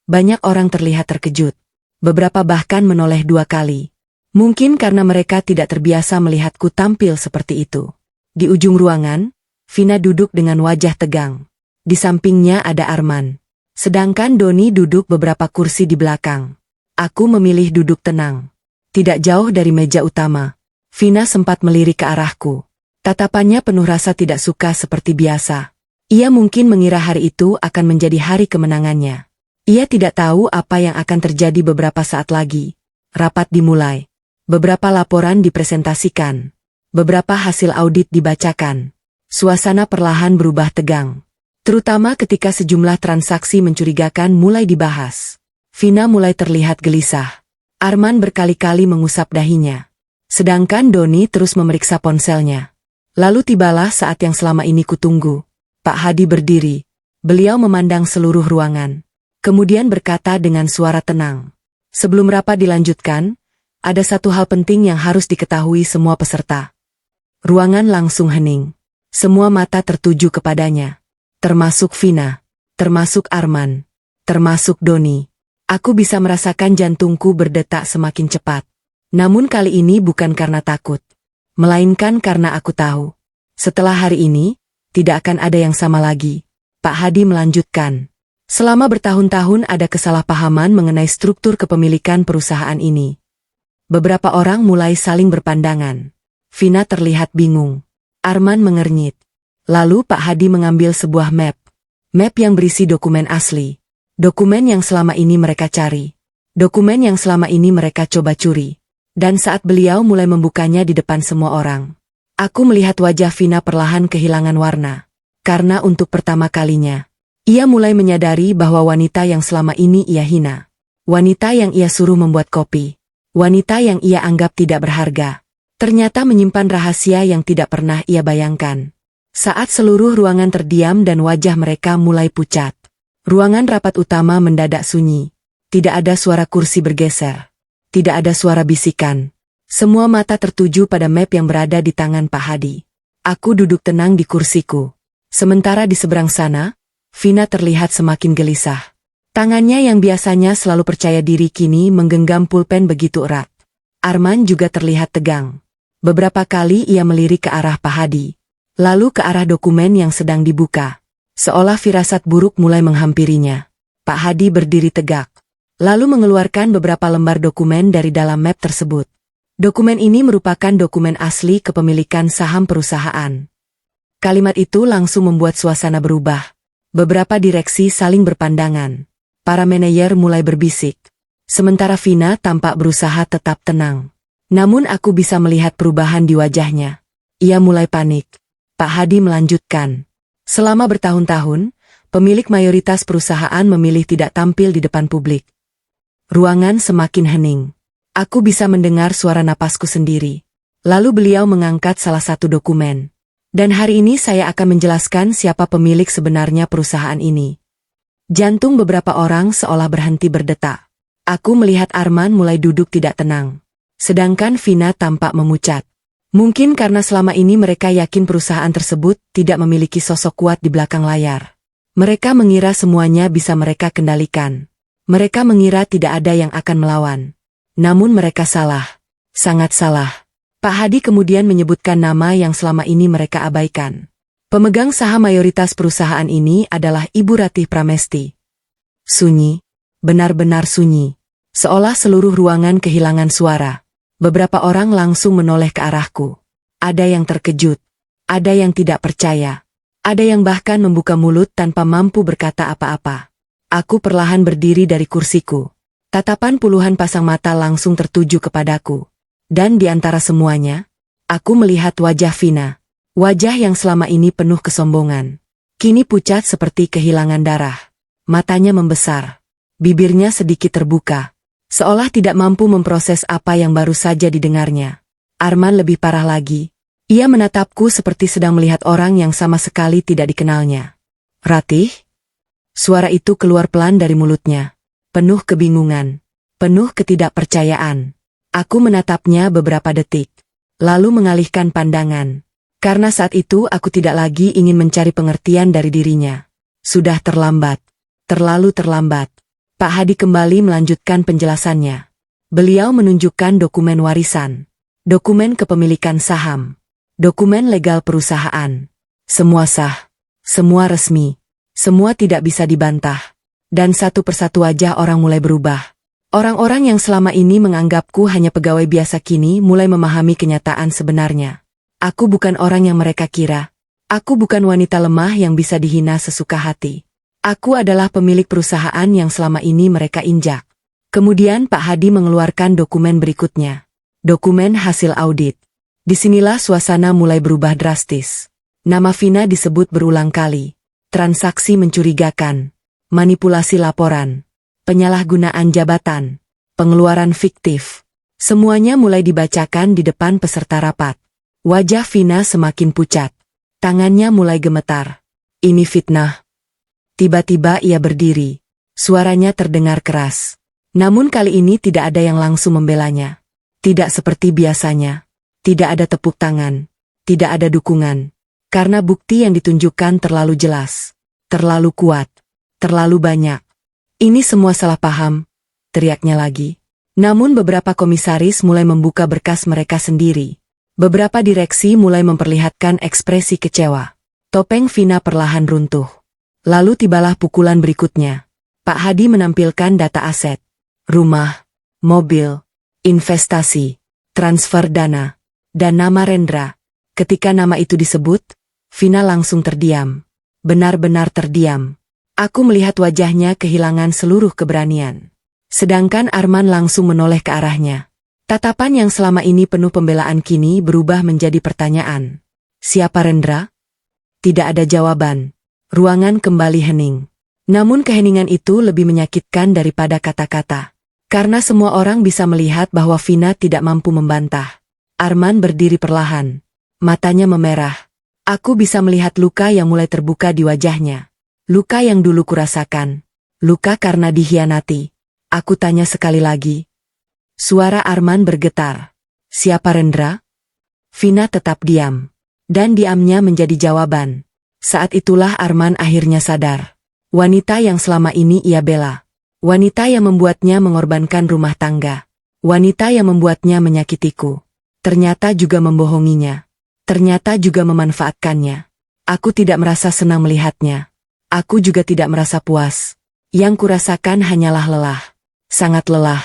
banyak orang terlihat terkejut. Beberapa bahkan menoleh 2 kali. Mungkin karena mereka tidak terbiasa melihatku tampil seperti itu. Di ujung ruangan, Vina duduk dengan wajah tegang. Di sampingnya ada Arman. Sedangkan Doni duduk beberapa kursi di belakang. Aku memilih duduk tenang. Tidak jauh dari meja utama. Vina sempat melirik ke arahku. Tatapannya penuh rasa tidak suka seperti biasa. Ia mungkin mengira hari itu akan menjadi hari kemenangannya. Ia tidak tahu apa yang akan terjadi beberapa saat lagi. Rapat dimulai. Beberapa laporan dipresentasikan. Beberapa hasil audit dibacakan. Suasana perlahan berubah tegang. Terutama ketika sejumlah transaksi mencurigakan mulai dibahas. Vina mulai terlihat gelisah. Arman berkali-kali mengusap dahinya. Sedangkan Doni terus memeriksa ponselnya. Lalu tibalah saat yang selama ini kutunggu. Pak Hadi berdiri. Beliau memandang seluruh ruangan. Kemudian berkata dengan suara tenang. Sebelum rapat dilanjutkan, ada satu hal penting yang harus diketahui semua peserta. Ruangan langsung hening. Semua mata tertuju kepadanya. Termasuk Vina. Termasuk Arman. Termasuk Doni. Aku bisa merasakan jantungku berdetak semakin cepat. Namun kali ini bukan karena takut. Melainkan karena aku tahu. Setelah hari ini, tidak akan ada yang sama lagi. Pak Hadi melanjutkan. Selama bertahun-tahun ada kesalahpahaman mengenai struktur kepemilikan perusahaan ini. Beberapa orang mulai saling berpandangan. Vina terlihat bingung. Arman mengernyit. Lalu Pak Hadi mengambil sebuah map. Map yang berisi dokumen asli. Dokumen yang selama ini mereka cari. Dokumen yang selama ini mereka coba curi. Dan saat beliau mulai membukanya di depan semua orang, aku melihat wajah Vina perlahan kehilangan warna. Karena untuk pertama kalinya, ia mulai menyadari bahwa wanita yang selama ini ia hina. Wanita yang ia suruh membuat kopi. Wanita yang ia anggap tidak berharga. Ternyata menyimpan rahasia yang tidak pernah ia bayangkan. Saat seluruh ruangan terdiam dan wajah mereka mulai pucat. Ruangan rapat utama mendadak sunyi. Tidak ada suara kursi bergeser. Tidak ada suara bisikan. Semua mata tertuju pada map yang berada di tangan Pak Hadi. Aku duduk tenang di kursiku. Sementara di seberang sana, Vina terlihat semakin gelisah. Tangannya yang biasanya selalu percaya diri kini menggenggam pulpen begitu erat. Arman juga terlihat tegang. Beberapa kali ia melirik ke arah Pak Hadi. Lalu ke arah dokumen yang sedang dibuka. Seolah firasat buruk mulai menghampirinya. Pak Hadi berdiri tegak. Lalu mengeluarkan beberapa lembar dokumen dari dalam map tersebut. Dokumen ini merupakan dokumen asli kepemilikan saham perusahaan. Kalimat itu langsung membuat suasana berubah. Beberapa direksi saling berpandangan. Para manajer mulai berbisik. Sementara Vina tampak berusaha tetap tenang. Namun aku bisa melihat perubahan di wajahnya. Ia mulai panik. Pak Hadi melanjutkan. Selama bertahun-tahun, pemilik mayoritas perusahaan memilih tidak tampil di depan publik. Ruangan semakin hening. Aku bisa mendengar suara napasku sendiri. Lalu beliau mengangkat salah satu dokumen. Dan hari ini saya akan menjelaskan siapa pemilik sebenarnya perusahaan ini. Jantung beberapa orang seolah berhenti berdetak. Aku melihat Arman mulai duduk tidak tenang. Sedangkan Vina tampak memucat. Mungkin karena selama ini mereka yakin perusahaan tersebut tidak memiliki sosok kuat di belakang layar. Mereka mengira semuanya bisa mereka kendalikan. Mereka mengira tidak ada yang akan melawan. Namun mereka salah. Sangat salah. Pak Hadi kemudian menyebutkan nama yang selama ini mereka abaikan. Pemegang saham mayoritas perusahaan ini adalah Ibu Ratih Pramesti. Sunyi. Benar-benar sunyi. Seolah seluruh ruangan kehilangan suara. Beberapa orang langsung menoleh ke arahku. Ada yang terkejut. Ada yang tidak percaya. Ada yang bahkan membuka mulut tanpa mampu berkata apa-apa. Aku perlahan berdiri dari kursiku. Tatapan puluhan pasang mata langsung tertuju kepadaku. Dan di antara semuanya, aku melihat wajah Vina. Wajah yang selama ini penuh kesombongan. Kini pucat seperti kehilangan darah. Matanya membesar. Bibirnya sedikit terbuka. Seolah tidak mampu memproses apa yang baru saja didengarnya. Arman lebih parah lagi. Ia menatapku seperti sedang melihat orang yang sama sekali tidak dikenalnya. Ratih? Suara itu keluar pelan dari mulutnya. Penuh kebingungan. Penuh ketidakpercayaan. Aku menatapnya beberapa detik. Lalu mengalihkan pandangan. Karena saat itu aku tidak lagi ingin mencari pengertian dari dirinya. Sudah terlambat. Terlalu terlambat. Pak Hadi kembali melanjutkan penjelasannya. Beliau menunjukkan dokumen warisan. Dokumen kepemilikan saham. Dokumen legal perusahaan. Semua sah. Semua resmi. Semua tidak bisa dibantah. Dan satu persatu wajah orang mulai berubah. Orang-orang yang selama ini menganggapku hanya pegawai biasa kini mulai memahami kenyataan sebenarnya. Aku bukan orang yang mereka kira. Aku bukan wanita lemah yang bisa dihina sesuka hati. Aku adalah pemilik perusahaan yang selama ini mereka injak. Kemudian Pak Hadi mengeluarkan dokumen berikutnya. Dokumen hasil audit. Disinilah suasana mulai berubah drastis. Nama Vina disebut berulang kali. Transaksi mencurigakan. Manipulasi laporan. Penyalahgunaan jabatan. Pengeluaran fiktif. Semuanya mulai dibacakan di depan peserta rapat. Wajah Vina semakin pucat. Tangannya mulai gemetar. Ini fitnah. Tiba-tiba ia berdiri. Suaranya terdengar keras. Namun kali ini tidak ada yang langsung membelanya. Tidak seperti biasanya. Tidak ada tepuk tangan. Tidak ada dukungan. Karena bukti yang ditunjukkan terlalu jelas. Terlalu kuat. Terlalu banyak. Ini semua salah paham, teriaknya lagi. Namun beberapa komisaris mulai membuka berkas mereka sendiri. Beberapa direksi mulai memperlihatkan ekspresi kecewa. Topeng Vina perlahan runtuh. Lalu tibalah pukulan berikutnya. Pak Hadi menampilkan data aset. Rumah, mobil, investasi, transfer dana, dan nama Rendra. Ketika nama itu disebut, Vina langsung terdiam. Benar-benar terdiam. Aku melihat wajahnya kehilangan seluruh keberanian. Sedangkan Arman langsung menoleh ke arahnya. Tatapan yang selama ini penuh pembelaan kini berubah menjadi pertanyaan. Siapa Rendra? Tidak ada jawaban. Ruangan kembali hening. Namun keheningan itu lebih menyakitkan daripada kata-kata. Karena semua orang bisa melihat bahwa Vina tidak mampu membantah. Arman berdiri perlahan. Matanya memerah. Aku bisa melihat luka yang mulai terbuka di wajahnya. Luka yang dulu kurasakan. Luka karena dikhianati. Aku tanya sekali lagi. Suara Arman bergetar. Siapa Rendra? Vina tetap diam. Dan diamnya menjadi jawaban. Saat itulah Arman akhirnya sadar. Wanita yang selama ini ia bela. Wanita yang membuatnya mengorbankan rumah tangga. Wanita yang membuatnya menyakitiku. Ternyata juga membohonginya. Ternyata juga memanfaatkannya. Aku tidak merasa senang melihatnya. Aku juga tidak merasa puas. Yang kurasakan hanyalah lelah. Sangat lelah.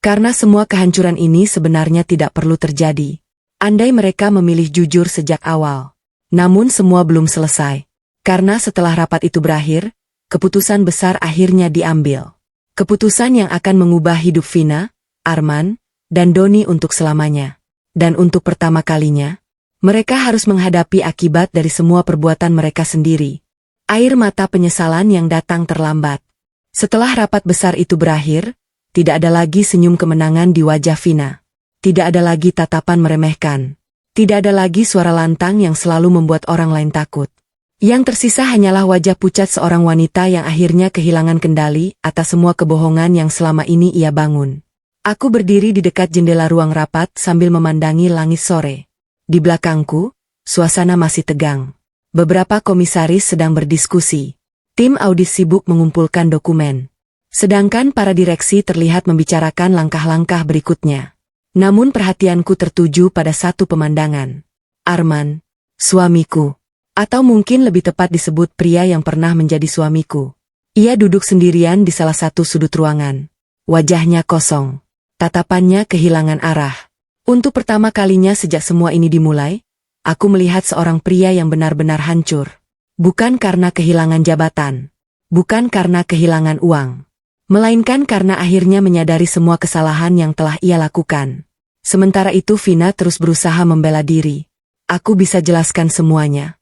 Karena semua kehancuran ini sebenarnya tidak perlu terjadi. Andai mereka memilih jujur sejak awal. Namun semua belum selesai. Karena setelah rapat itu berakhir, keputusan besar akhirnya diambil. Keputusan yang akan mengubah hidup Vina, Arman, dan Doni untuk selamanya. Dan untuk pertama kalinya, mereka harus menghadapi akibat dari semua perbuatan mereka sendiri. Air mata penyesalan yang datang terlambat. Setelah rapat besar itu berakhir, tidak ada lagi senyum kemenangan di wajah Vina. Tidak ada lagi tatapan meremehkan. Tidak ada lagi suara lantang yang selalu membuat orang lain takut. Yang tersisa hanyalah wajah pucat seorang wanita yang akhirnya kehilangan kendali atas semua kebohongan yang selama ini ia bangun. Aku berdiri di dekat jendela ruang rapat sambil memandangi langit sore. Di belakangku, suasana masih tegang. Beberapa komisaris sedang berdiskusi. Tim audit sibuk mengumpulkan dokumen. Sedangkan para direksi terlihat membicarakan langkah-langkah berikutnya. Namun perhatianku tertuju pada satu pemandangan. Arman, suamiku. Atau mungkin lebih tepat disebut pria yang pernah menjadi suamiku. Ia duduk sendirian di salah satu sudut ruangan. Wajahnya kosong. Tatapannya kehilangan arah. Untuk pertama kalinya sejak semua ini dimulai, aku melihat seorang pria yang benar-benar hancur. Bukan karena kehilangan jabatan. Bukan karena kehilangan uang. Melainkan karena akhirnya menyadari semua kesalahan yang telah ia lakukan. Sementara itu Vina terus berusaha membela diri. Aku bisa jelaskan semuanya.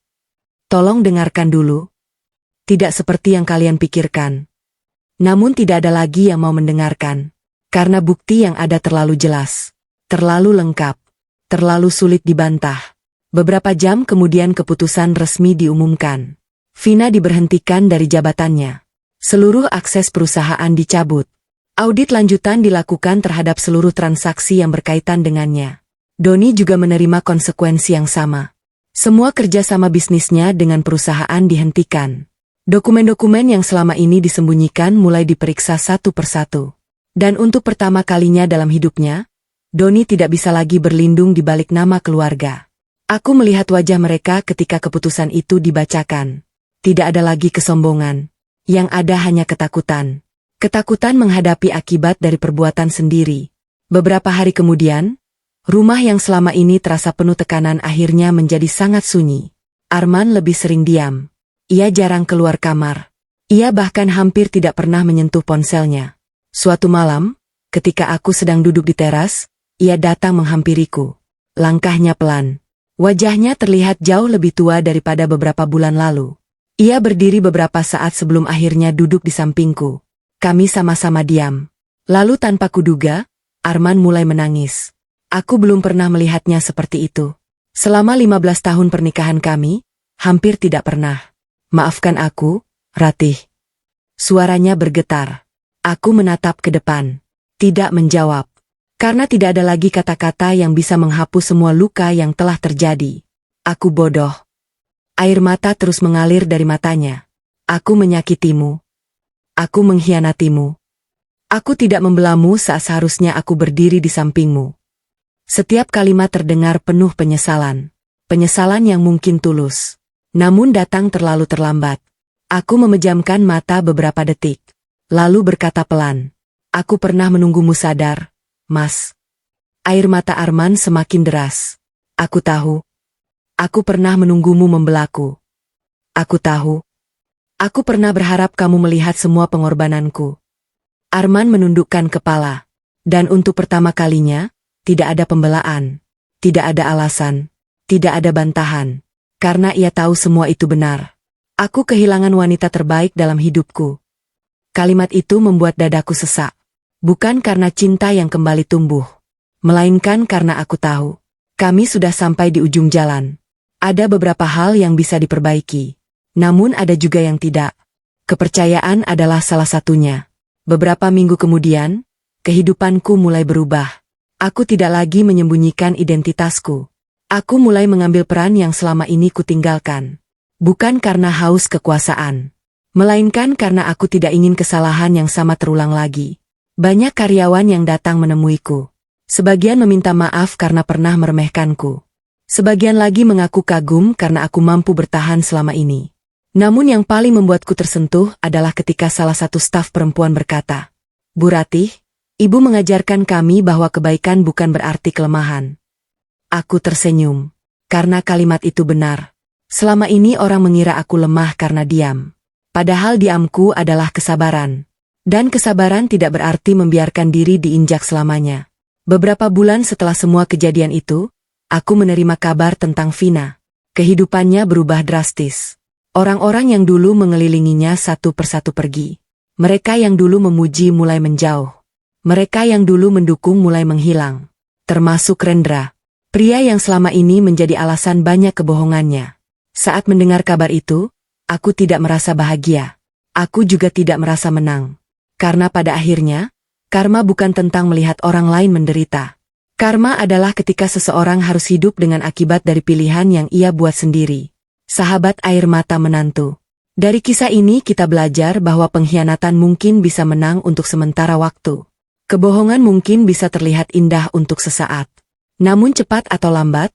Tolong dengarkan dulu. Tidak seperti yang kalian pikirkan. Namun tidak ada lagi yang mau mendengarkan. Karena bukti yang ada terlalu jelas. Terlalu lengkap. Terlalu sulit dibantah. Beberapa jam kemudian keputusan resmi diumumkan. Vina diberhentikan dari jabatannya. Seluruh akses perusahaan dicabut. Audit lanjutan dilakukan terhadap seluruh transaksi yang berkaitan dengannya. Doni juga menerima konsekuensi yang sama. Semua kerjasama bisnisnya dengan perusahaan dihentikan. Dokumen-dokumen yang selama ini disembunyikan mulai diperiksa satu persatu. Dan untuk pertama kalinya dalam hidupnya, Doni tidak bisa lagi berlindung di balik nama keluarga. Aku melihat wajah mereka ketika keputusan itu dibacakan. Tidak ada lagi kesombongan. Yang ada hanya ketakutan. Ketakutan menghadapi akibat dari perbuatan sendiri. Beberapa hari kemudian, rumah yang selama ini terasa penuh tekanan akhirnya menjadi sangat sunyi. Arman lebih sering diam. Ia jarang keluar kamar. Ia bahkan hampir tidak pernah menyentuh ponselnya. Suatu malam, ketika aku sedang duduk di teras, ia datang menghampiriku. Langkahnya pelan. Wajahnya terlihat jauh lebih tua daripada beberapa bulan lalu. Ia berdiri beberapa saat sebelum akhirnya duduk di sampingku. Kami sama-sama diam. Lalu tanpa kuduga, Arman mulai menangis. Aku belum pernah melihatnya seperti itu. Selama 15 tahun pernikahan kami, hampir tidak pernah. Maafkan aku, Ratih. Suaranya bergetar. Aku menatap ke depan. Tidak menjawab. Karena tidak ada lagi kata-kata yang bisa menghapus semua luka yang telah terjadi. Aku bodoh. Air mata terus mengalir dari matanya. Aku menyakitimu. Aku mengkhianatimu. Aku tidak membelamu saat seharusnya aku berdiri di sampingmu. Setiap kalimat terdengar penuh penyesalan. Penyesalan yang mungkin tulus. Namun datang terlalu terlambat. Aku memejamkan mata beberapa detik. Lalu berkata pelan. Aku pernah menunggumu sadar, Mas. Air mata Arman semakin deras. Aku tahu. Aku pernah menunggumu membelaku. Aku tahu. Aku pernah berharap kamu melihat semua pengorbananku. Arman menundukkan kepala. Dan untuk pertama kalinya, tidak ada pembelaan. Tidak ada alasan. Tidak ada bantahan. Karena ia tahu semua itu benar. Aku kehilangan wanita terbaik dalam hidupku. Kalimat itu membuat dadaku sesak. Bukan karena cinta yang kembali tumbuh. Melainkan karena aku tahu. Kami sudah sampai di ujung jalan. Ada beberapa hal yang bisa diperbaiki. Namun ada juga yang tidak. Kepercayaan adalah salah satunya. Beberapa minggu kemudian, kehidupanku mulai berubah. Aku tidak lagi menyembunyikan identitasku. Aku mulai mengambil peran yang selama ini kutinggalkan. Bukan karena haus kekuasaan. Melainkan karena aku tidak ingin kesalahan yang sama terulang lagi. Banyak karyawan yang datang menemuiku. Sebagian meminta maaf karena pernah meremehkanku. Sebagian lagi mengaku kagum karena aku mampu bertahan selama ini. Namun yang paling membuatku tersentuh adalah ketika salah satu staf perempuan berkata, "Bu Ratih, Ibu mengajarkan kami bahwa kebaikan bukan berarti kelemahan." Aku tersenyum. Karena kalimat itu benar. Selama ini orang mengira aku lemah karena diam. Padahal diamku adalah kesabaran. Dan kesabaran tidak berarti membiarkan diri diinjak selamanya. Beberapa bulan setelah semua kejadian itu, aku menerima kabar tentang Vina. Kehidupannya berubah drastis. Orang-orang yang dulu mengelilinginya satu persatu pergi. Mereka yang dulu memuji mulai menjauh. Mereka yang dulu mendukung mulai menghilang. Termasuk Rendra. Pria yang selama ini menjadi alasan banyak kebohongannya. Saat mendengar kabar itu, aku tidak merasa bahagia. Aku juga tidak merasa menang. Karena pada akhirnya, karma bukan tentang melihat orang lain menderita. Karma adalah ketika seseorang harus hidup dengan akibat dari pilihan yang ia buat sendiri. Sahabat air mata menantu. Dari kisah ini kita belajar bahwa pengkhianatan mungkin bisa menang untuk sementara waktu. Kebohongan mungkin bisa terlihat indah untuk sesaat. Namun cepat atau lambat,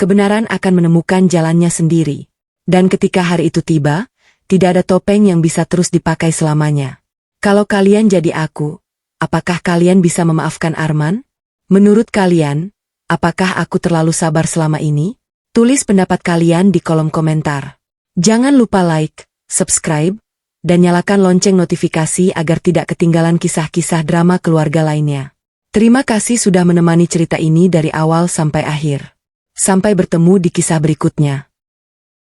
kebenaran akan menemukan jalannya sendiri. Dan ketika hari itu tiba, tidak ada topeng yang bisa terus dipakai selamanya. Kalau kalian jadi aku, apakah kalian bisa memaafkan Arman? Menurut kalian, apakah aku terlalu sabar selama ini? Tulis pendapat kalian di kolom komentar. Jangan lupa like, subscribe, dan nyalakan lonceng notifikasi agar tidak ketinggalan kisah-kisah drama keluarga lainnya. Terima kasih sudah menemani cerita ini dari awal sampai akhir. Sampai bertemu di kisah berikutnya.